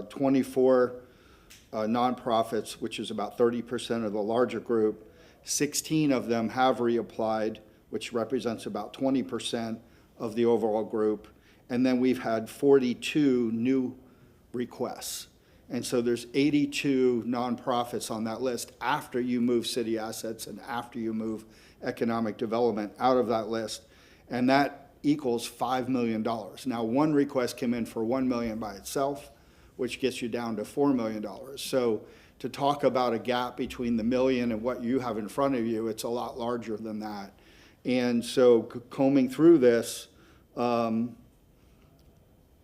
24 nonprofits, which is about 30% of the larger group. 16 of them have reapplied, which represents about 20% of the overall group. And then we've had 42 new requests. And so there's 82 nonprofits on that list after you move city assets and after you move economic development out of that list. And that equals $5 million. Now, one request came in for $1 million by itself, which gets you down to $4 million. So to talk about a gap between the million and what you have in front of you, it's a lot larger than that. And so combing through this, you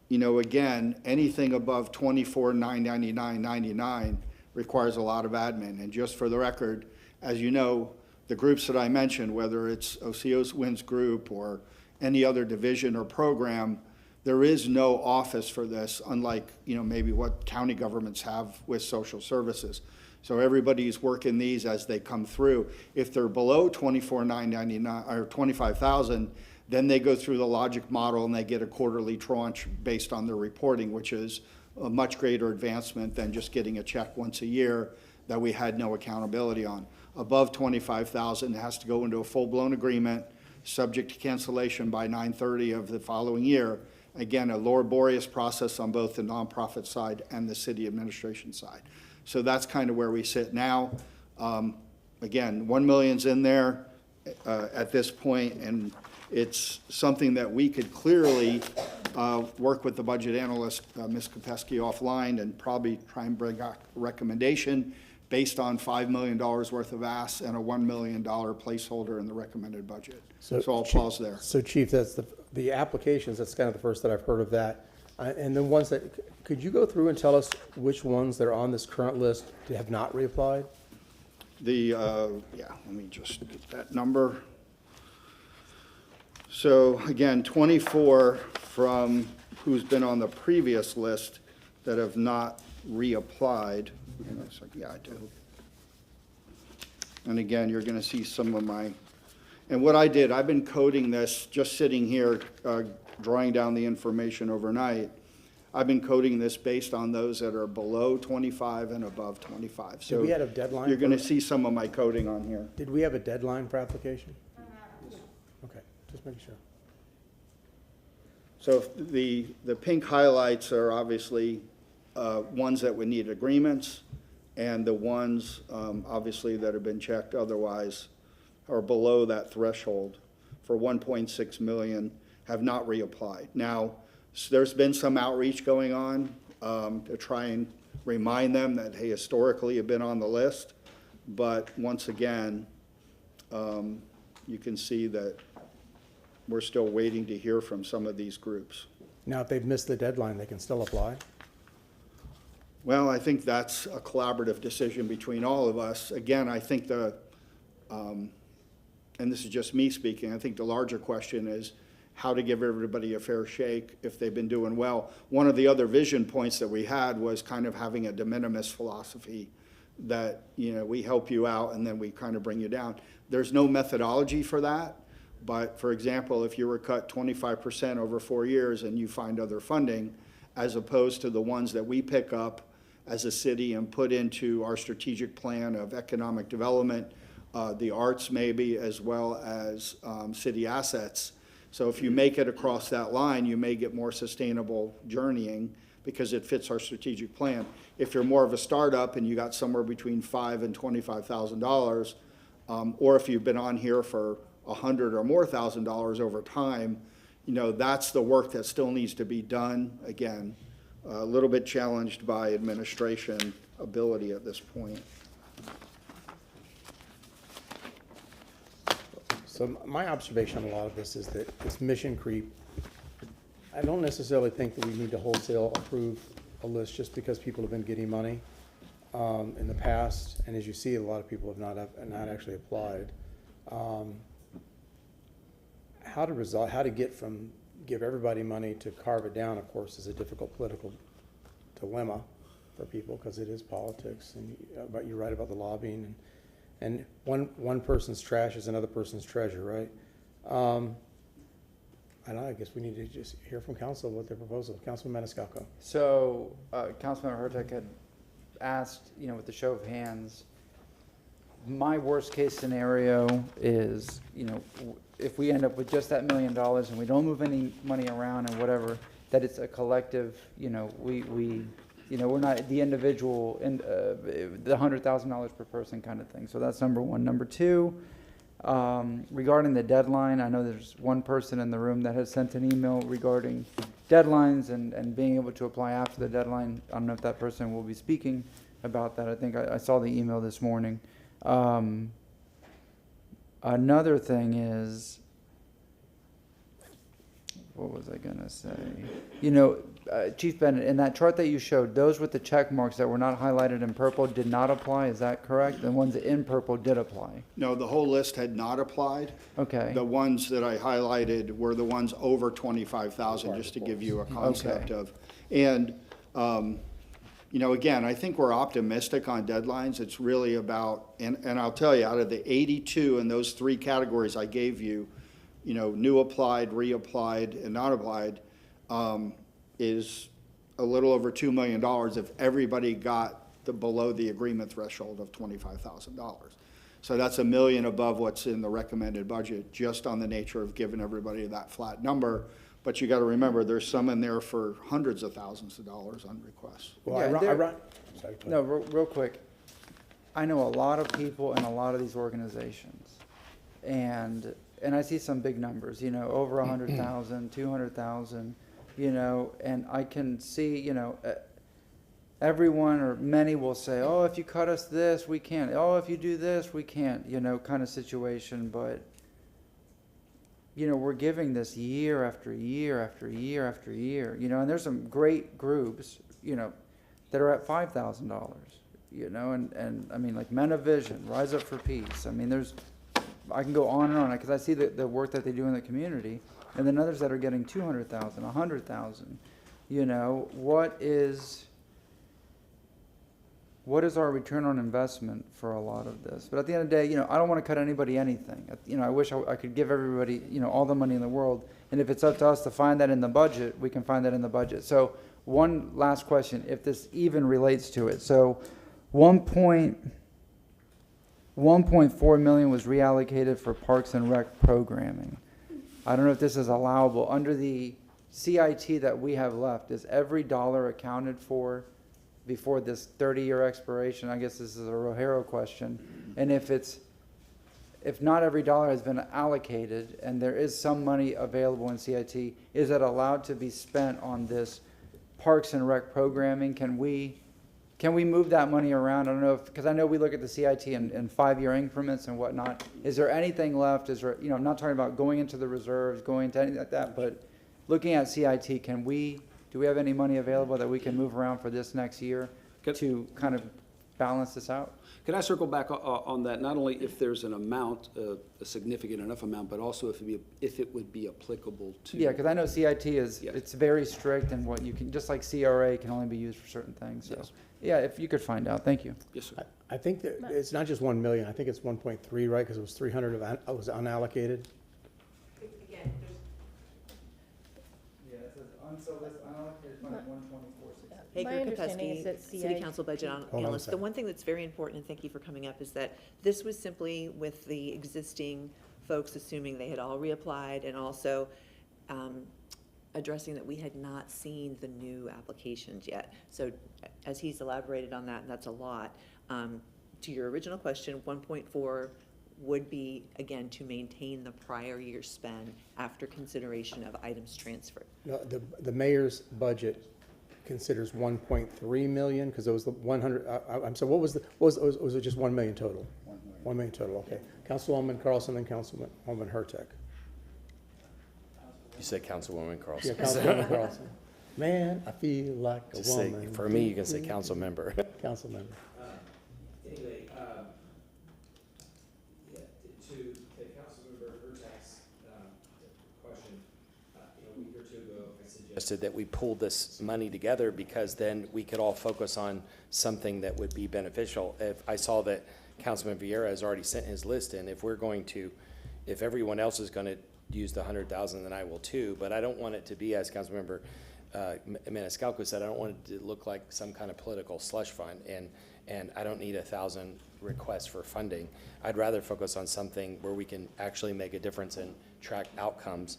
know, again, anything above $24,999.99 requires a lot of admin. And just for the record, as you know, the groups that I mentioned, whether it's Oceos Winds Group or any other division or program, there is no office for this, unlike, you know, maybe what county governments have with social services. So everybody's working these as they come through. If they're below $24,999 or $25,000, then they go through the logic model and they get a quarterly tranche based on their reporting, which is a much greater advancement than just getting a check once a year that we had no accountability on. Above $25,000, it has to go into a full-blown agreement, subject to cancellation by 9/30 of the following year. Again, a laborious process on both the nonprofit side and the city administration side. So that's kind of where we sit now. Again, 1 million's in there at this point, and it's something that we could clearly work with the budget analyst, Ms. Kopesky, offline and probably try and bring a recommendation based on $5 million worth of asks and a $1 million placeholder in the recommended budget. So I'll pause there. So Chief, that's the applications, that's kind of the first that I've heard of that. And the ones that, could you go through and tell us which ones that are on this current list have not reapplied? Yeah, let me just get that number. So again, 24 from who's been on the previous list that have not reapplied. Yeah, I do. And again, you're going to see some of my, and what I did, I've been coding this, just sitting here, drawing down the information overnight. I've been coding this based on those that are below 25 and above 25. So Did we have a deadline? You're going to see some of my coding on here. Did we have a deadline for application? Okay, just making sure. So the pink highlights are obviously ones that would need agreements, and the ones obviously that have been checked otherwise are below that threshold for 1.6 million have not reapplied. Now, there's been some outreach going on to try and remind them that, hey, historically you've been on the list, but once again, you can see that we're still waiting to hear from some of these groups. Now, if they've missed the deadline, they can still apply? Well, I think that's a collaborative decision between all of us. Again, I think and this is just me speaking, I think the larger question is how to give everybody a fair shake if they've been doing well. One of the other vision points that we had was kind of having a de minimis philosophy that, you know, we help you out and then we kind of bring you down. There's no methodology for that. But for example, if you were cut 25% over 4 years and you find other funding, as opposed to the ones that we pick up as a city and put into our strategic plan of economic development, the arts maybe, as well as city assets. So if you make it across that line, you may get more sustainable journeying because it fits our strategic plan. If you're more of a startup and you got somewhere between $5,000 and $25,000, or if you've been on here for $100,000 or more over time, you know, that's the work that still needs to be done. Again, a little bit challenged by administration ability at this point. So my observation on a lot of this is that it's mission creep. I don't necessarily think that we need to wholesale approve a list just because people have been getting money in the past. And as you see, a lot of people have not actually applied. How to get from give everybody money to carve it down, of course, is a difficult political dilemma for people because it is politics. And but you're right about the lobbying, and one person's trash is another person's treasure, right? I don't know, I guess we need to just hear from council what their proposal. Councilman Maniscalco. So Councilmember Hurtak had asked, you know, with the show of hands, my worst case scenario is, if we end up with just that $1 million and we don't move any money around and whatever, that it's a collective, we're not the individual in the $100,000 per person kind of thing. So that's number one. Number two, regarding the deadline, I know there's one person in the room that has sent an email regarding deadlines and being able to apply after the deadline. I don't know if that person will be speaking about that. I think I saw the email this morning. Another thing is, what was I gonna say? Chief Bennett, in that chart that you showed, those with the check marks that were not highlighted in purple did not apply, is that correct? The ones in purple did apply? No, the whole list had not applied. Okay. The ones that I highlighted were the ones over 25,000, just to give you a concept of. And, again, I think we're optimistic on deadlines. It's really about, and I'll tell you, out of the 82 in those three categories I gave you, new applied, reapplied, and not applied, is a little over $2 million if everybody got below the agreement threshold of $25,000. So that's $1 million above what's in the recommended budget, just on the nature of giving everybody that flat number. But you got to remember, there's some in there for hundreds of thousands of dollars on requests. Well, No, real quick. I know a lot of people in a lot of these organizations, and I see some big numbers, over 100,000, 200,000, and I can see, everyone or many will say, oh, if you cut us this, we can't. Oh, if you do this, we can't, kind of situation. But, we're giving this year after year after year after year, and there's some great groups, that are at $5,000, and I mean, like Men of Vision, Rise Up for Peace. I mean, I can go on and on because I see the work that they do in the community, and then others that are getting 200,000, 100,000. What is our return on investment for a lot of this? But at the end of the day, I don't want to cut anybody anything. I wish I could give everybody, all the money in the world. And if it's up to us to find that in the budget, we can find that in the budget. So one last question, if this even relates to it. So 1.4 million was reallocated for Parks and Rec programming. I don't know if this is allowable. Under the CIT that we have left, is every dollar accounted for before this 30-year expiration? I guess this is a Rogero question. And if not every dollar has been allocated and there is some money available in CIT, is it allowed to be spent on this Parks and Rec programming? Can we move that money around? I don't know because I know we look at the CIT in 5-year increments and whatnot. Is there anything left? Is there, I'm not talking about going into the reserves, going into anything like that, but looking at CIT, do we have any money available that we can move around for this next year to kind of balance this out? Can I circle back on that? Not only if there's an amount, a significant enough amount, but also if it would be applicable to. Yeah, because I know CIT it's very strict and what you can, just like CRA can only be used for certain things. So, yes. Yeah, if you could find out. Thank you. Yes, sir. I think that it's not just 1 million. I think it's 1.3, right? Because it was 300 was unallocated. Yeah, it says unallocated fund 124. Hey, My Group understanding is Kopesky, that City CIT Council Budget Hold on a Analyst. The second. one thing that's very important, and thank you for coming up, is that this was simply with the existing folks, assuming they had all reapplied, and also addressing that we had not seen the new applications yet. So as he's elaborated on that, and that's a lot, to your original question, 1.4 would be, again, to maintain the prior year spend after consideration of items transferred. No, the mayor's budget considers 1.3 million because it was the 100. I'm sorry. What was it just 1 million total? 1 million total. Okay. Councilwoman Carlson and Councilwoman Hurtak. You said Councilwoman Carlson. Yeah, Councilwoman Carlson. Man, I feel like a Just woman. say, for me, you can say council member. Council member. Anyway, to Councilmember Hurtak's question, a week or two ago, I Suggested that we pull this money together because then we could all focus on something that would be beneficial. If I saw that Councilman Vieira has already sent his list in, if everyone else is going to use the 100,000, then I will too. But I don't want it to be, as Councilmember Maniscalco said, I don't want it to look like some kind of political slush fund, and I don't need 1,000 requests for funding. I'd rather focus on something where we can actually make a difference and track outcomes.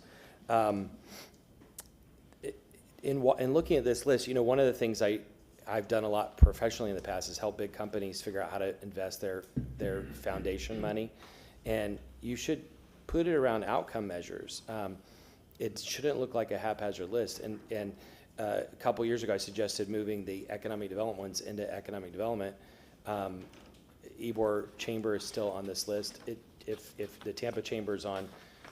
In looking at this list, one of the things I've done a lot professionally in the past is help big companies figure out how to invest their foundation money, and you should put it around outcome measures. It shouldn't look like a haphazard list. And a couple years ago, I suggested moving the economic development ones into economic development. Ybor Chamber is still on this list. If the Tampa Chamber is on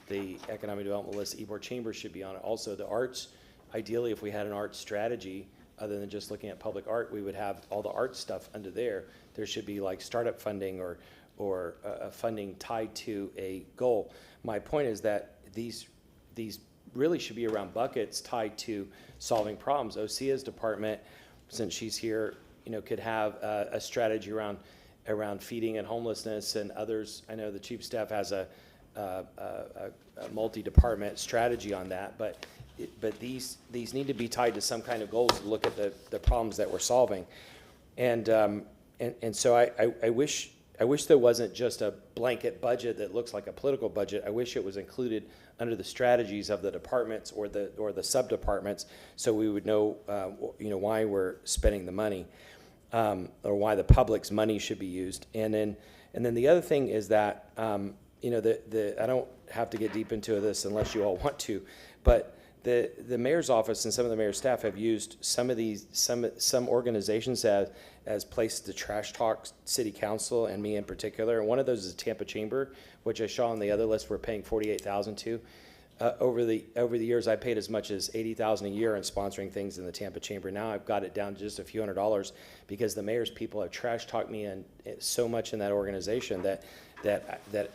the economic development list, Ybor Chamber should be on it. Also, the arts, ideally, if we had an arts strategy, other than just looking at public art, we would have all the art stuff under there. There should be like startup funding or funding tied to a goal. My point is that these really should be around buckets tied to solving problems. Osea's department, since she's here, could have a strategy around feeding and homelessness, and others. I know the chief of staff has a multi-department strategy on that, but these need to be tied to some kind of goals to look at the problems that we're solving. And so I wish there wasn't just a blanket budget that looks like a political budget. I wish it was included under the strategies of the departments or the sub-departments, so we would know why we're spending the money, or why the public's money should be used. And then the other thing is that I don't have to get deep into this unless you all want to, but the mayor's office and some of the mayor's staff have used some organizations as places to trash talk city council and me in particular. And one of those is Tampa Chamber, which I saw on the other list we're paying $48,000 to. Over the years, I paid as much as $80,000 a year in sponsoring things in the Tampa Chamber. Now I've got it down to just a few $100s because the mayor's people have trash talked me in so much in that organization that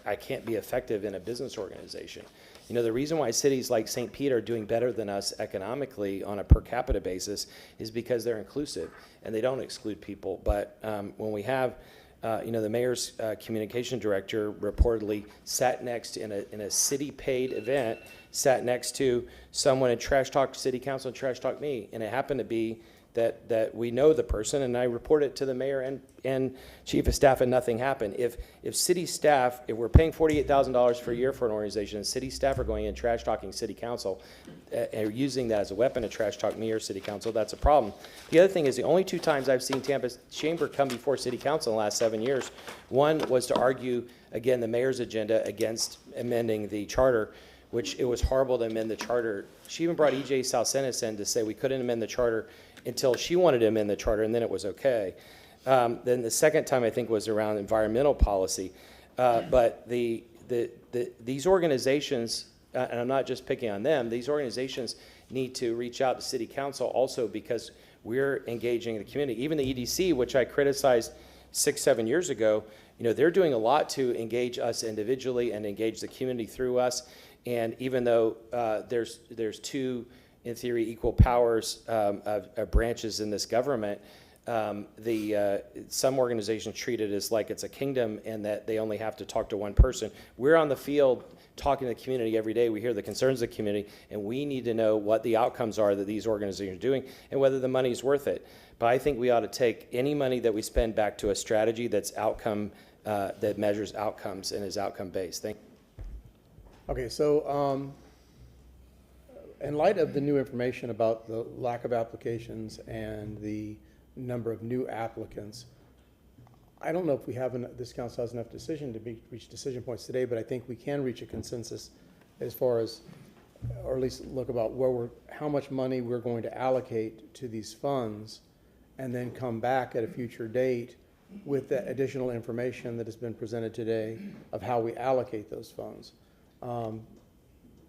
I can't be effective in a business organization. The reason why cities like St. Pete are doing better than us economically on a per capita basis is because they're inclusive and they don't exclude people. But when we have, the mayor's communication director reportedly sat next in a city-paid event, sat next to someone and trash talked city council and trash talked me, and it happened to be that we know the person, and I reported it to the mayor and chief of staff, and nothing happened. If city staff, if we're paying $48,000 per year for an organization, and city staff are going in trash talking city council, and using that as a weapon to trash talk me or city council, that's a problem. The other thing is the only 2 times I've seen Tampa Chamber come before city council in the last 7 years, one was to argue, again, the mayor's agenda against amending the charter, which it was horrible to amend the charter. She even brought E.J. Salcenis in to say we couldn't amend the charter until she wanted to amend the charter, and then it was okay. Then the second time, I think, was around environmental policy. But these organizations, and I'm not just picking on them, these organizations need to reach out to city council also because we're engaging the community. Even the EDC, which I criticized 6-7 years ago, they're doing a lot to engage us individually and engage the community through us. And even though there's 2, in theory, equal powers of branches in this government, some organizations treat it as like it's a kingdom and that they only have to talk to one person. We're on the field talking to the community every day. We hear the concerns of the community, and we need to know what the outcomes are that these organizations are doing and whether the money's worth it. But I think we ought to take any money that we spend back to a strategy that's outcome, that measures outcomes and is outcome-based. Thank you. Okay, so in light of the new information about the lack of applications and the number of new applicants, I don't know if we have this council has enough decision to reach decision points today, but I think we can reach a consensus as far as, or at least look about how much money we're going to allocate to these funds, and then come back at a future date with the additional information that has been presented today of how we allocate those funds.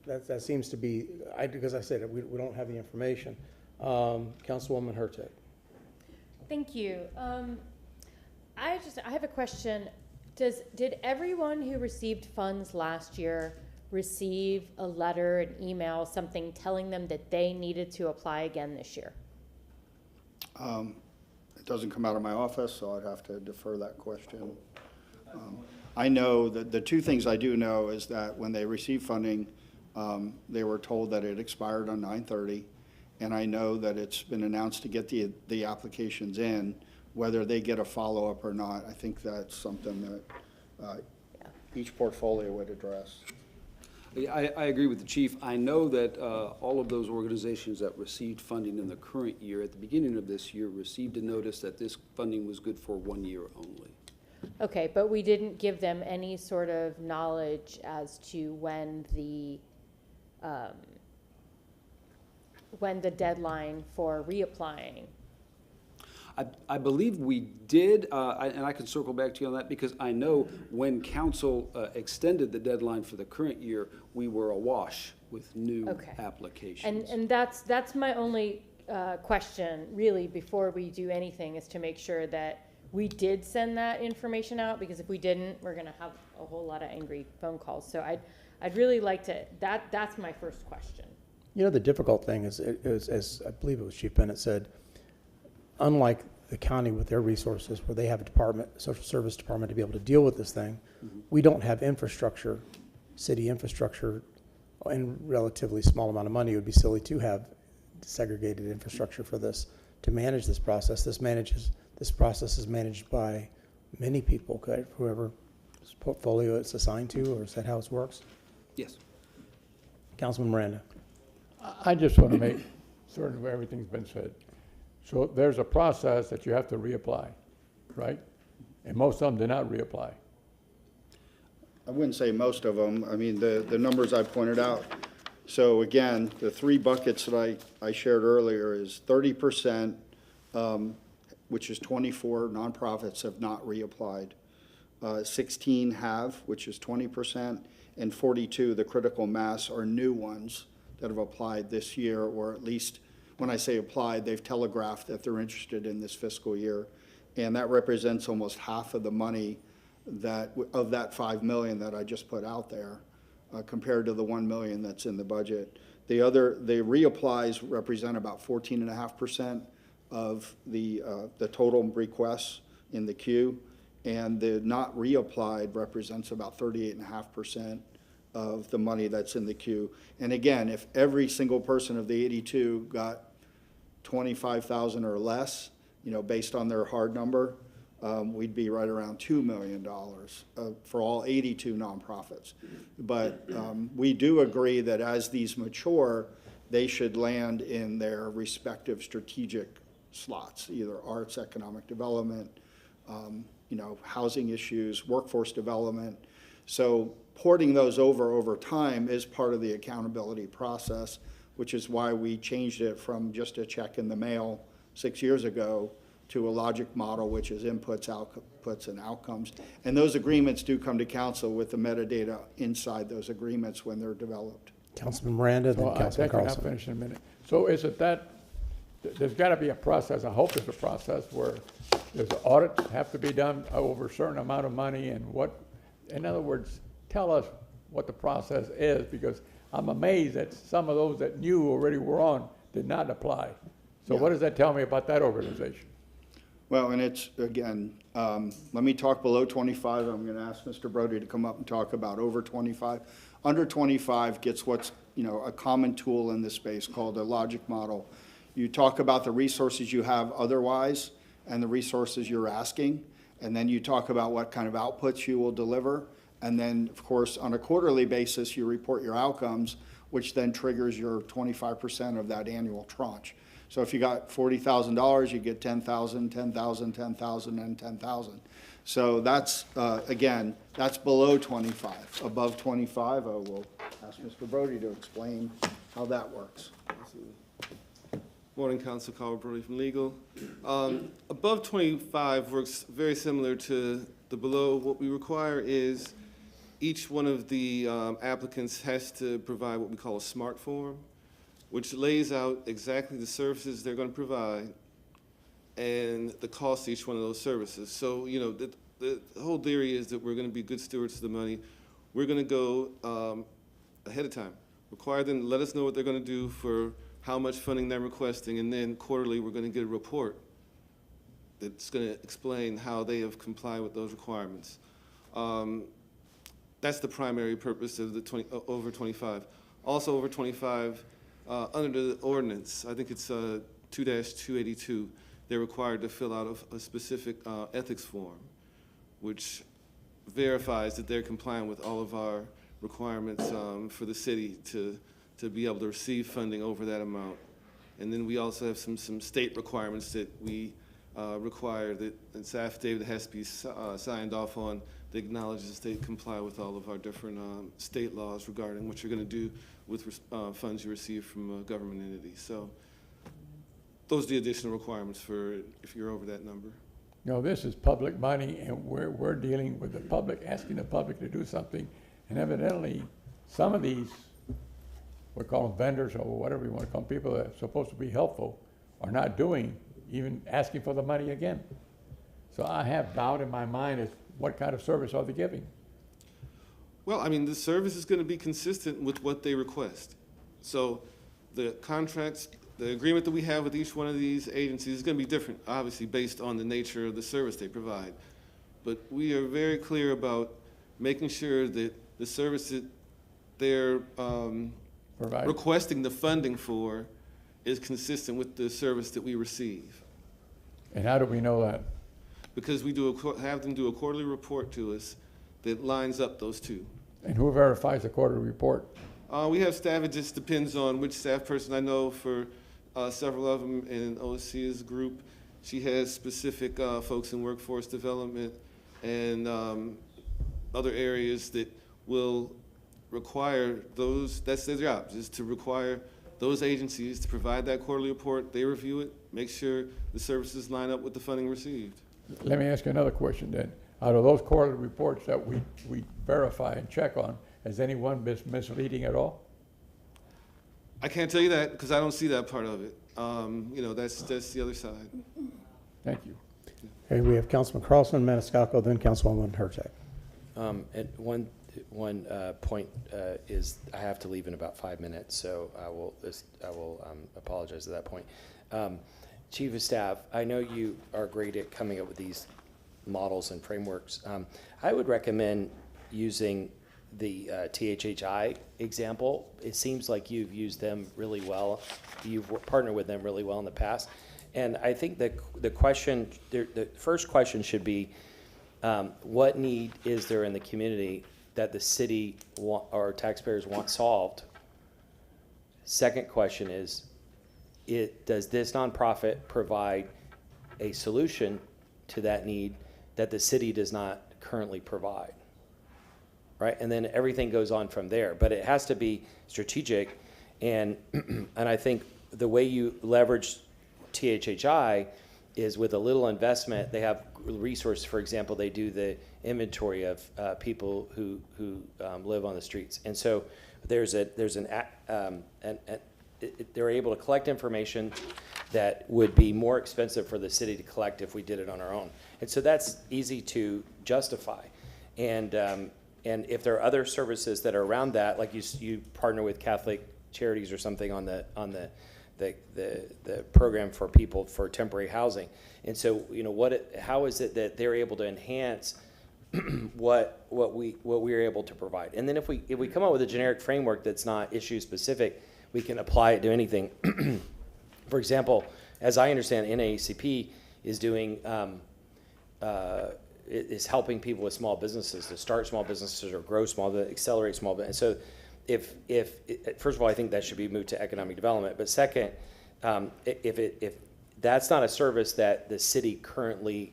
That seems to be, because I said we don't have the information. Councilwoman Hurtak. Thank you. I have a question. Did everyone who received funds last year receive a letter, an email, something telling them that they needed to apply again this year? It doesn't come out of my office, so I'd have to defer that question. I know that the 2 things I do know is that when they received funding, they were told that it expired on 9/30, and I know that it's been announced to get the applications in. Whether they get a follow-up or not, I think that's something that each portfolio would address. I agree with the chief. I know that all of those organizations that received funding in the current year, at the beginning of this year, received a notice that this funding was good for 1 year only. Okay, but we didn't give them any sort of knowledge as to when the deadline for reapplying. I believe we did, and I can circle back to you on that, because I know when council extended the deadline for the current year, we were awash with new applications. And that's my only question, really, before we do anything, is to make sure that we did send that information out, because if we didn't, we're gonna have a whole lot of angry phone calls. So I'd really like to, that's my first question. You know, the difficult thing is, as I believe it was Chief Bennett said, unlike the county with their resources, where they have a department, social service department, to be able to deal with this thing, we don't have infrastructure, city infrastructure, and relatively small amount of money. It would be silly to have segregated infrastructure for this, to manage this process. This process is managed by many people, whoever portfolio it's assigned to, or is that how it works? Yes. Councilman Miranda. I just want to make certain everything's been said. So there's a process that you have to reapply, right? And most of them did not reapply. I wouldn't say most of them. I mean, the numbers I pointed out. So again, the 3 buckets that I shared earlier is 30%, which is 24 nonprofits have not reapplied. 16 have, which is 20%, and 42, the critical mass, are new ones that have applied this year, or at least, when I say applied, they've telegraphed that they're interested in this fiscal year. And that represents almost half of the money of that 5 million that I just put out there, compared to the 1 million that's in the budget. The reapplies represent about 14.5% of the total requests in the queue, and the not reapplied represents about 38.5% of the money that's in the queue. And again, if every single person of the 82 got 25,000 or less, based on their hard number, we'd be right around $2 million for all 82 nonprofits. But we do agree that as these mature, they should land in their respective strategic slots, either arts, economic development, housing issues, workforce development. So porting those over time is part of the accountability process, which is why we changed it from just a check in the mail 6 years ago to a logic model, which is inputs, outputs, and outcomes. And those agreements do come to council with the metadata inside those agreements when they're developed. Councilman Miranda, then Councilman Carlson. I'll finish in a minute. So is it that, there's got to be a process, I hope there's a process where there's audits have to be done over a certain amount of money, and what, in other words, tell us what the process is, because I'm amazed that some of those that knew already were on did not apply. So what does that tell me about that organization? Well, and it's, again, let me talk below 25. I'm going to ask Mr. Brody to come up and talk about over 25. Under 25 gets what's, a common tool in this space called a logic model. You talk about the resources you have otherwise and the resources you're asking, and then you talk about what kind of outputs you will deliver. And then, of course, on a quarterly basis, you report your outcomes, which then triggers your 25% of that annual tranche. So if you got $40,000, you get 10,000, 10,000, 10,000, and 10,000. So that's, again, that's below 25. Above 25, I will ask Mr. Brody to explain how that works. Morning, Council. Carl Brody from Legal. Above 25 works very similar to the below. What we require is each one of the applicants has to provide what we call a SMART form, which lays out exactly the services they're going to provide and the cost of each one of those services. So, the whole theory is that we're going to be good stewards of the money. We're going to go ahead of time, require them to let us know what they're going to do for how much funding they're requesting, and then quarterly we're going to get a report that's going to explain how they have complied with those requirements. That's the primary purpose of the over 25. Also over 25, under the ordinance, I think it's 2-282, they're required to fill out a specific ethics form, which verifies that they're complying with all of our requirements for the city to be able to receive funding over that amount. And then we also have some state requirements that we require, that it's affidavit that has to be signed off on that acknowledges they comply with all of our different state laws regarding what you're going to do with funds you receive from a government entity. So those are the additional requirements for if you're over that number. No, this is public money, and we're dealing with the public, asking the public to do something. And evidently, some of these, we call them vendors or whatever you want to call them, people that are supposed to be helpful, are not doing, even asking for the money again. So I have doubt in my mind as what kind of service are they giving? Well, I mean, the service is going to be consistent with what they request. So the contracts, the agreement that we have with each one of these agencies is going to be different, obviously, based on the nature of the service they provide. But we are very clear about making sure that the service that they're requesting the funding for is consistent with the service that we receive. And how do we know that? Because we have them do a quarterly report to us that lines up those two. And who verifies the quarterly report? We have staff. It just depends on which staff person. I know for several of them in OC's group, she has specific folks in workforce development and other areas that will require those, that's their job, is to require those agencies to provide that quarterly report. They review it, make sure the services line up with the funding received. Let me ask you another question then. Out of those quarterly reports that we verify and check on, has anyone been misleading at all? I can't tell you that because I don't see that part of it. You know, that's the other side. Thank you. Okay, we have Councilman Carlson, Maniscalco, then Councilwoman Hurtak. And one point is I have to leave in about 5 minutes, so I will apologize at that point. Chief of Staff, I know you are great at coming up with these models and frameworks. I would recommend using the THHI example. It seems like you've used them really well. You've partnered with them really well in the past. And I think the first question should be, what need is there in the community that the city or taxpayers want solved? Second question is, does this nonprofit provide a solution to that need that the city does not currently provide? Right? And then everything goes on from there. But it has to be strategic. And I think the way you leverage THHI is with a little investment. They have resources. For example, they do the inventory of people who live on the streets. And so they're able to collect information that would be more expensive for the city to collect if we did it on our own. And so that's easy to justify. And if there are other services that are around that, like you partner with Catholic Charities or something on the program for people for temporary housing. And so, you know, how is it that they're able to enhance what we are able to provide? And then if we come up with a generic framework that's not issue specific, we can apply it to anything. For example, as I understand, NAACP is doing is helping people with small businesses to start small businesses or grow small, to accelerate small business. And so, if first of all, I think that should be moved to economic development. But second, if that's not a service that the city currently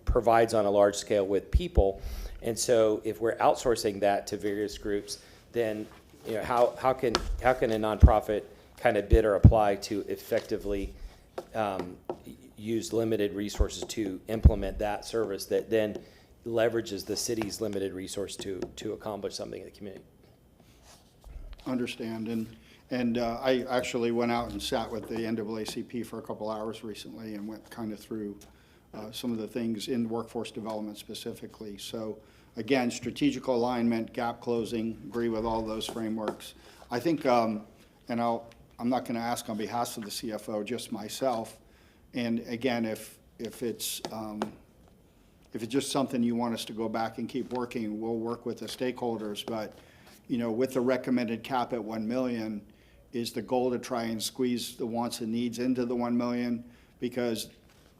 provides on a large scale with people, and so if we're outsourcing that to various groups, then you know how can a nonprofit kind of bid or apply to effectively use limited resources to implement that service that then leverages the city's limited resource to accomplish something in the community? Understand. And I actually went out and sat with the NAACP for a couple hours recently and went kind of through some of the things in workforce development specifically. So again, strategic alignment, gap closing, agree with all those frameworks. I think, and I'm not going to ask on behalf of the CFO, just myself. And again, if it's just something you want us to go back and keep working, we'll work with the stakeholders. But you know, with the recommended cap at 1 million, is the goal to try and squeeze the wants and needs into the 1 million? Because,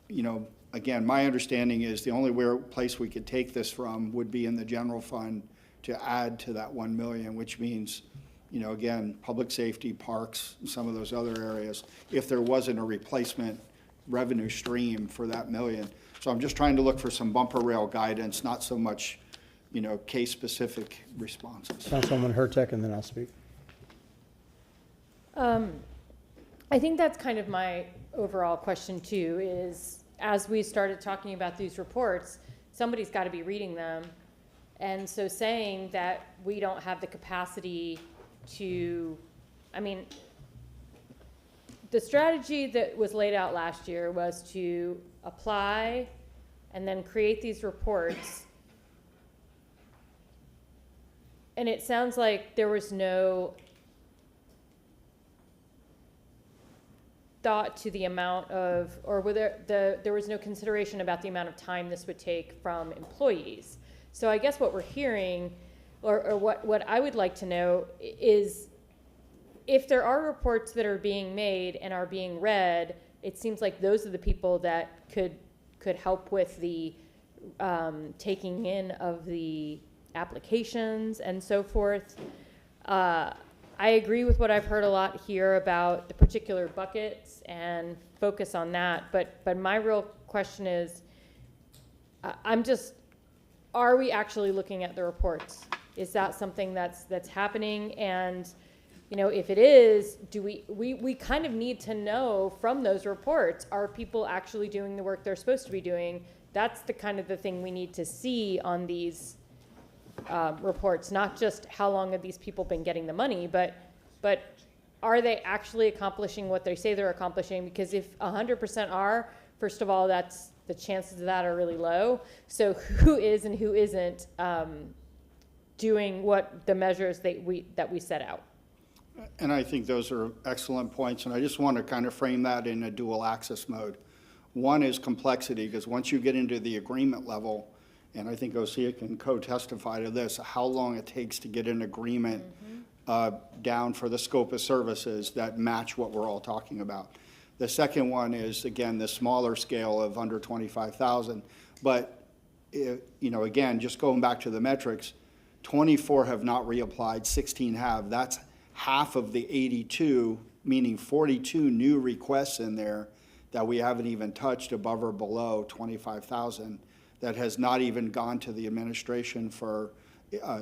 you know, again, my understanding is the only place we could take this from would be in the general fund to add to that 1 million, which means, you know, again, public safety, parks, and some of those other areas, if there wasn't a replacement revenue stream for that million. So I'm just trying to look for some bumper rail guidance, not so much, you know, case-specific responses. Councilwoman Hurtak, and then I'll speak. I think that's kind of my overall question too, is as we started talking about these reports, somebody's got to be reading them. And so saying that we don't have the capacity to, I mean, the strategy that was laid out last year was to apply and then create these reports. And it sounds like there was no thought to the amount of, or whether there was no consideration about the amount of time this would take from employees. So I guess what we're hearing, or what I would like to know is, if there are reports that are being made and are being read, it seems like those are the people that could help with the taking in of the applications and so forth. I agree with what I've heard a lot here about the particular buckets and focus on that, but my real question is, are we actually looking at the reports? Is that something that's happening? And, you know, if it is, do we kind of need to know from those reports, are people actually doing the work they're supposed to be doing? That's the kind of the thing we need to see on these reports, not just how long have these people been getting the money, but are they actually accomplishing what they say they're accomplishing? Because if 100% are, first of all, that's the chances of that are really low. So who is and who isn't doing what the measures that we set out? And I think those are excellent points, and I just want to kind of frame that in a dual axis mode. One is complexity, because once you get into the agreement level, and I think Osea can co-testify to this, how long it takes to get an agreement down for the scope of services that match what we're all talking about. The second one is, again, the smaller scale of under 25,000. But, you know, again, just going back to the metrics, 24 have not reapplied, 16 have. That's half of the 82, meaning 42 new requests in there that we haven't even touched above or below 25,000 that has not even gone to the administration for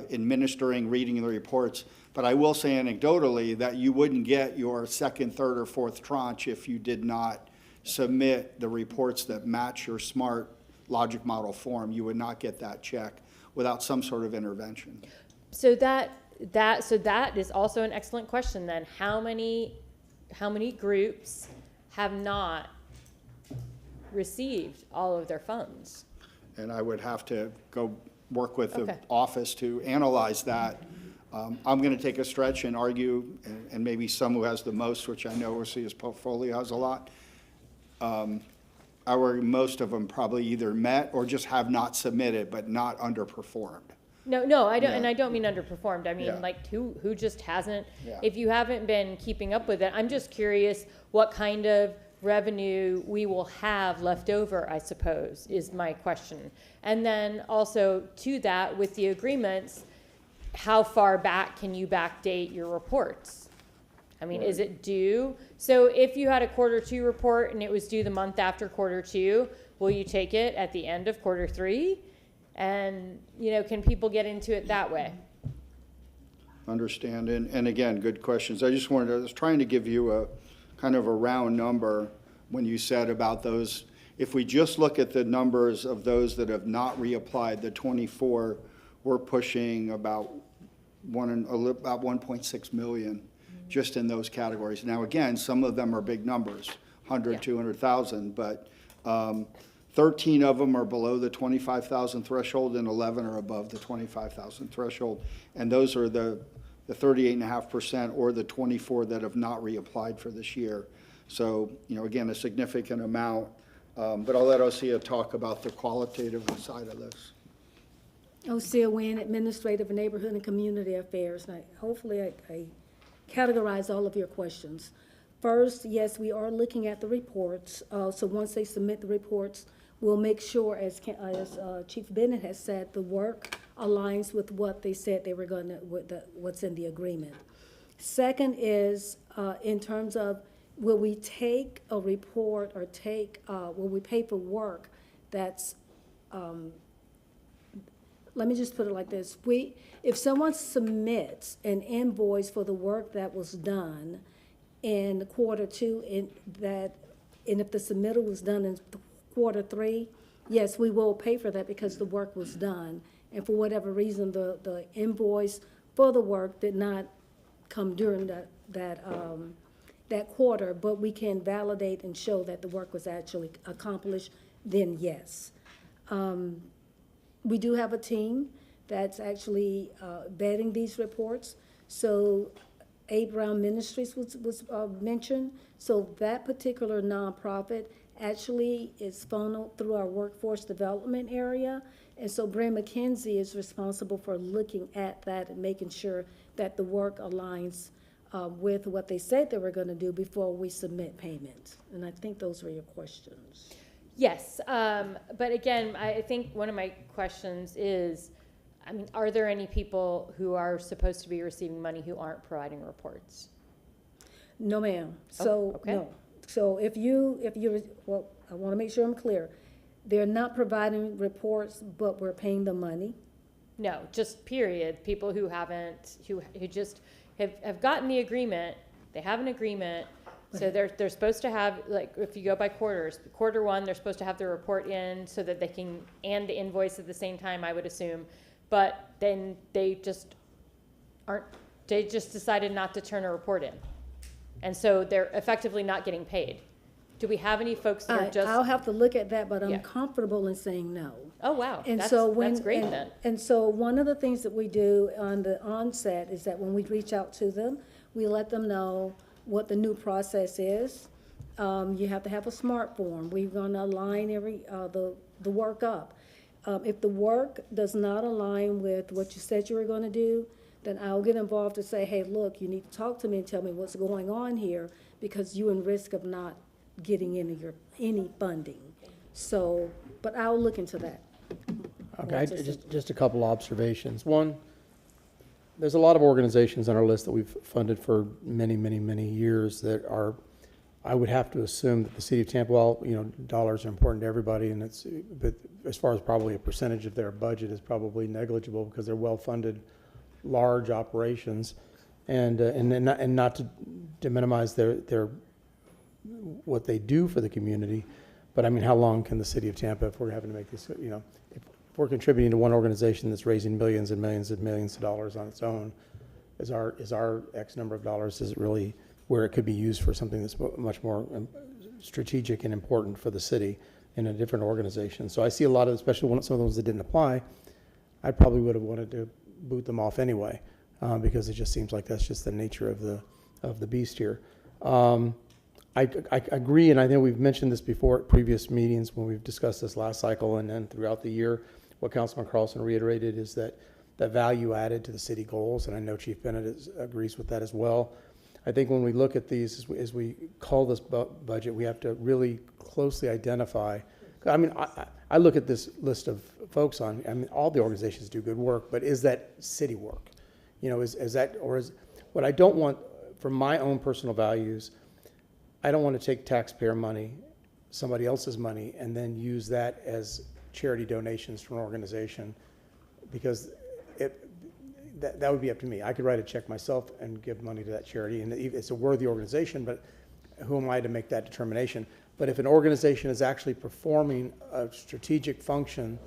administering, reading the reports. But I will say anecdotally that you wouldn't get your second, third, or fourth tranche if you did not submit the reports that match your SMART logic model form. You would not get that check without some sort of intervention. So that is also an excellent question then. How many groups have not received all of their funds? And I would have to go work with the Okay. office to analyze that. I'm going to take a stretch and argue, and maybe some who has the most, which I know Osea's portfolio has a lot. Most of them probably either met or just have not submitted, but not underperformed. No, I don't, Yeah. and I don't mean underperformed. I mean, Yeah. like, who just hasn't, Yeah. if you haven't been keeping up with it, I'm just curious what kind of revenue we will have left over, I suppose, is my question. And then also to that, with the agreements, how far back can you backdate your reports? I mean, is it due? So if you had a Q2 report and it was due the month after Q2, will you take it at the end of Q3? And, you know, can people get into it that way? Understand, and again, good questions. I was trying to give you a kind of a round number when you said about those. If we just look at the numbers of those that have not reapplied, the 24, we're pushing about 1.6 million just in those categories. Now, again, some of them are big numbers, 100, 200,000, but 13 of them are below the 25,000 threshold and 11 are above the 25,000 threshold. And those are the 38.5% or the 24 that have not reapplied for this year. So, you know, again, a significant amount. But I'll let Osea talk about the qualitative side of this. Osea Wynn, Administrative Neighborhood and Community Affairs. Now, hopefully I categorize all of your questions. First, yes, we are looking at the reports. So once they submit the reports, we'll make sure, as Chief Bennett has said, the work aligns with what they said they were going to, what's in the agreement. Second is, in terms of, will we take a report or will we pay for work that's, let me just put it like this. If someone submits an invoice for the work that was done in quarter two, and if the submittal was done in quarter three, yes, we will pay for that because the work was done. And for whatever reason, the invoice for the work did not come during that quarter, but we can validate and show that the work was actually accomplished, then yes. We do have a team that's actually vetting these reports. So A. Brown Ministries was mentioned. So that particular nonprofit actually is funneled through our workforce development area. And so Brand McKenzie is responsible for looking at that and making sure that the work aligns with what they said they were going to do before we submit payments. And I think those were your questions. Yes, but again, I think one of my questions is, I mean, are there any people who are supposed to be receiving money who aren't providing reports? No, ma'am. So, okay. no. So if you're, well, I want to make sure I'm clear. They're not providing reports, but we're paying them money. No, just period. People who just have gotten the agreement, they have an agreement, so they're supposed to have, like, if you go by quarters, quarter one, they're supposed to have their report in so that they can, and the invoice at the same time, I would assume. But then they just decided not to turn a report in. And so they're effectively not getting paid. Do we have any folks that are just? I'll have to look at that, but I'm Yeah. comfortable in saying no. Oh, wow. And That's great then. And so one of the things that we do on the onset is that when we reach out to them, we let them know what the new process is. You have to have a smart form. We're gonna align the work up. If the work does not align with what you said you were gonna do, then I'll get involved to say, hey, look, you need to talk to me and tell me what's going on here because you're in risk of not getting any funding. So, but I'll look into that. Okay, just a couple observations. One, there's a lot of organizations on our list that we've funded for many, many, many years that are, I would have to assume that the city of Tampa, well, you know, dollars are important to everybody, and but as far as probably a percentage of their budget is probably negligible because they're well-funded, large operations, and not to minimize their what they do for the community, but I mean, how long can the city of Tampa, if we're having to make this, you know, if we're contributing to one organization that's raising millions and millions and millions of dollars on its own, is our X number of dollars, is it really where it could be used for something that's much more strategic and important for the city in a different organization? So I see a lot of, especially some of those that didn't apply, I probably would have wanted to boot them off anyway, because it just seems like that's just the nature of the beast here. I agree, and I think we've mentioned this before at previous meetings when we've discussed this last cycle and then throughout the year. What Councilman Carlson reiterated is that value added to the city goals, and I know Chief Bennett agrees with that as well. I think when we look at these, as we call this budget, we have to really closely identify. I mean, I look at this list of folks I mean, all the organizations do good work, but is that city work? You know, is that, or is, what I don't want, for my own personal values, I don't want to take taxpayer money, somebody else's money, and then use that as charity donations from an organization, because that would be up to me. I could write a check myself and give money to that charity, and it's a worthy organization, but who am I to make that determination? But if an organization is actually performing a strategic function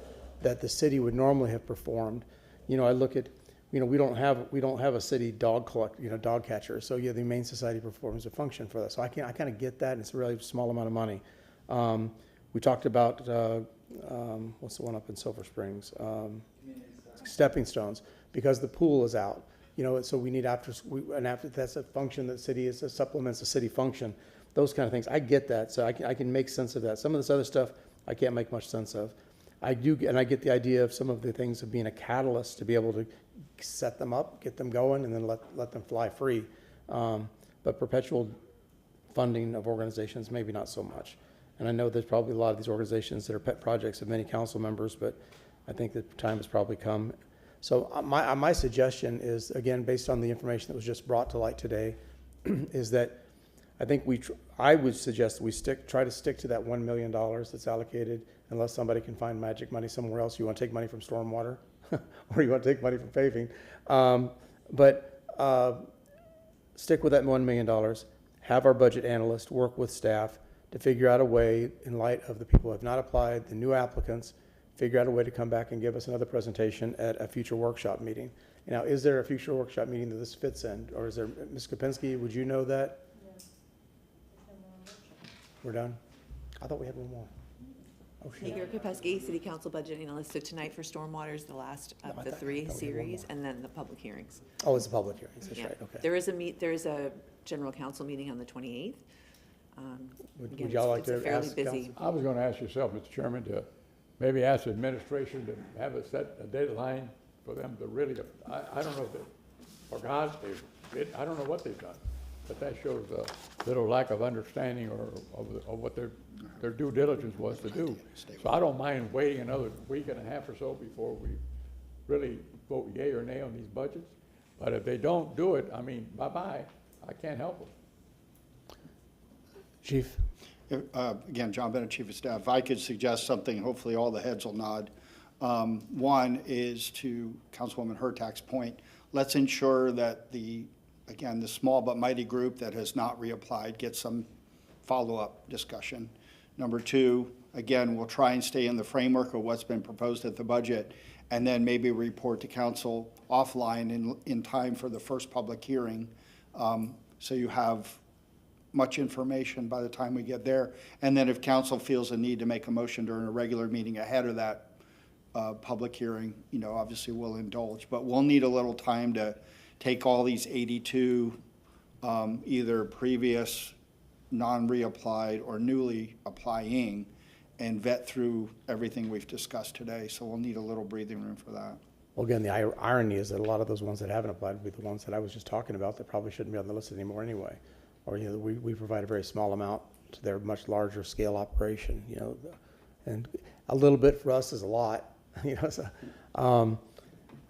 that the city would normally have performed, you know, I look at, you know, we don't have a city dog catcher. So yeah, the Humane Society performs a function for that. So I kind of get that, and it's a really small amount of money. We talked about what's the one up in Silver Springs? Stepping Stones, because the pool is out. You know, so we need after that's a function that the city is, supplements a city function. Those kind of things. I get that, so I can make sense of that. Some of this other stuff I can't make much sense of. I do, and I get the idea of some of the things of being a catalyst to be able to set them up, get them going, and then let them fly free. But perpetual funding of organizations, maybe not so much. And I know there's probably a lot of these organizations that are pet projects of many council members, but I think the time has probably come. So my suggestion is, again, based on the information that was just brought to light today, is that I think I would suggest we try to stick to that $1 million that's allocated, unless somebody can find magic money somewhere else. You want to take money from stormwater, or you want to take money from paving. Stick with that $1 million. Have our budget analyst work with staff to figure out a way, in light of the people who have not applied, the new applicants, figure out a way to come back and give us another presentation at a future workshop meeting. Now, is there a future workshop meeting that this fits in? Or is there, Ms. Kopinski, would you know that? We're done? I thought we had one more. Oh, shit. Igor Kopesky, City Council Budget Analyst. So tonight for Stormwater is the last of the three series, and then the public hearings. Oh, it's a public hearing, that's Yeah. right, okay. There is a general council meeting on the 28th. Would y'all like to It's a fairly ask busy. council? I was gonna ask yourself, Mr. Chairman, to maybe ask the administration to have a deadline for them to really, I don't know if they forgot, I don't know what they've done, but that shows a little lack of understanding or of what their due diligence was to do. So I don't mind waiting another week and a half or so before we really vote yea or nay on these budgets. But if they don't do it, I mean, bye-bye, I can't help them. Chief? Again, John Bennett, Chief of Staff. If I could suggest something, hopefully all the heads will nod. One is to Councilwoman Hurtak's point. Let's ensure that the small but mighty group that has not reapplied gets some follow-up discussion. Number two, again, we'll try and stay in the framework of what's been proposed at the budget, and then maybe report to council offline in time for the first public hearing. So you have much information by the time we get there. And then if council feels a need to make a motion during a regular meeting ahead of that public hearing, obviously we'll indulge. But we'll need a little time to take all these 82 either previous non-reapplied or newly applying and vet through everything we've discussed today. So we'll need a little breathing room for that. Well, again, the irony is that a lot of those ones that haven't applied would be the ones that I was just talking about that probably shouldn't be on the list anymore anyway. Or, we provide a very small amount to their much larger scale operation, and a little bit for us is a lot,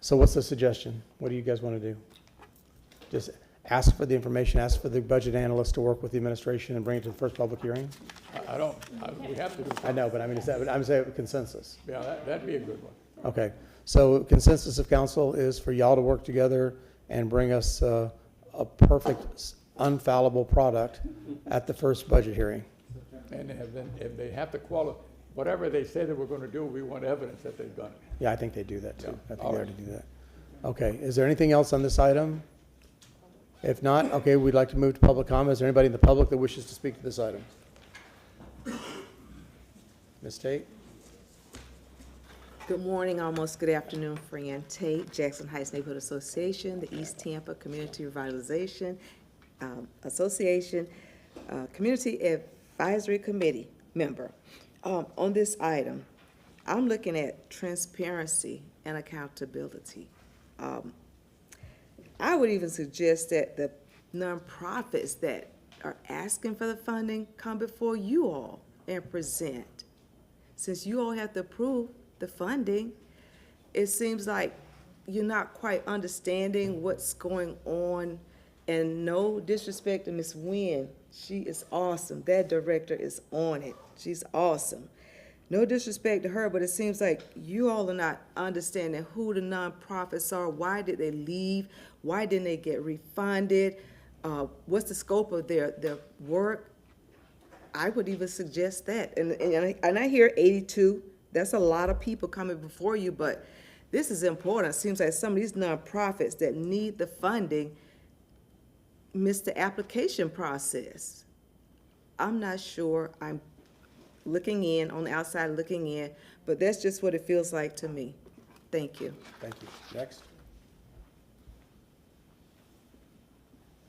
So what's the suggestion? What do you guys want to do? Just ask for the information, ask for the budget analyst to work with the administration and bring it to the first public hearing? We have to do. I know, but I'm saying consensus. Yeah, that'd be a good one. Okay, so consensus of council is for y'all to work together and bring us a perfect, unfallible product at the first budget hearing. And if they have to qualify, whatever they say they were going to do, we want evidence that they've done it. Yeah, I think they do that too. I think All they right. already do that. Okay, is there anything else on this item? If not, okay, we'd like to move to public comment. Is there anybody in the public that wishes to speak to this item? Ms. Tate? Good morning, almost good afternoon, Fran Tate, Jackson Heights Neighborhood Association, the East Tampa Community Revitalization Association, Community Advisory Committee member. On this item, I'm looking at transparency and accountability. I would even suggest that the nonprofits that are asking for the funding come before you all and present. Since you all have to approve the funding, it seems like you're not quite understanding what's going on. And no disrespect to Ms. Nguyen, she is awesome. That director is on it. She's awesome. No disrespect to her, but it seems like you all are not understanding who the nonprofits are. Why did they leave? Why didn't they get refunded? What's the scope of their work? I would even suggest that. And I hear 82. That's a lot of people coming before you, but this is important. It seems like some of these nonprofits that need the funding miss the application process. I'm not sure. I'm looking in, on the outside looking in, but that's just what it feels like to me. Thank you. Thank you. Next.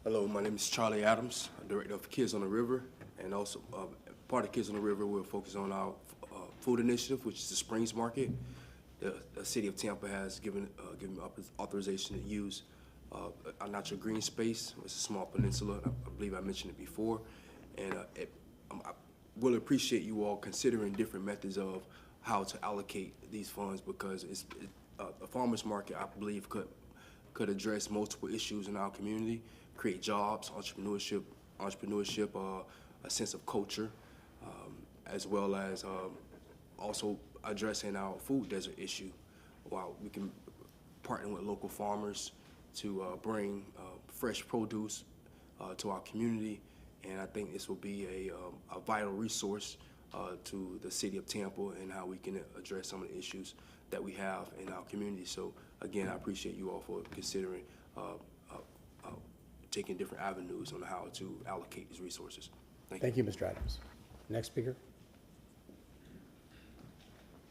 Hello, my name is Charlie Adams, Director of Kids on the River, and also part of Kids on the River, we're focused on our food initiative, which is the Springs Market. The City of Tampa has given authorization to use a natural green space. It's a small peninsula, and I believe I mentioned it before. And I will appreciate you all considering different methods of how to allocate these funds, because a farmer's market, I believe, could address multiple issues in our community, create jobs, entrepreneurship, a sense of culture, as well as also addressing our food desert issue, while we can partner with local farmers to bring fresh produce to our community. And I think this will be a vital resource to the city of Tampa and how we can address some of the issues that we have in our community. So again, I appreciate you all for considering taking different avenues on how to allocate these resources. Thank you, Mr. Adams. Next speaker.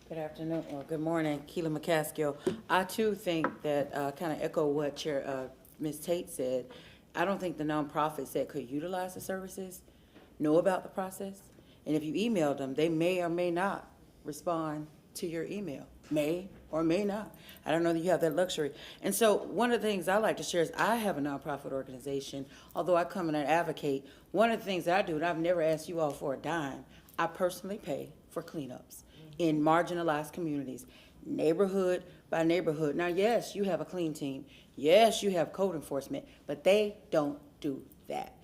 Good afternoon, or good morning, Keela McCaskill. I too think that, kind of echo what Chair, Ms. Tate said. I don't think the nonprofits that could utilize the services know about the process. And if you emailed them, they may or may not respond to your email. May or may not. I don't know that you have that luxury. And so one of the things I like to share is I have a nonprofit organization. Although I come in and advocate, one of the things I do, and I've never asked you all for a dime, I personally pay for cleanups in marginalized communities, neighborhood by neighborhood. Now, yes, you have a clean team. Yes, you have code enforcement, but they don't do that.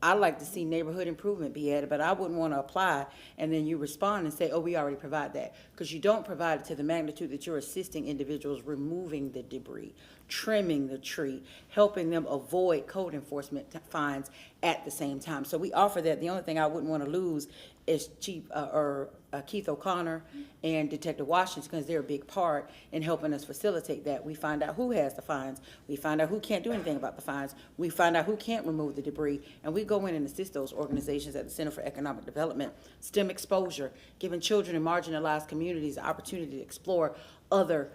I like to see neighborhood improvement be added, but I wouldn't want to apply and then you respond and say, oh, we already provide that. Because you don't provide it to the magnitude that you're assisting individuals removing the debris, trimming the tree, helping them avoid code enforcement fines at the same time. So we offer that. The only thing I wouldn't want to lose is Keith O'Connor and Detective Washington, because they're a big part in helping us facilitate that. We find out who has the fines. We find out who can't do anything about the fines. We find out who can't remove the debris. And we go in and assist those organizations at the Center for Economic Development, STEM exposure, giving children in marginalized communities the opportunity to explore other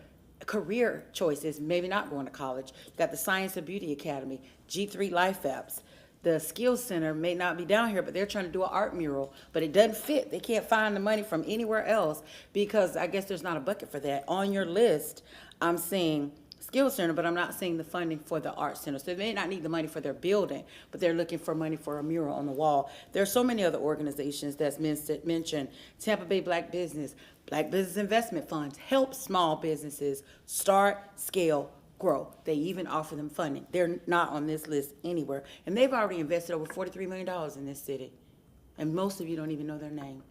career choices, maybe not going to college. You got the Science and Beauty Academy, G3 Life Apps. The Skills Center may not be down here, but they're trying to do an art mural, but it doesn't fit. They can't find the money from anywhere else because I guess there's not a bucket for that. On your list, I'm seeing Skills Center, but I'm not seeing the funding for the Art Center. So they may not need the money for their building, but they're looking for money for a mural on the wall. There are so many other organizations that's mentioned. Tampa Bay Black Business Investment Funds help small businesses start, scale, grow. They even offer them funding. They're not on this list anywhere. And they've already invested over $43 million in this city. And most of you don't even know their name.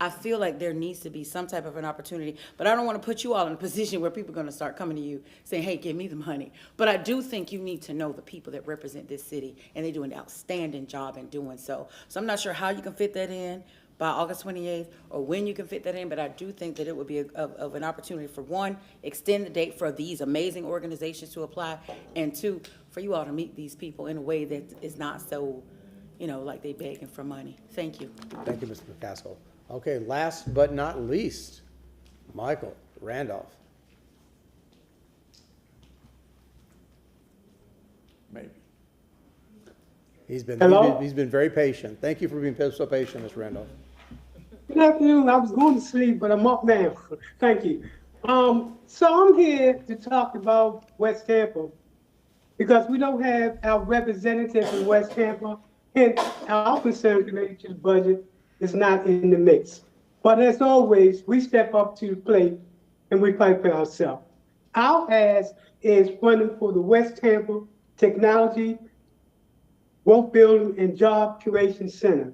I feel like there needs to be some type of an opportunity, but I don't want to put you all in a position where people are going to start coming to you saying, hey, give me the money. But I do think you need to know the people that represent this city, and they do an outstanding job in doing so. So I'm not sure how you can fit that in by August 28th or when you can fit that in, but I do think that it would be of an opportunity for, one, extend the date for these amazing organizations to apply, and two, for you all to meet these people in a way that is not so, like they begging for money. Thank you. Thank you, Mr. McCaskill. Okay, last but not least, Michael Randolph. Maybe. He's been very patient. Thank you for being so patient, Mr. Randolph. Good afternoon. I was going to sleep, but I'm up now. Thank you. So I'm here to talk about West Tampa because we don't have our representatives in West Tampa, and our concern related to the budget is not in the mix. But as always, we step up to the plate and we fight for ourselves. Our ask is funding for the West Tampa Technology, Wealth Building, and Job Curation Center,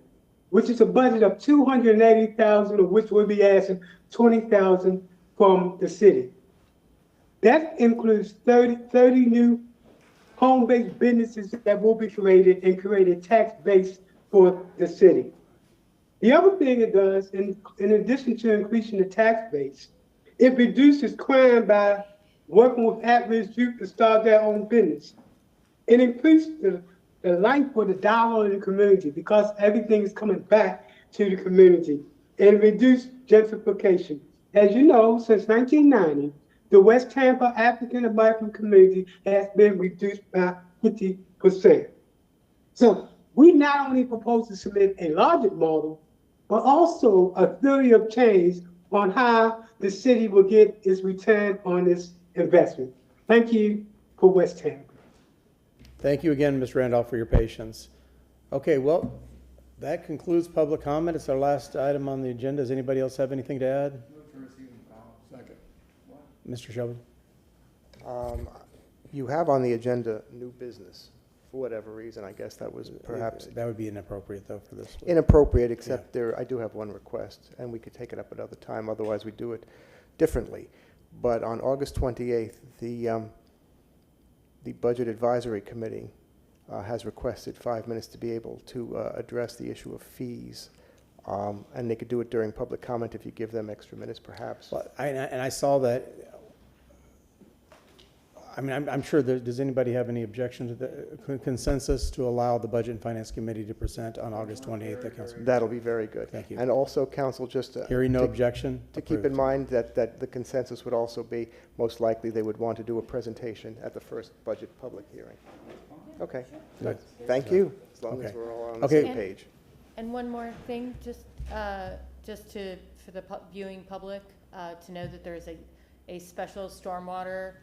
which is a budget of $280,000, of which we'll be asking $20,000 from the city. That includes 30 new home-based businesses that will be created and create a tax base for the city. The other thing it does, in addition to increasing the tax base, it reduces crime by working with at-risk youth to start their own business. It increases the life for the dollar in the community because everything is coming back to the community, and reduce gentrification. As you know, since 1990, the West Tampa African American community has been reduced by 50%. So we not only propose to submit a logic model, but also a theory of change on how the city will get its return on its investment. Thank you for West Tampa. Thank you again, Ms. Randolph, for your patience. Okay, well, that concludes public comment. It's our last item on the agenda. Does anybody else have anything to add? Second. Mr. Shelby? You have on the agenda new business, for whatever reason. I guess that was perhaps That would be inappropriate, though, for this. inappropriate, except I do have one request, and we could take it up another time, otherwise we do it differently. But on August 28th, the Budget Advisory Committee has requested 5 minutes to be able to address the issue of fees. And they could do it during public comment if you give them extra minutes, perhaps. Well, I saw that. I mean, I'm sure that, does anybody have any objection to the consensus to allow the Budget and Finance Committee to present on August 28th at council? That'll be very good. Thank you. And also, council, just Hearing no objection, to keep in approved. mind that the consensus would also be, most likely, they would want to do a presentation at the first budget public hearing. Okay, Good. Thank you, as long as Okay. we're all on the Okay. same page. And one more thing, just for the viewing public, to know that there's a special stormwater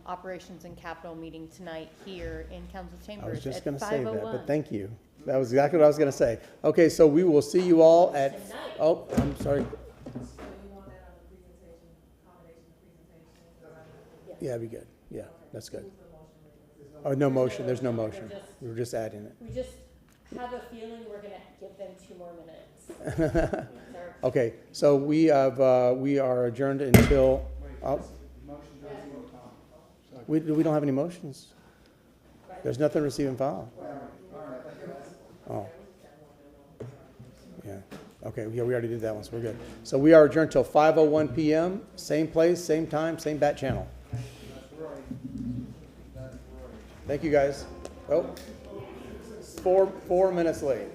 operations and capital meeting tonight here in council I chambers was just at going to say that, 5:01. but thank you. That was exactly what I was going to say. Okay, so we will see you all at, oh, I'm sorry. Yeah, that'd be good. Yeah, that's good. Oh, no motion, there's no motion. We were just adding it. We just have a feeling we're gonna give them 2 more minutes. Okay, so we are adjourned until, we don't have any motions. There's nothing to receive and file. Oh. Yeah, okay, yeah, we already did that one, so we're good. So we are adjourned till 5:01 PM, same place, same time, same bat channel. Thank you, guys. Oh, 4 minutes late.